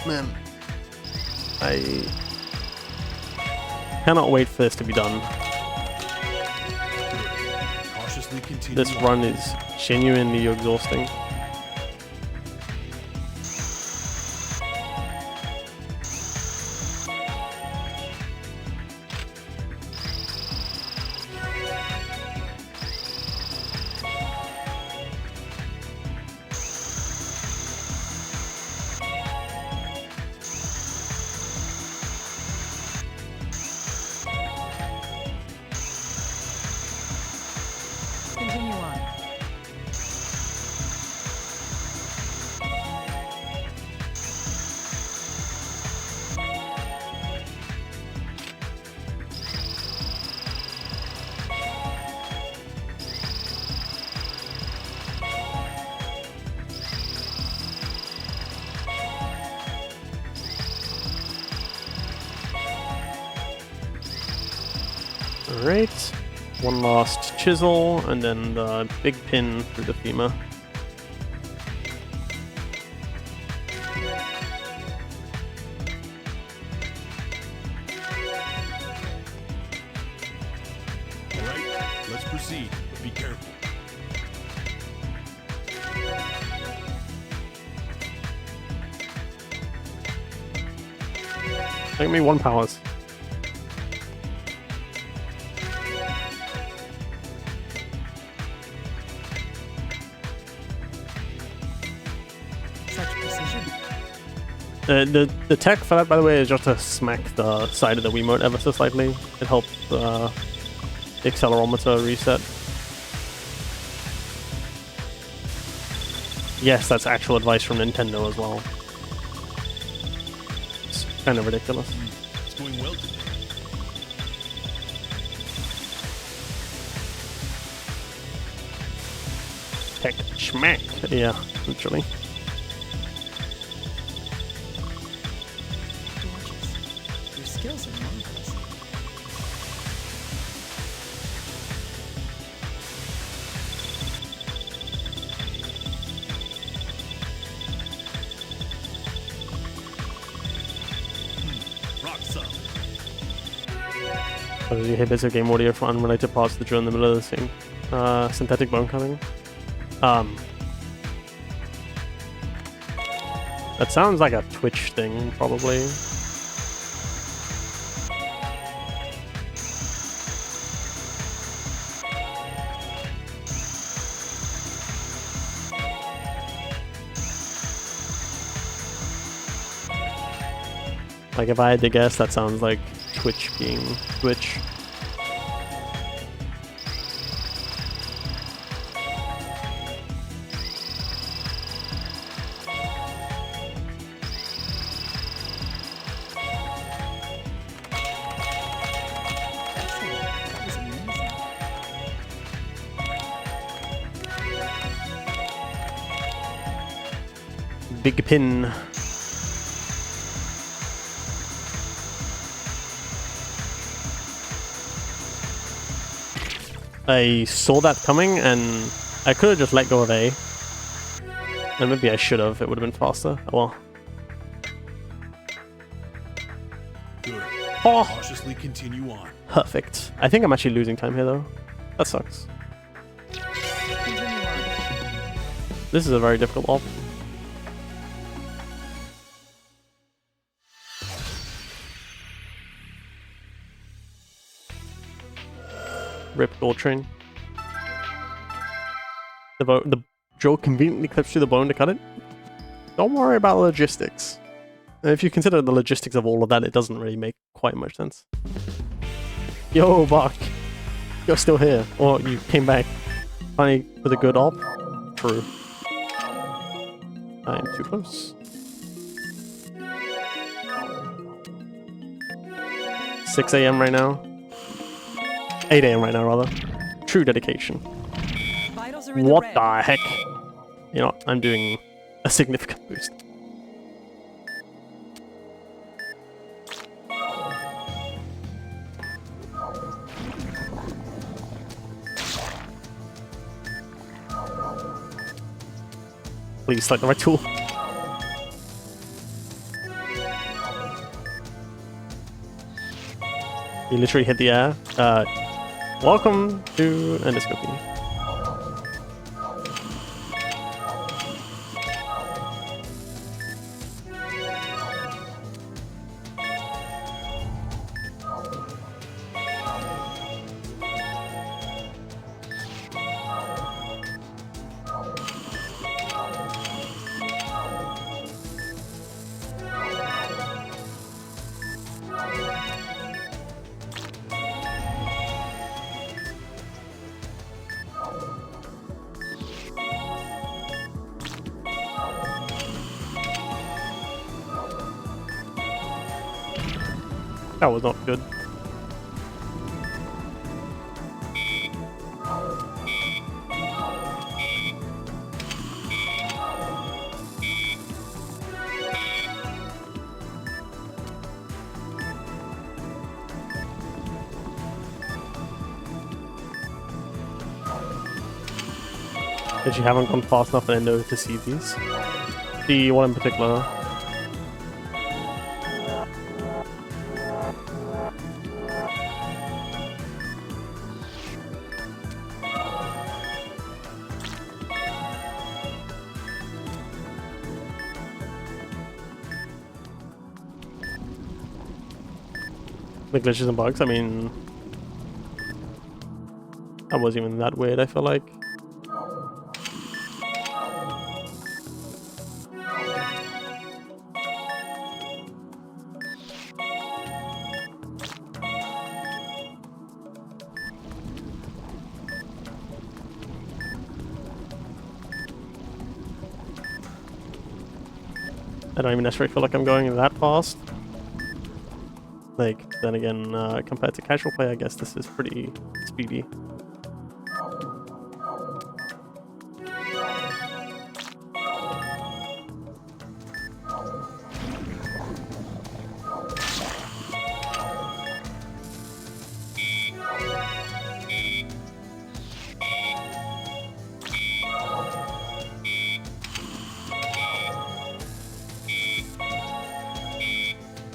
Man, I cannot wait for this to be done. Cautiously continue. This run is genuinely exhausting. Continue on. Alright, one last chisel, and then the big pin through the femur. All right, let's proceed. But be careful. Take me 1 powers. Such precision. The tech for that, by the way, is just to smack the side of the Wiimote ever so slightly. It helps the accelerometer reset. Yes, that's actual advice from Nintendo as well. It's kind of ridiculous. It's going well today. Tech schmack. Yeah, literally. Gorgeous. Your skills are marvelous. Rock solid. So you hear bits of game audio from unrelated parts of the drill in the middle of the scene. Synthetic bone cutting. That sounds like a Twitch thing, probably. Like if I had to guess, that sounds like Twitch being Twitch. Excellent. That was amazing. Big pin. I saw that coming, and I could have just let go of A. And maybe I should have. It would have been faster. Oh well. Good. Oh, Cautiously continue on. perfect. I think I'm actually losing time here, though. That sucks. Continue on. This is a very difficult op. Rip gold train. The Joe conveniently clips through the bone to cut it. Don't worry about logistics. If you consider the logistics of all of that, it doesn't really make quite much sense. Yo, Buck. You're still here. Or you came back finally with a good op. True. I'm too close. 6 a.m. right now. 8 a.m. right now, rather. True dedication. Vitals are in the What red. the heck? You know, I'm doing a significant boost. Please select the right tool. You literally hit the air. Welcome to endoscopy. That was not good. That you haven't gone fast enough in Endo to see these. The one in particular. The glitches and bugs, I mean... That wasn't even that weird, I feel like. I don't even necessarily feel like I'm going that fast. Like, then again, compared to casual play, I guess this is pretty speedy.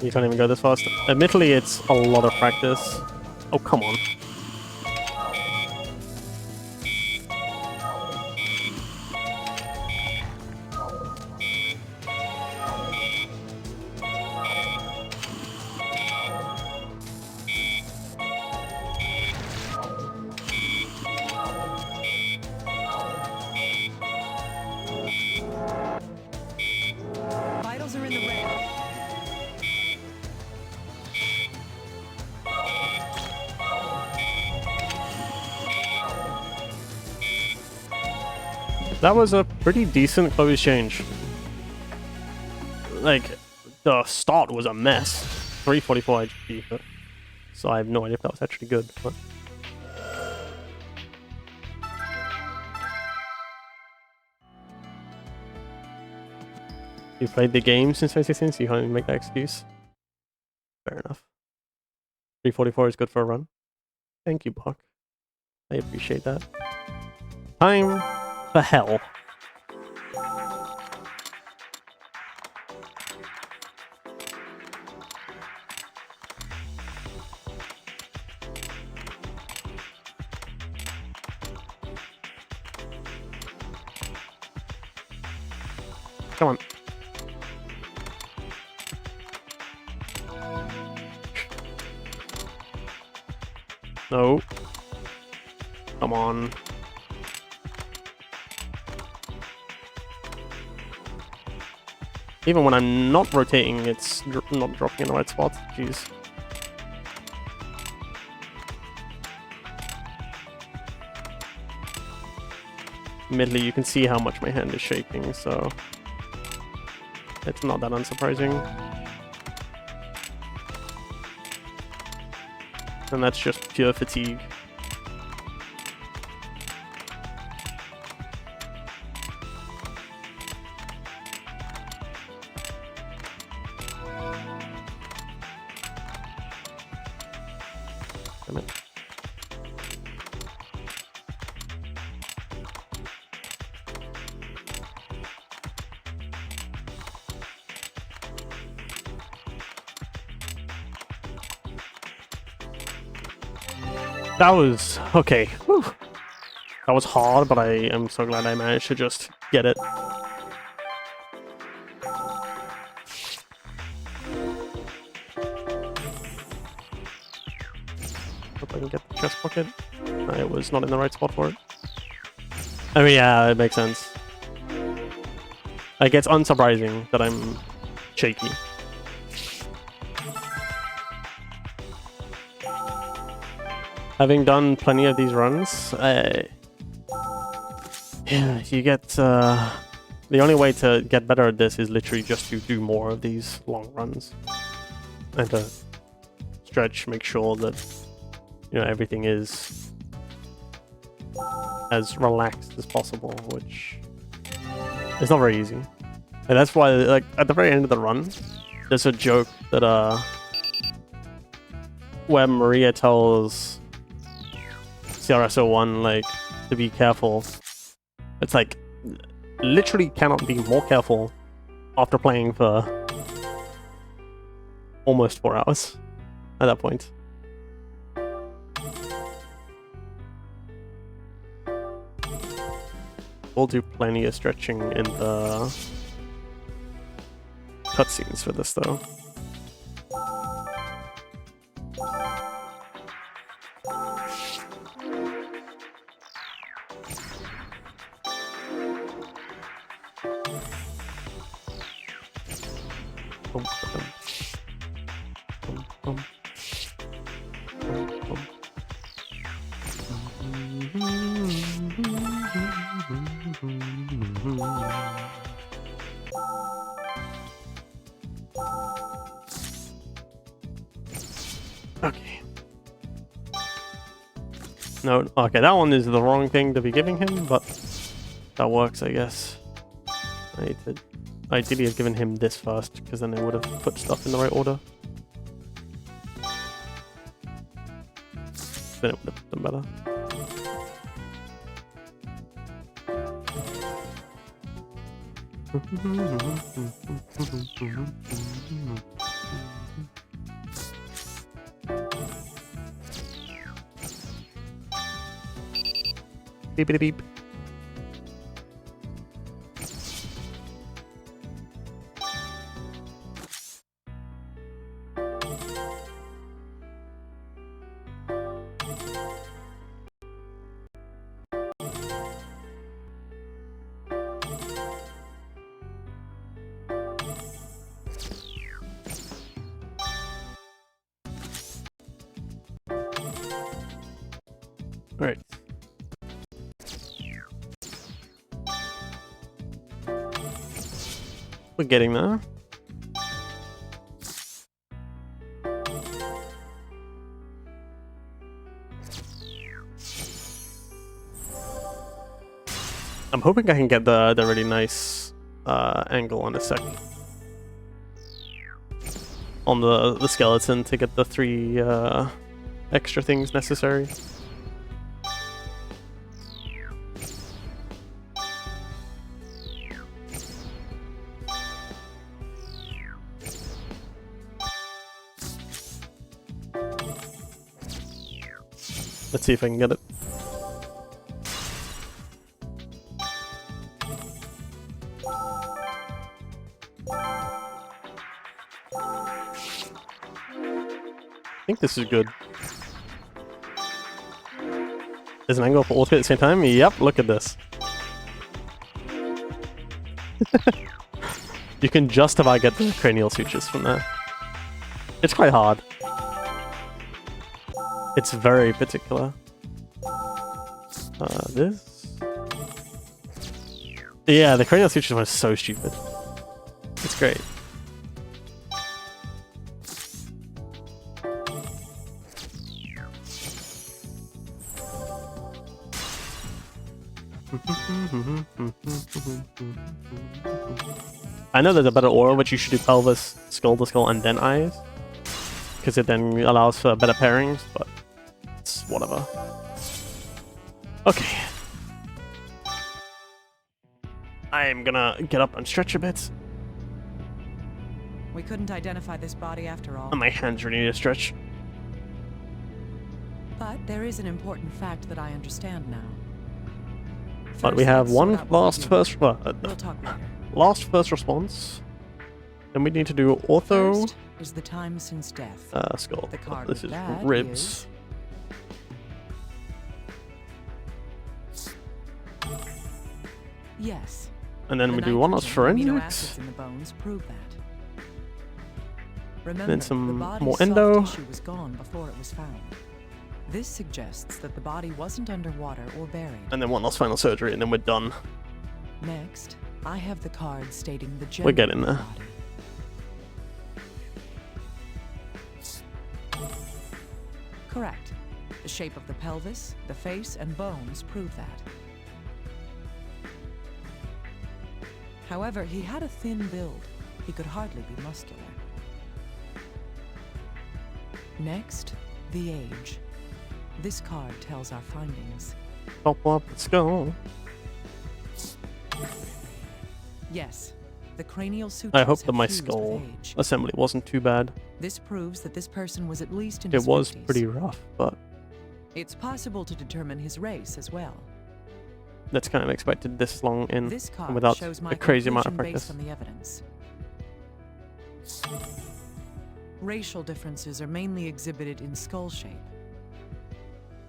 You can't even go this fast. Admittedly, it's a lot of practice. Oh, come on. Vitals are in the red. That was a pretty decent close change. Like, the start was a mess. 344 HP, but... So I have no idea if that was actually good, but... You played the game since 2016, so you can't even make that excuse. Fair enough. 344 is good for a run. Thank you, Buck. I appreciate that. Time for hell. Come on. No. Come on. Even when I'm not rotating, it's not dropping in the right spot. Jeez. Admittedly, you can see how much my hand is shaking, so it's not that unsurprising. And that's just pure fatigue. Damn it. That was okay. Whew. That was hard, but I am so glad I managed to just get it. Hope I can get the chest pocket. I was not in the right spot for it. I mean, yeah, it makes sense. Like, it's unsurprising that I'm shaky. Having done plenty of these runs, yeah, you get, the only way to get better at this is literally just to do more of these long runs. And to stretch, make sure that, you know, everything is as relaxed as possible, which is not very easy. And that's why, like, at the very end of the run, there's a joke that, where Maria tells CRS-01, like, to be careful. It's like, literally cannot be more careful after playing for almost 4 hours at that point. We'll do plenty of stretching in the cutscenes for this, though. Okay. No, okay, that one is the wrong thing to be giving him, but that works, I guess. I need to ideally have given him this first, because then I would have put stuff in the right order. Then it would have done better. Beep beep beep. All right. We're getting there. I'm hoping I can get the really nice angle on a sec. On the skeleton to get the 3 extra things necessary. Let's see if I can get it. I think this is good. There's an angle for all three at the same time? Yep, look at this. You can just about get the cranial sutures from there. It's quite hard. It's very particular. This? Yeah, the cranial sutures one is so stupid. It's great. I know there's a better order which you should do pelvis, skull to skull, and then eyes. Because it then allows for better pairings, but it's whatever. Okay. I am gonna get up and stretch a bit. We couldn't identify this body after all. And my hands really need to stretch. But there is an important fact that I understand now. But First, we have let's one sort out what last we do. first... We'll talk later. last first response. Then we need to do ortho. First is the time since death. Skull. The card This with is that ribs. Yes. And then The we do one last nitrogen amino forensics. acids in the bones prove that. Remember, Then some the body's more soft endo. tissue was gone before it was found. This suggests that the body wasn't underwater or buried. And then one last final surgery, and then we're done. Next, I have the card stating the gender We're getting of the there. body. Correct. The shape of the pelvis, the face, and bones prove that. However, he had a thin build. He could hardly be muscular. Next, the age. This card tells our findings. Pop up, let's go. Yes, the cranial sutures I hope that have my fused with skull age. assembly wasn't too bad. This proves that this person was at least in It his was 50s. pretty rough, but It's possible to determine his race as well. that's kind of expected this long in This card without shows my a crazy amount of conclusion practice. based on the evidence. Racial differences are mainly exhibited in skull shape.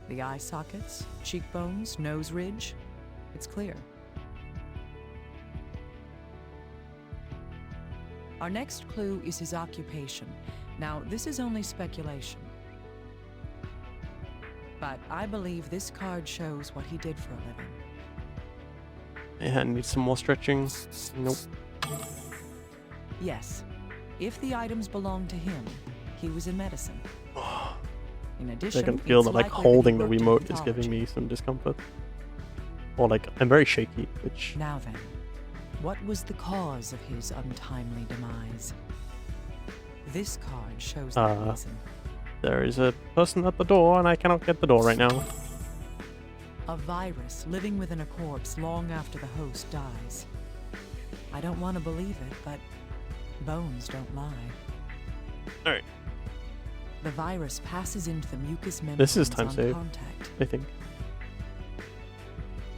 The eye sockets, cheekbones, nose ridge, it's clear. Our next clue is his occupation. Now, this is only speculation. But I believe this card shows what he did for a living. Yeah, need some more stretching. Nope. Yes, if the items belong to him, he was in medicine. In addition, I can feel it's that like likely that he holding the worked in remote is pathology. giving me some discomfort. Or like I'm very shaky, which Now then, what was the cause of his untimely demise? This card shows the reason. there is a person at the door and I cannot get the door right now. A virus living within a corpse long after the host dies. I don't want to believe it, but bones don't lie. Alright, The virus passes into the mucous membrane this is time on save, contact. I think.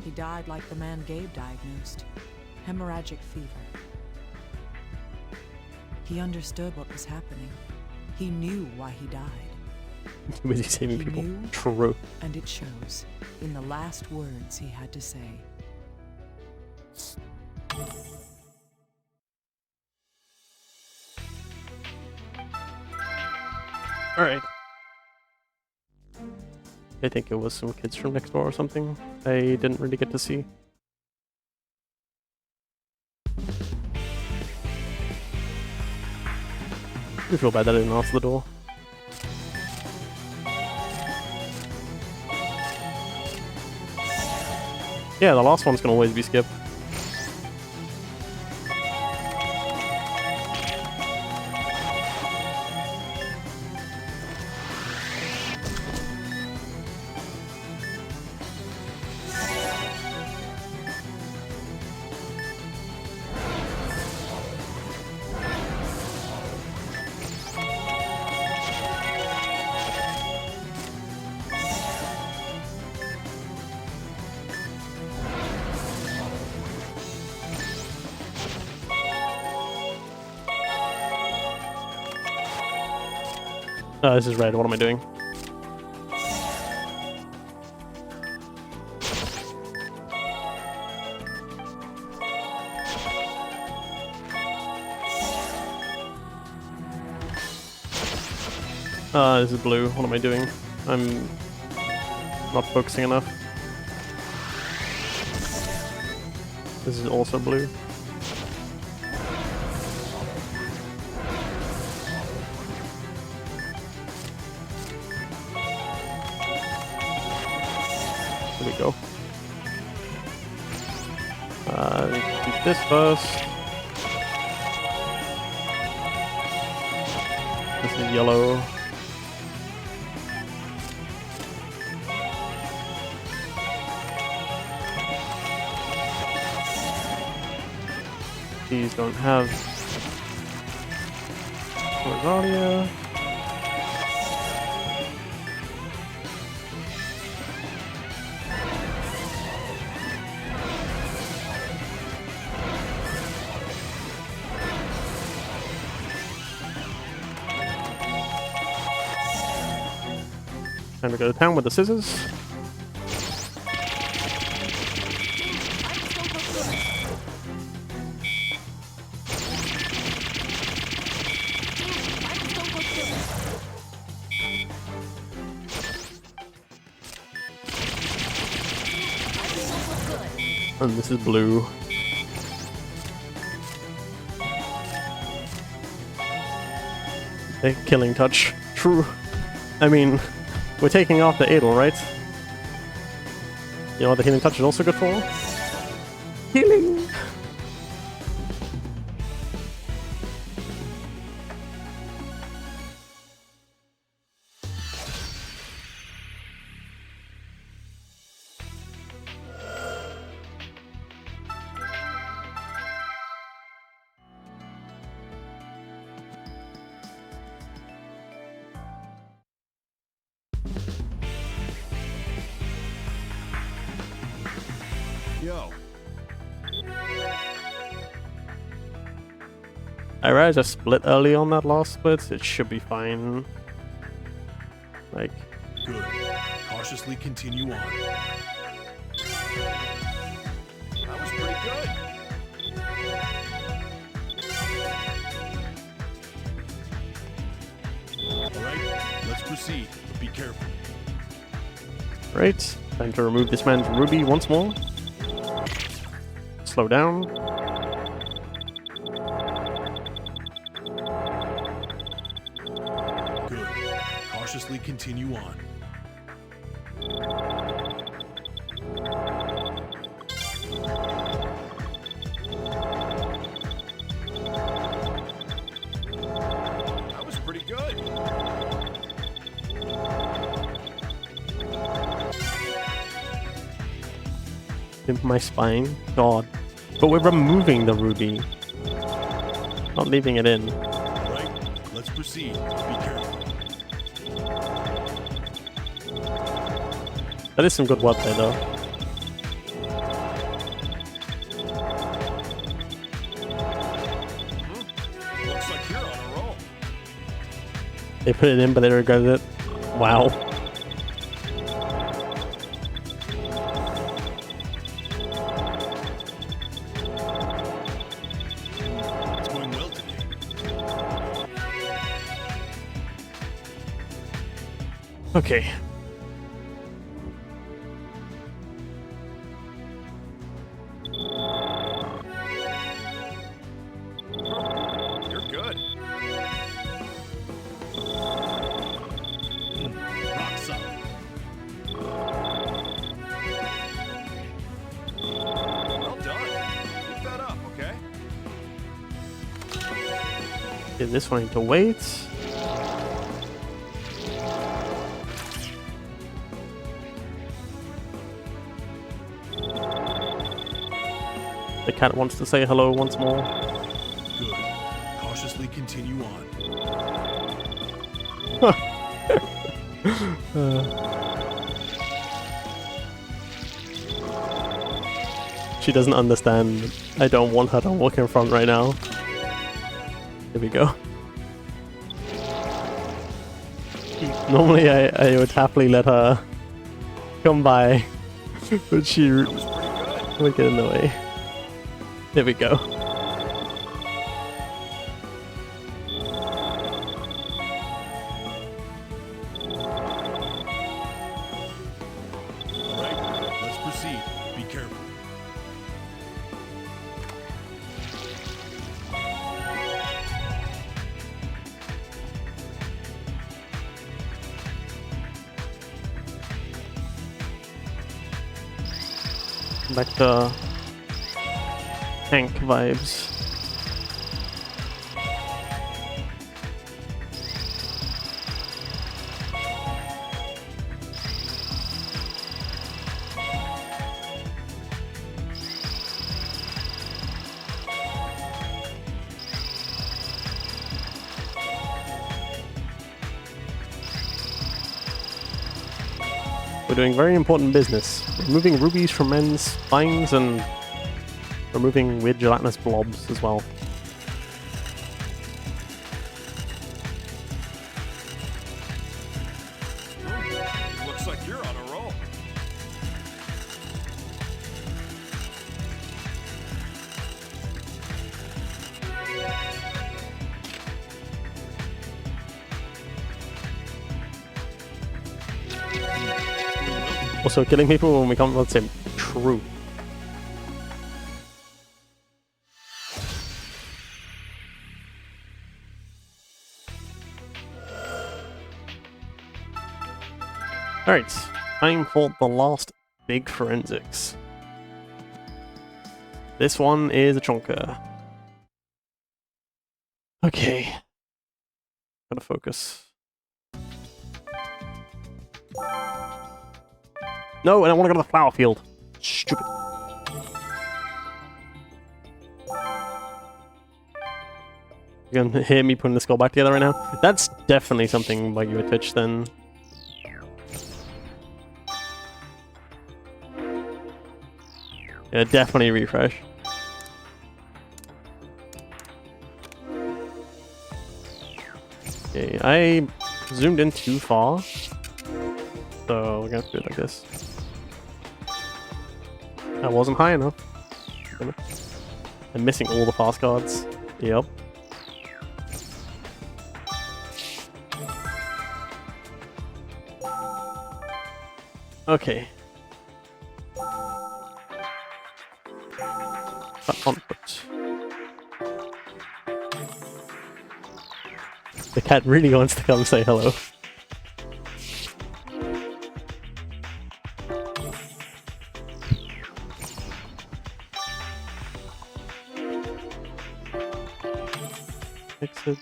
He died like the man Gabe diagnosed. Hemorrhagic fever. He understood what was happening. He knew why he died. Too busy saving He people. knew. True. And it shows in the last words he had to say. Alright. I think it was some kids from next door or something. I didn't really get to see. I feel bad that I didn't answer the door. Yeah, the last one's can always be skipped. Oh, this is red. What am I doing? This is blue. What am I doing? I'm not focusing enough. This is also blue. There we go. Do this first. This is yellow. These don't have Rosalia. Time to go to town with the scissors. And this is blue. A killing touch. True. I mean, we're taking off the Adel, right? You know what the healing touch is also good for? Healing! Yo. I realized I split early on that last split. It should be fine. Like, Good. Cautiously continue on. That was pretty good. Alright, let's proceed. But be careful. right. Time to remove this man's ruby once more. Slow down. Good. Cautiously continue on. That was pretty good. In my spine. God. But we're removing the ruby. Not leaving it in. Alright, let's proceed. Be careful. That is some good wordplay though. Looks like you're on a roll. They put it in but they regretted it. Wow. It's going well today. Okay. You're good. Rock solid. Well done. Keep that up, okay? Okay, this one need to wait. The cat wants to say hello once more. Good. Cautiously continue on. She doesn't understand. I don't want her to walk in front right now. Here we go. Normally I would happily let her come by, but she That was pretty good. would get in the way. There we go. All right, let's proceed. Be careful. Back to tank vibes. We're doing very important business. Removing rubies from men's spines and removing weird gelatinous blobs as well. Looks like you're on a roll. Also, killing people when we come, let's say, true. Alright, time for the last big forensics. This one is a chonker. Okay. Gotta focus. No, I don't want to go to the flower field. Stupid. You're gonna hear me putting the skull back together right now? That's definitely something by you a Twitch then. Yeah, definitely refresh. Okay, I zoomed in too far. So we're gonna have to do it like this. That wasn't high enough. I'm missing all the fast cards. Yep. Okay. Onward. The cat really wants to come say hello. Exit.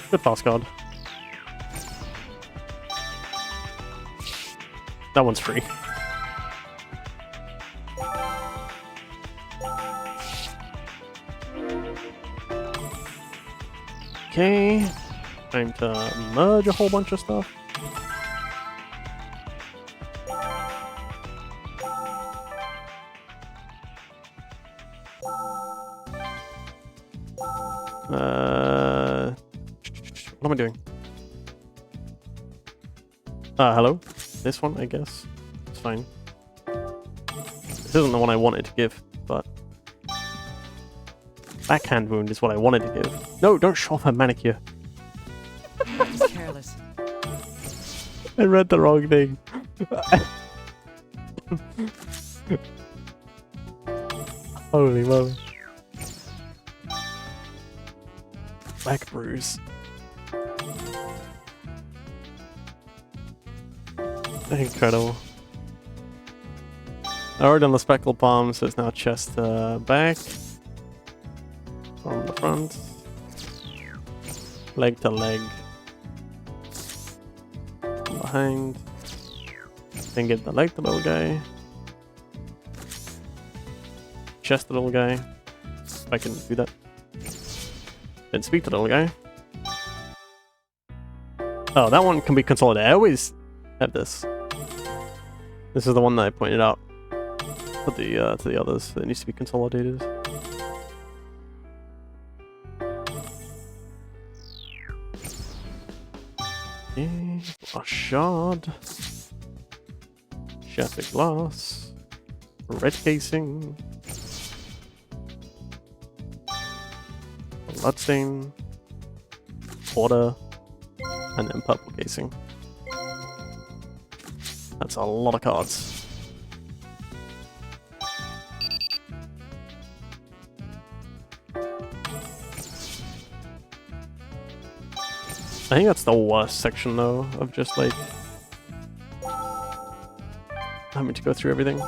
Good pass card. That one's free. Okay, time to merge a whole bunch of stuff. What am I doing? Hello? This one, I guess. It's fine. This isn't the one I wanted to give, but... Backhand wound is what I wanted to give. No, don't show off her manicure. He's careless. I read the wrong thing. Holy moly. Back bruise. Incredible. I already done the speckled palm, so it's now chest to back. From the front. Leg to leg. From behind. Then give the leg to the little guy. Chest to the little guy. if I can do that. Then speak to the little guy. Oh, that one can be consolidated. I always have this. This is the one that I pointed out to the others. That needs to be consolidated. Okay, a shard. Shattered glass. Red casing. Bloodstain. Water. And then purple casing. That's a lot of cards. I think that's the worst section though, of just like having to go through everything.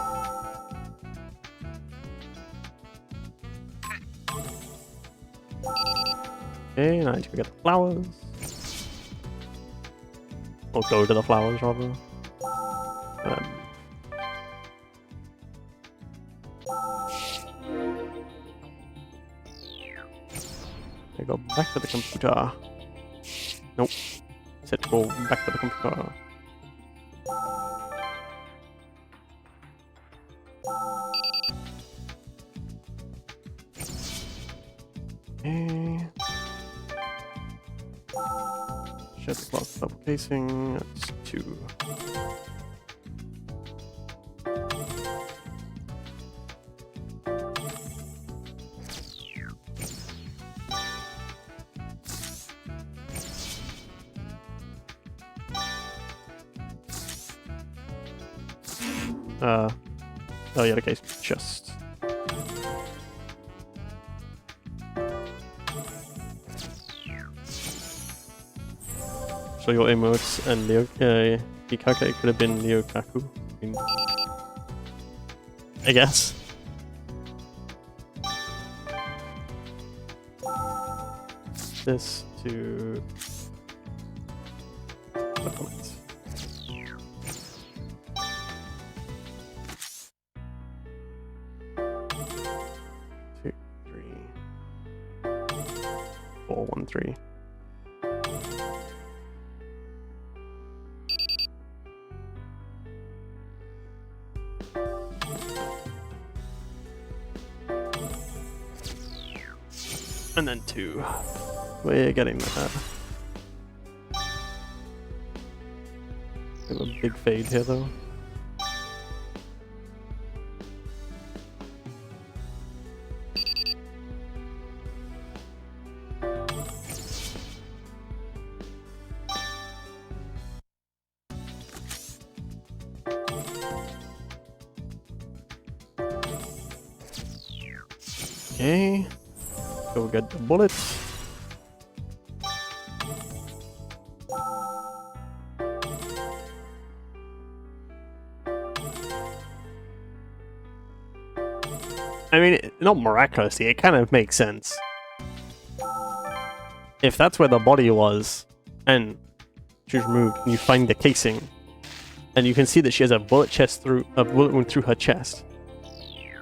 Okay, now I need to get the flowers. Or go to the flowers rather. I go back to the computer. Nope. Set to go back to the computer. Okay. Shed the glass double casing. That's 2. Oh yeah, the case chest. So your emotes and Leo, Ikaka could have been Leo Kaku. I guess. This to the comments. 2, 3, 4, 1, 3. And then 2. We're getting that. We have a big fade here though. Okay. Go get the bullets. I mean, not miraculously, it kind of makes sense. If that's where the body was, and she's removed, and you find the casing, and you can see that she has a bullet wound through her chest,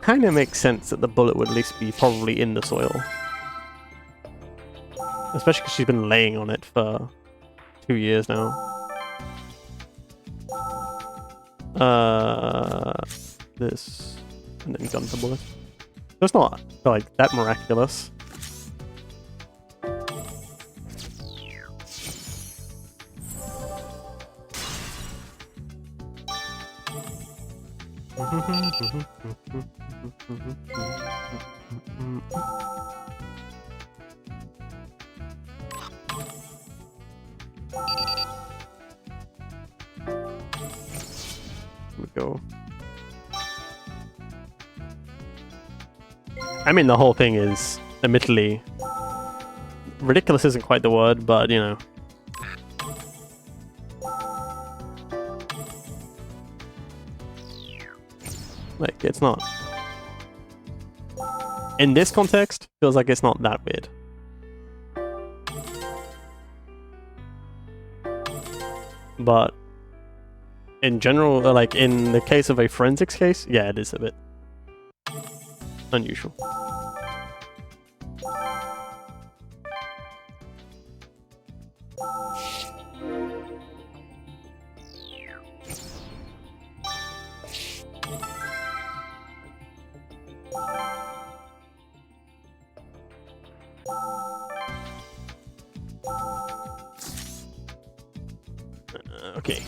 kind of makes sense that the bullet would at least be probably in the soil. Especially because she's been laying on it for 2 years now. This, and then gun to bullet. So it's not like that miraculous. Here we go. I mean, the whole thing is, admittedly, ridiculous isn't quite the word, but you know. Like, it's not. In this context, feels like it's not that weird. But in general, like in the case of a forensics case, yeah, it is a bit unusual. Okay.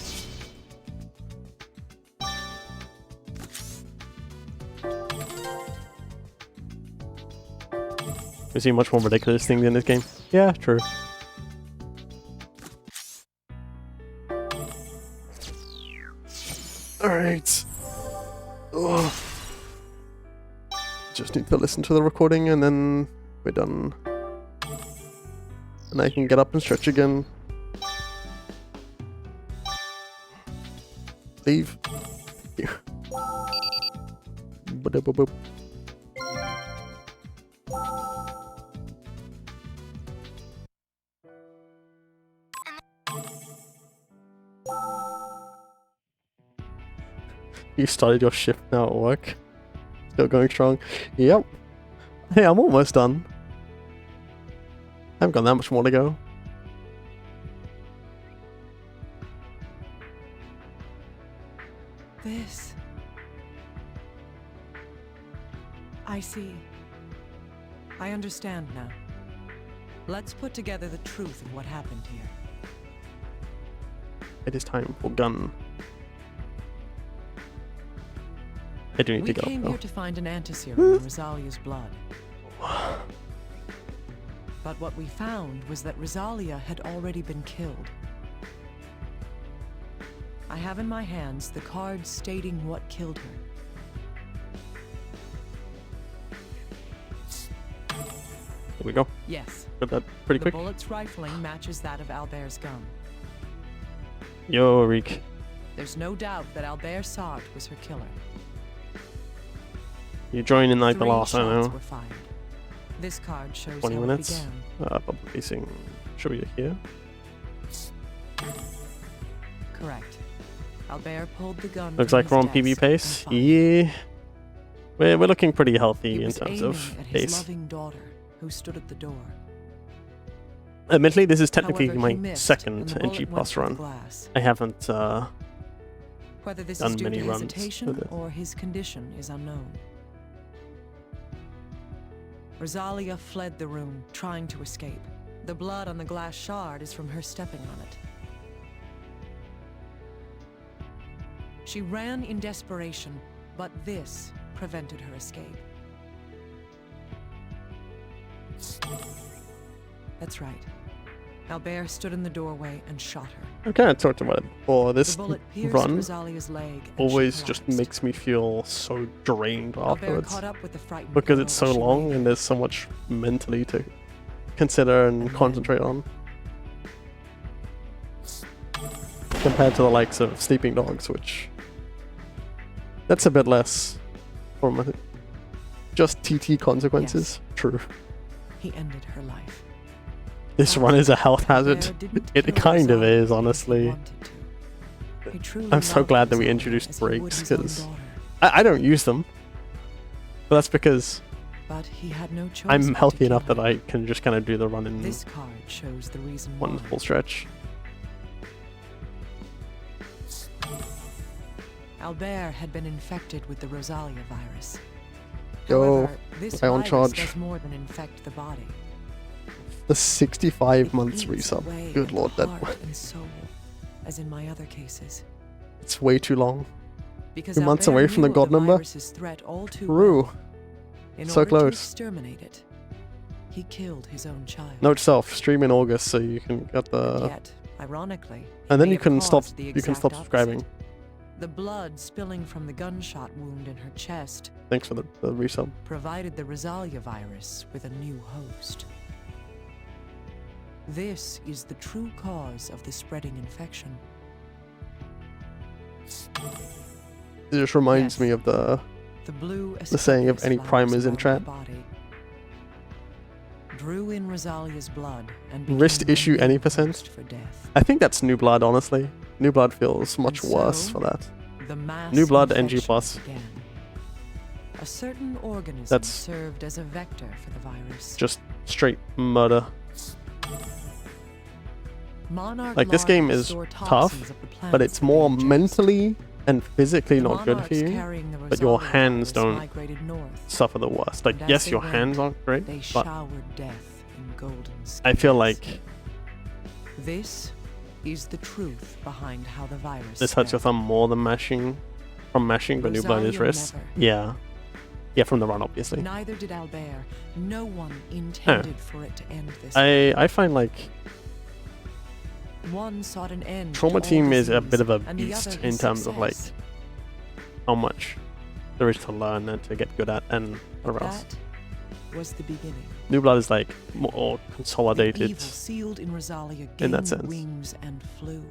We see much more ridiculous things in this game. Yeah, true. Alright. Just need to listen to the recording and then we're done. And I can get up and stretch again. Leave. Yeah. Ba-da-ba-boop. You started your shift now at work. Still going strong. Yep. Hey, I'm almost done. I haven't got that much more to go. This. I see. I understand now. Let's put together the truth of what happened here. It is time for gun. I do need We to get came up though. here to find an antiserum in Rosalia's blood. But what we found was that Rosalia had already been killed. I have in my hands the card stating what killed her. Here we go. Yes, Got that pretty the quick. bullet's rifling matches that of Albert's gun. Yo, Reek. There's no doubt that Albert Sartre was her killer. You join in like the 3 last, I don't shots know, were fired. This card shows 20 how minutes. it began. Public facing. Should we here? Correct. Albert pulled the gun. Looks from like his we're on desk PB and pace. fired. Yeah. We're looking pretty healthy He in was terms aiming of at his pace. loving daughter, who stood at the door. Admittedly, this is technically However, he my missed, second and the bullet NG went Plus through the run. glass. I haven't Whether this done is due many to runs hesitation with it. or his condition is unknown. Rosalia fled the room, trying to escape. The blood on the glass shard is from her stepping on it. She ran in desperation, but this prevented her escape. That's right. Albert stood in the doorway and shot her. I kind of talked about it before. The This bullet pierced run Rosalia's leg, and she always just collapsed. makes me feel so drained Albert afterwards caught up with the frightened because girl it's so as she long lay and there. there's so much mentally to consider and And then- concentrate on compared to the likes of Sleeping Dogs, which that's a bit less from just TT consequences. True. He ended her life. This run is a health hazard. Albert didn't It kill kind of Rosalia is, because he honestly. wanted to. He truly I'm so loved glad that we Rosalia introduced as he would brakes, his own 'cause daughter. I don't use them, but that's because But he had no choice I'm but to healthy kill enough that her. I can just kind of do the run in This card shows the reason one why. full stretch. Albert had been infected with the Rosalia virus. Yo, However, this guy on virus charge. does more than infect the body. The 65 It months eats resub. away Good at lord, the that heart and soul, as in my other cases. it's way too long. Because 2 months Albert away from the knew of god number? virus's threat all too True. well. In So order close. to exterminate it, he killed his own child. Note self, stream in August so you can get the Yet, ironically, and it then may you have can stop caused the you can exact stop subscribing. opposite. The blood spilling from the gunshot wound in her chest Thanks for the resub. provided the Rosalia virus with a new host. This is the true cause of the spreading infection. It just reminds Yes. me of the The saying of Asclepius any virus primers in around chat. the body drew in Rosalia's blood and Wrist became the issue new any host percent? for death. I think that's New Blood, honestly. New Blood feels much And worse so, for that. The mass New Blood NG infection plus. began. A certain organism That's- served as a vector for the virus. Just straight murder. Monarch Like, this game larvae is store tough, toxins of the but plants it's that more they ingest. mentally and physically The not good for monarchs you. carrying the but your Rosalia hands virus don't migrated north. Suffer the worst. Like, And as yes, they your went, hands aren't great, They but showered death in golden I feel skies. like This is the truth behind how the virus This hurts your spread. thumb more than mashing, from mashing, but new blood in his Rosario wrist. never. Yeah. Yeah, from the run, obviously. Neither did Albert. No one intended for it to end this. I find like One sought an end. to Trauma all Team is a disease, bit of a and the beast other in his terms of like success. how much there is to learn and to get good at and whatever else. That was the beginning. New blood is like more The consolidated. evil sealed in Rosalia in that gained sense. wings and flew.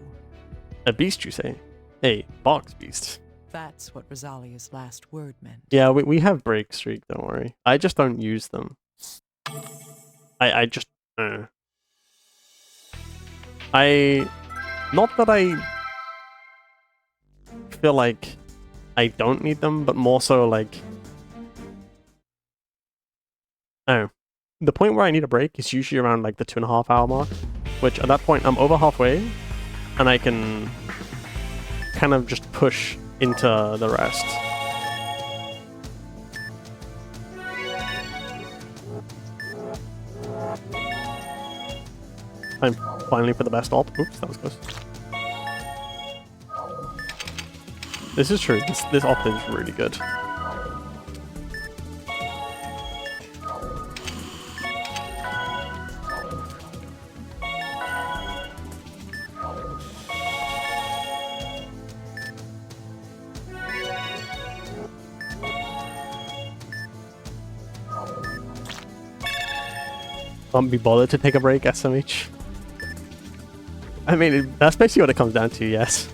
A beast, you say? A box beast. That's what Rosalia's last word meant. Yeah, we have break streak, don't worry. I just don't use them. I just not that I feel like I don't need them, but more so like oh. The point where I need a break is usually around like the 2.5 hour mark, which at that point I'm over halfway and I can kind of just push into the rest. I'm finally for the best op. Oops, that was close. This is true. This op is really good. Can't be bothered to take a break, SMH. I mean, that's basically what it comes down to, yes.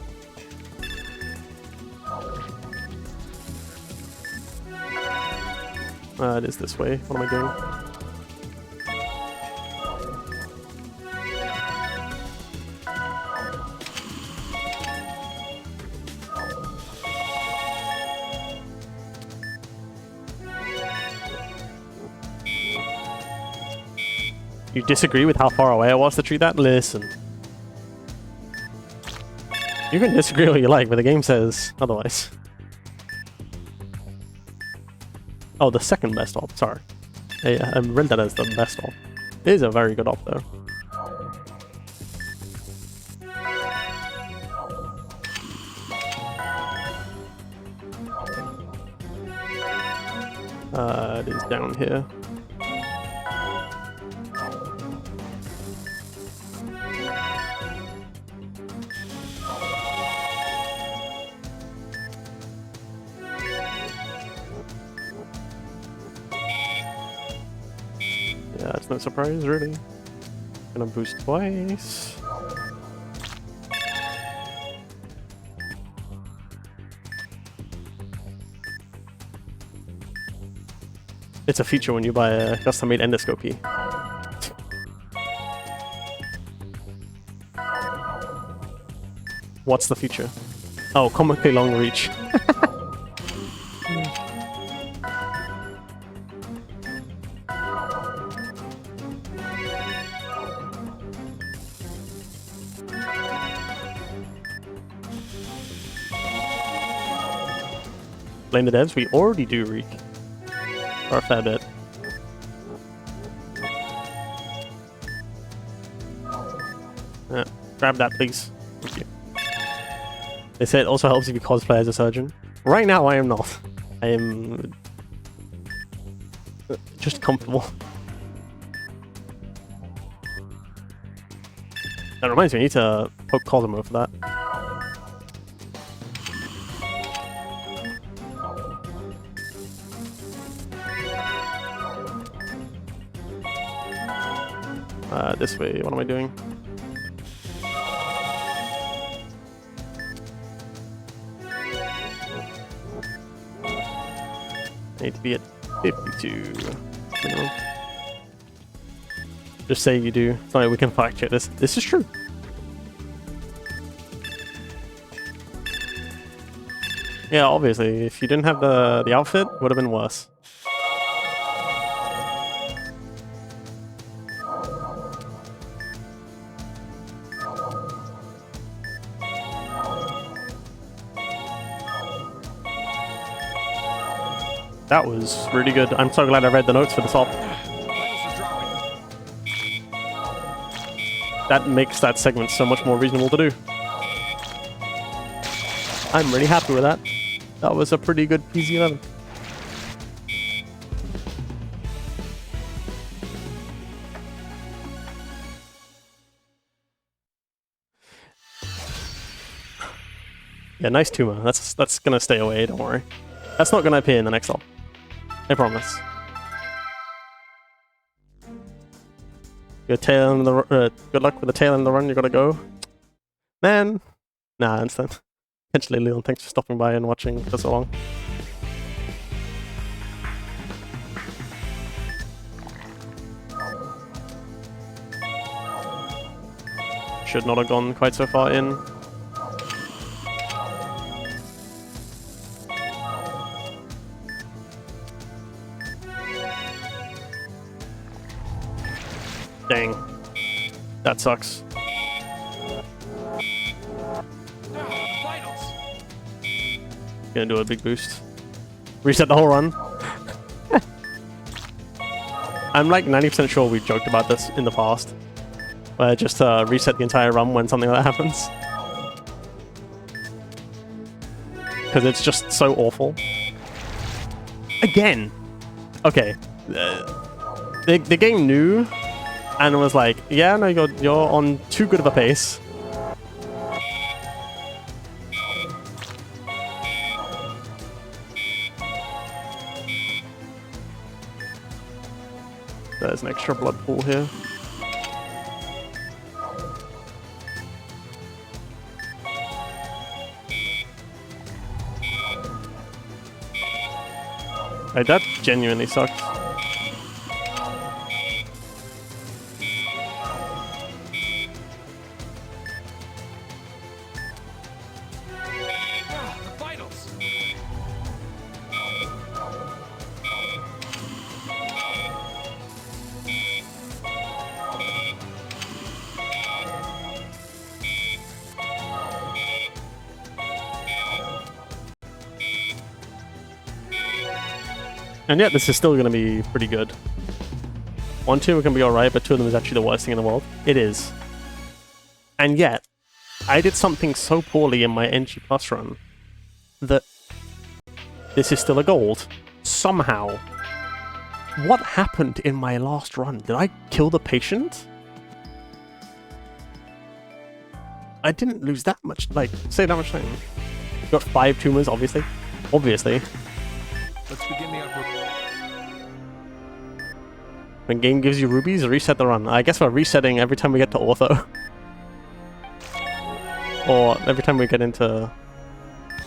It is this way. What am I doing? You disagree with how far away I was to treat that? Listen. You can disagree all you like, but the game says otherwise. Oh, the second best op, sorry. I read that as the best op. It is a very good op, though. It is down here. Yeah, it's no surprise, really. Gonna boost twice. It's a feature when you buy a custom-made endoscopy. What's the feature? Oh, comically long reach. Blame the devs, we already do reek. Or a fair bit. Grab that, please. Thank you. They say it also helps if you cosplay as a surgeon. Right now, I am not. I am just comfortable. That reminds me, I need to poke Cosmo for that. This way, what am I doing? I need to be at 52 minimum. Just say you do. It's not like we can fact check this. This is true. Yeah, obviously, if you didn't have the outfit, it would have been worse. That was really good. I'm so glad I read the notes for this op. Vitals are dropping. that makes that segment so much more reasonable to do. I'm really happy with that. That was a pretty good PZ11. Yeah, nice tumor. That's gonna stay away, don't worry. That's not gonna appear in the next level. I promise. Good tail in the good luck with the tail in the run. You gotta go, man. Nah, I understand. Potentially, Leon. Thanks for stopping by and watching for so long. Should not have gone quite so far in. Dang. That sucks. Gonna do a big boost. Reset the whole run. I'm like 90% sure we joked about this in the past. Where just reset the entire run when something like that happens. Because it's just so awful. Again! Okay. The game knew and was like, yeah, no, you're on too good of a pace. There's an extra blood pool here. Like, that genuinely sucks. And yet, this is still going to be pretty good. 1, 2 can be alright, but 2 of them is actually the worst thing in the world. It is. And yet, I did something so poorly in my NG Plus run that this is still a gold. Somehow. What happened in my last run? Did I kill the patient? I didn't lose that much, like, say that much time. Got 5 tumors, obviously. Obviously. Let's begin the operation. When game gives you rubies, reset the run. I guess we're resetting every time we get to ortho. Or every time we get into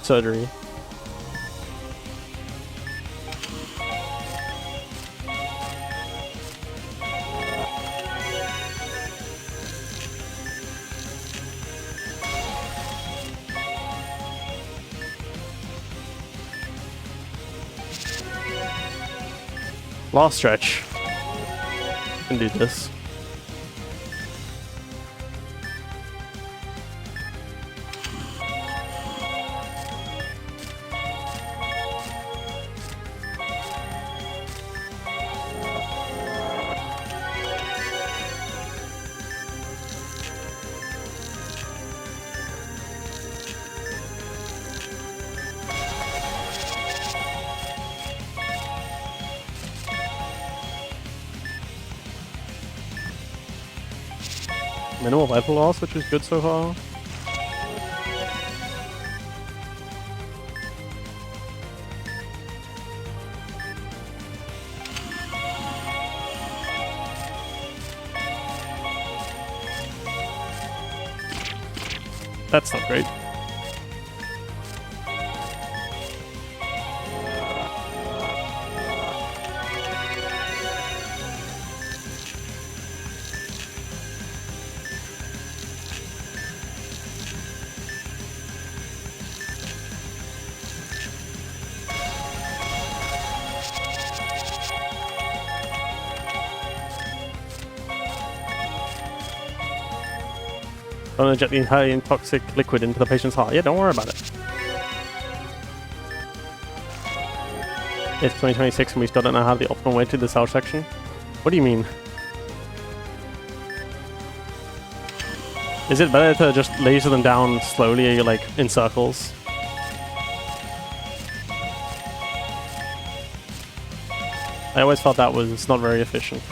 surgery. Last stretch. Can do this. Minimal vital loss, which is good so far. That's not great. Don't inject the entire toxic liquid into the patient's heart. Yeah, don't worry about it. It's 2026 and we still don't know how the optimal way to the cell section. What do you mean? Is it better to just laser them down slowly, like in circles? I always thought that was not very efficient.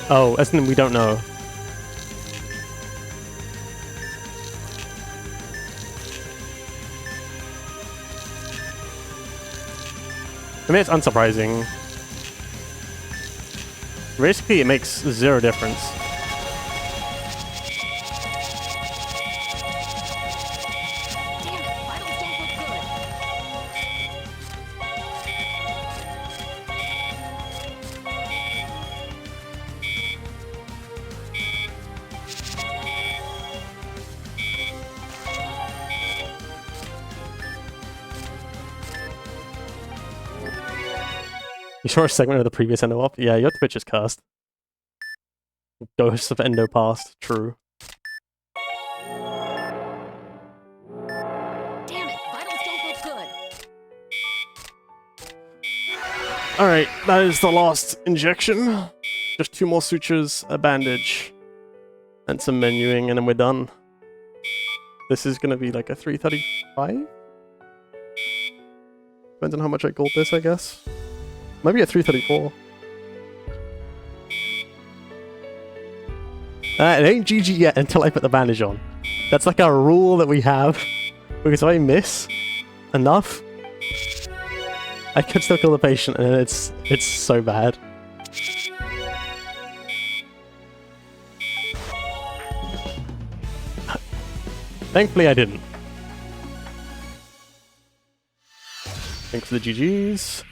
Oh, as in we don't know. I mean, it's unsurprising. Basically, it makes zero difference. Damn it, vitals don't look good. You saw a segment of the previous Endo op? Yeah, your Twitch is cursed. Ghosts of Endo past, true. Damn it, vitals don't look good. Alright, that is the last injection. Just 2 more sutures, a bandage, and some menuing, and then we're done. This is gonna be like a 335? Depends on how much I gold this, I guess. Maybe a 334. It ain't GG yet until I put the bandage on. That's like a rule that we have. Because if I miss enough, I could still kill the patient, and it's so bad. Thankfully I didn't. Thanks for the GGs.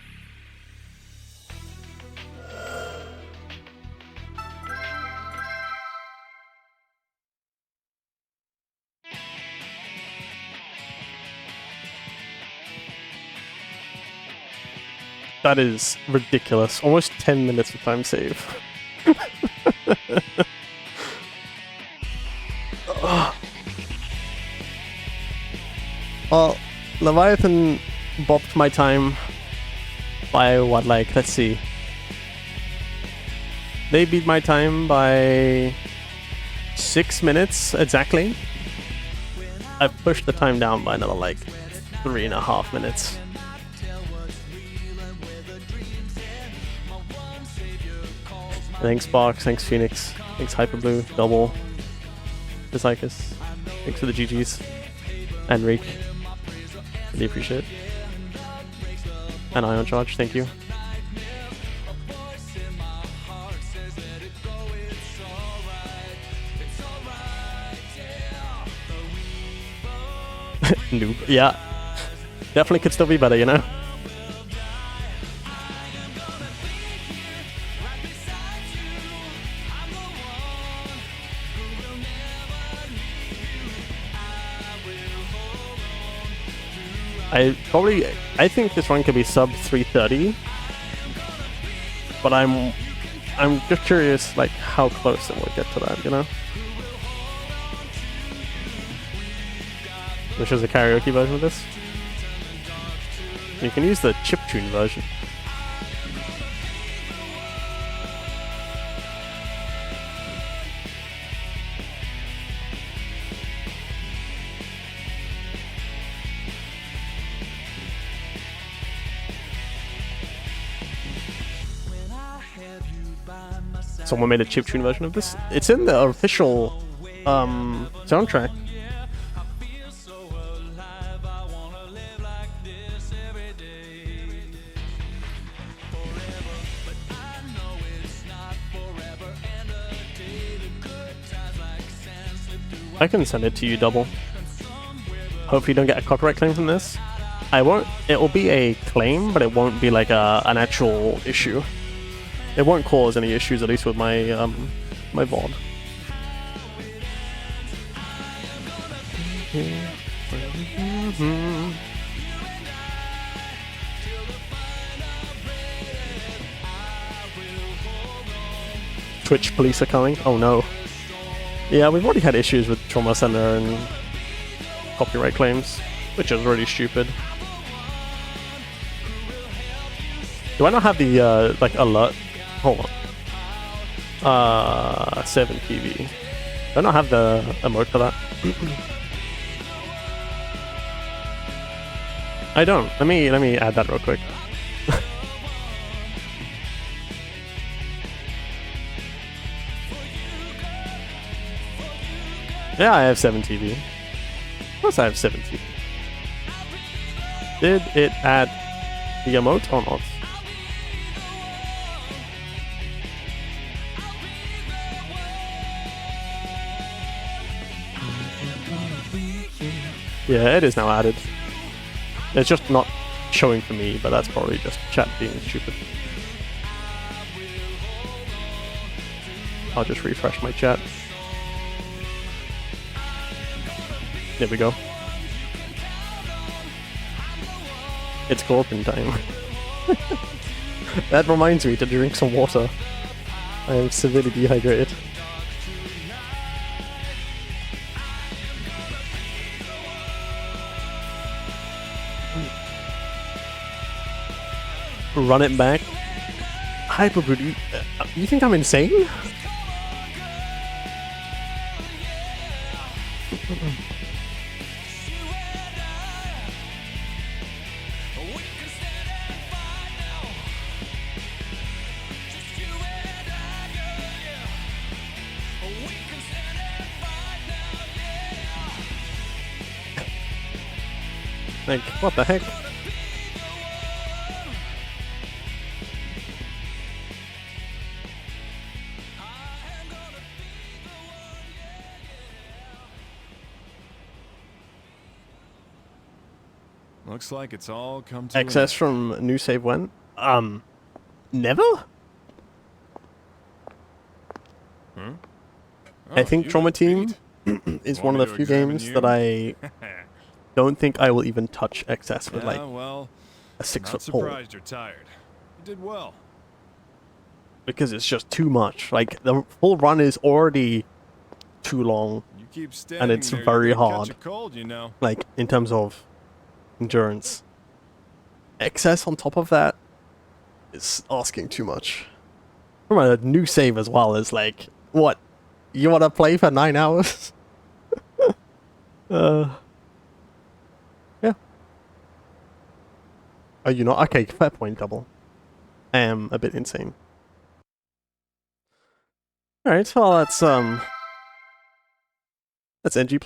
That is ridiculous. Almost 10 minutes of time save. Well, Leviathan bopped my time by what, like, let's see. They beat my time by 6 minutes exactly. I pushed the time down by another, like, 3.5 minutes. Thanks Box, thanks Phoenix, thanks Hyperblue, Double, Psychus, thanks for the GGs, and Reek, really appreciate it, and Ion Charge, thank you. Noob, yeah, definitely could still be better, you know? I think this run could be sub 330, but I'm just curious, like, how close it will get to that, you know? Which is a karaoke version of this. You can use the chiptune version. Someone made a chiptune version of this. It's in the official soundtrack. I can send it to you, Double. Hopefully you don't get a copyright claim from this. I won't. It will be a claim, but it won't be like an actual issue. It won't cause any issues, at least with my my VOD. Twitch police are coming. Oh no. Yeah, we've already had issues with Trauma Center and copyright claims. which is really stupid. Do I not have the like alert? Hold on. 7 PV. Do I not have the emote for that? I don't. Let me add that real quick. Yeah, I have 7 TV. Of course I have 7 TV. Did it add the emote or not? Yeah, it is now added. It's just not showing for me, but that's probably just chat being stupid. I'll just refresh my chat. There we go. It's Scorpion time. That reminds me to drink some water. I am severely dehydrated. Run it back. Hyperbrood, you think I'm insane? Like, what the heck? Looks like it's all come to Excess from new save when? Never? Huh? I think you Trauma got Team beat. is Want one of me the to few examine games you? that I don't think I will even touch Excess with, like, Yeah, well, a 6 not foot pole. surprised you're tired. You did well. Because it's just too much. Like, the full run is already too long, You keep standing it's there, very you're gonna hard. Catch a cold, you know. like, in terms of endurance. Excess on top of that is asking too much. From a new save as well is like, what? You want to play for 9 hours? Yeah. Are you not? Okay, fair point, double. I am a bit insane. Alright, well that's NG+.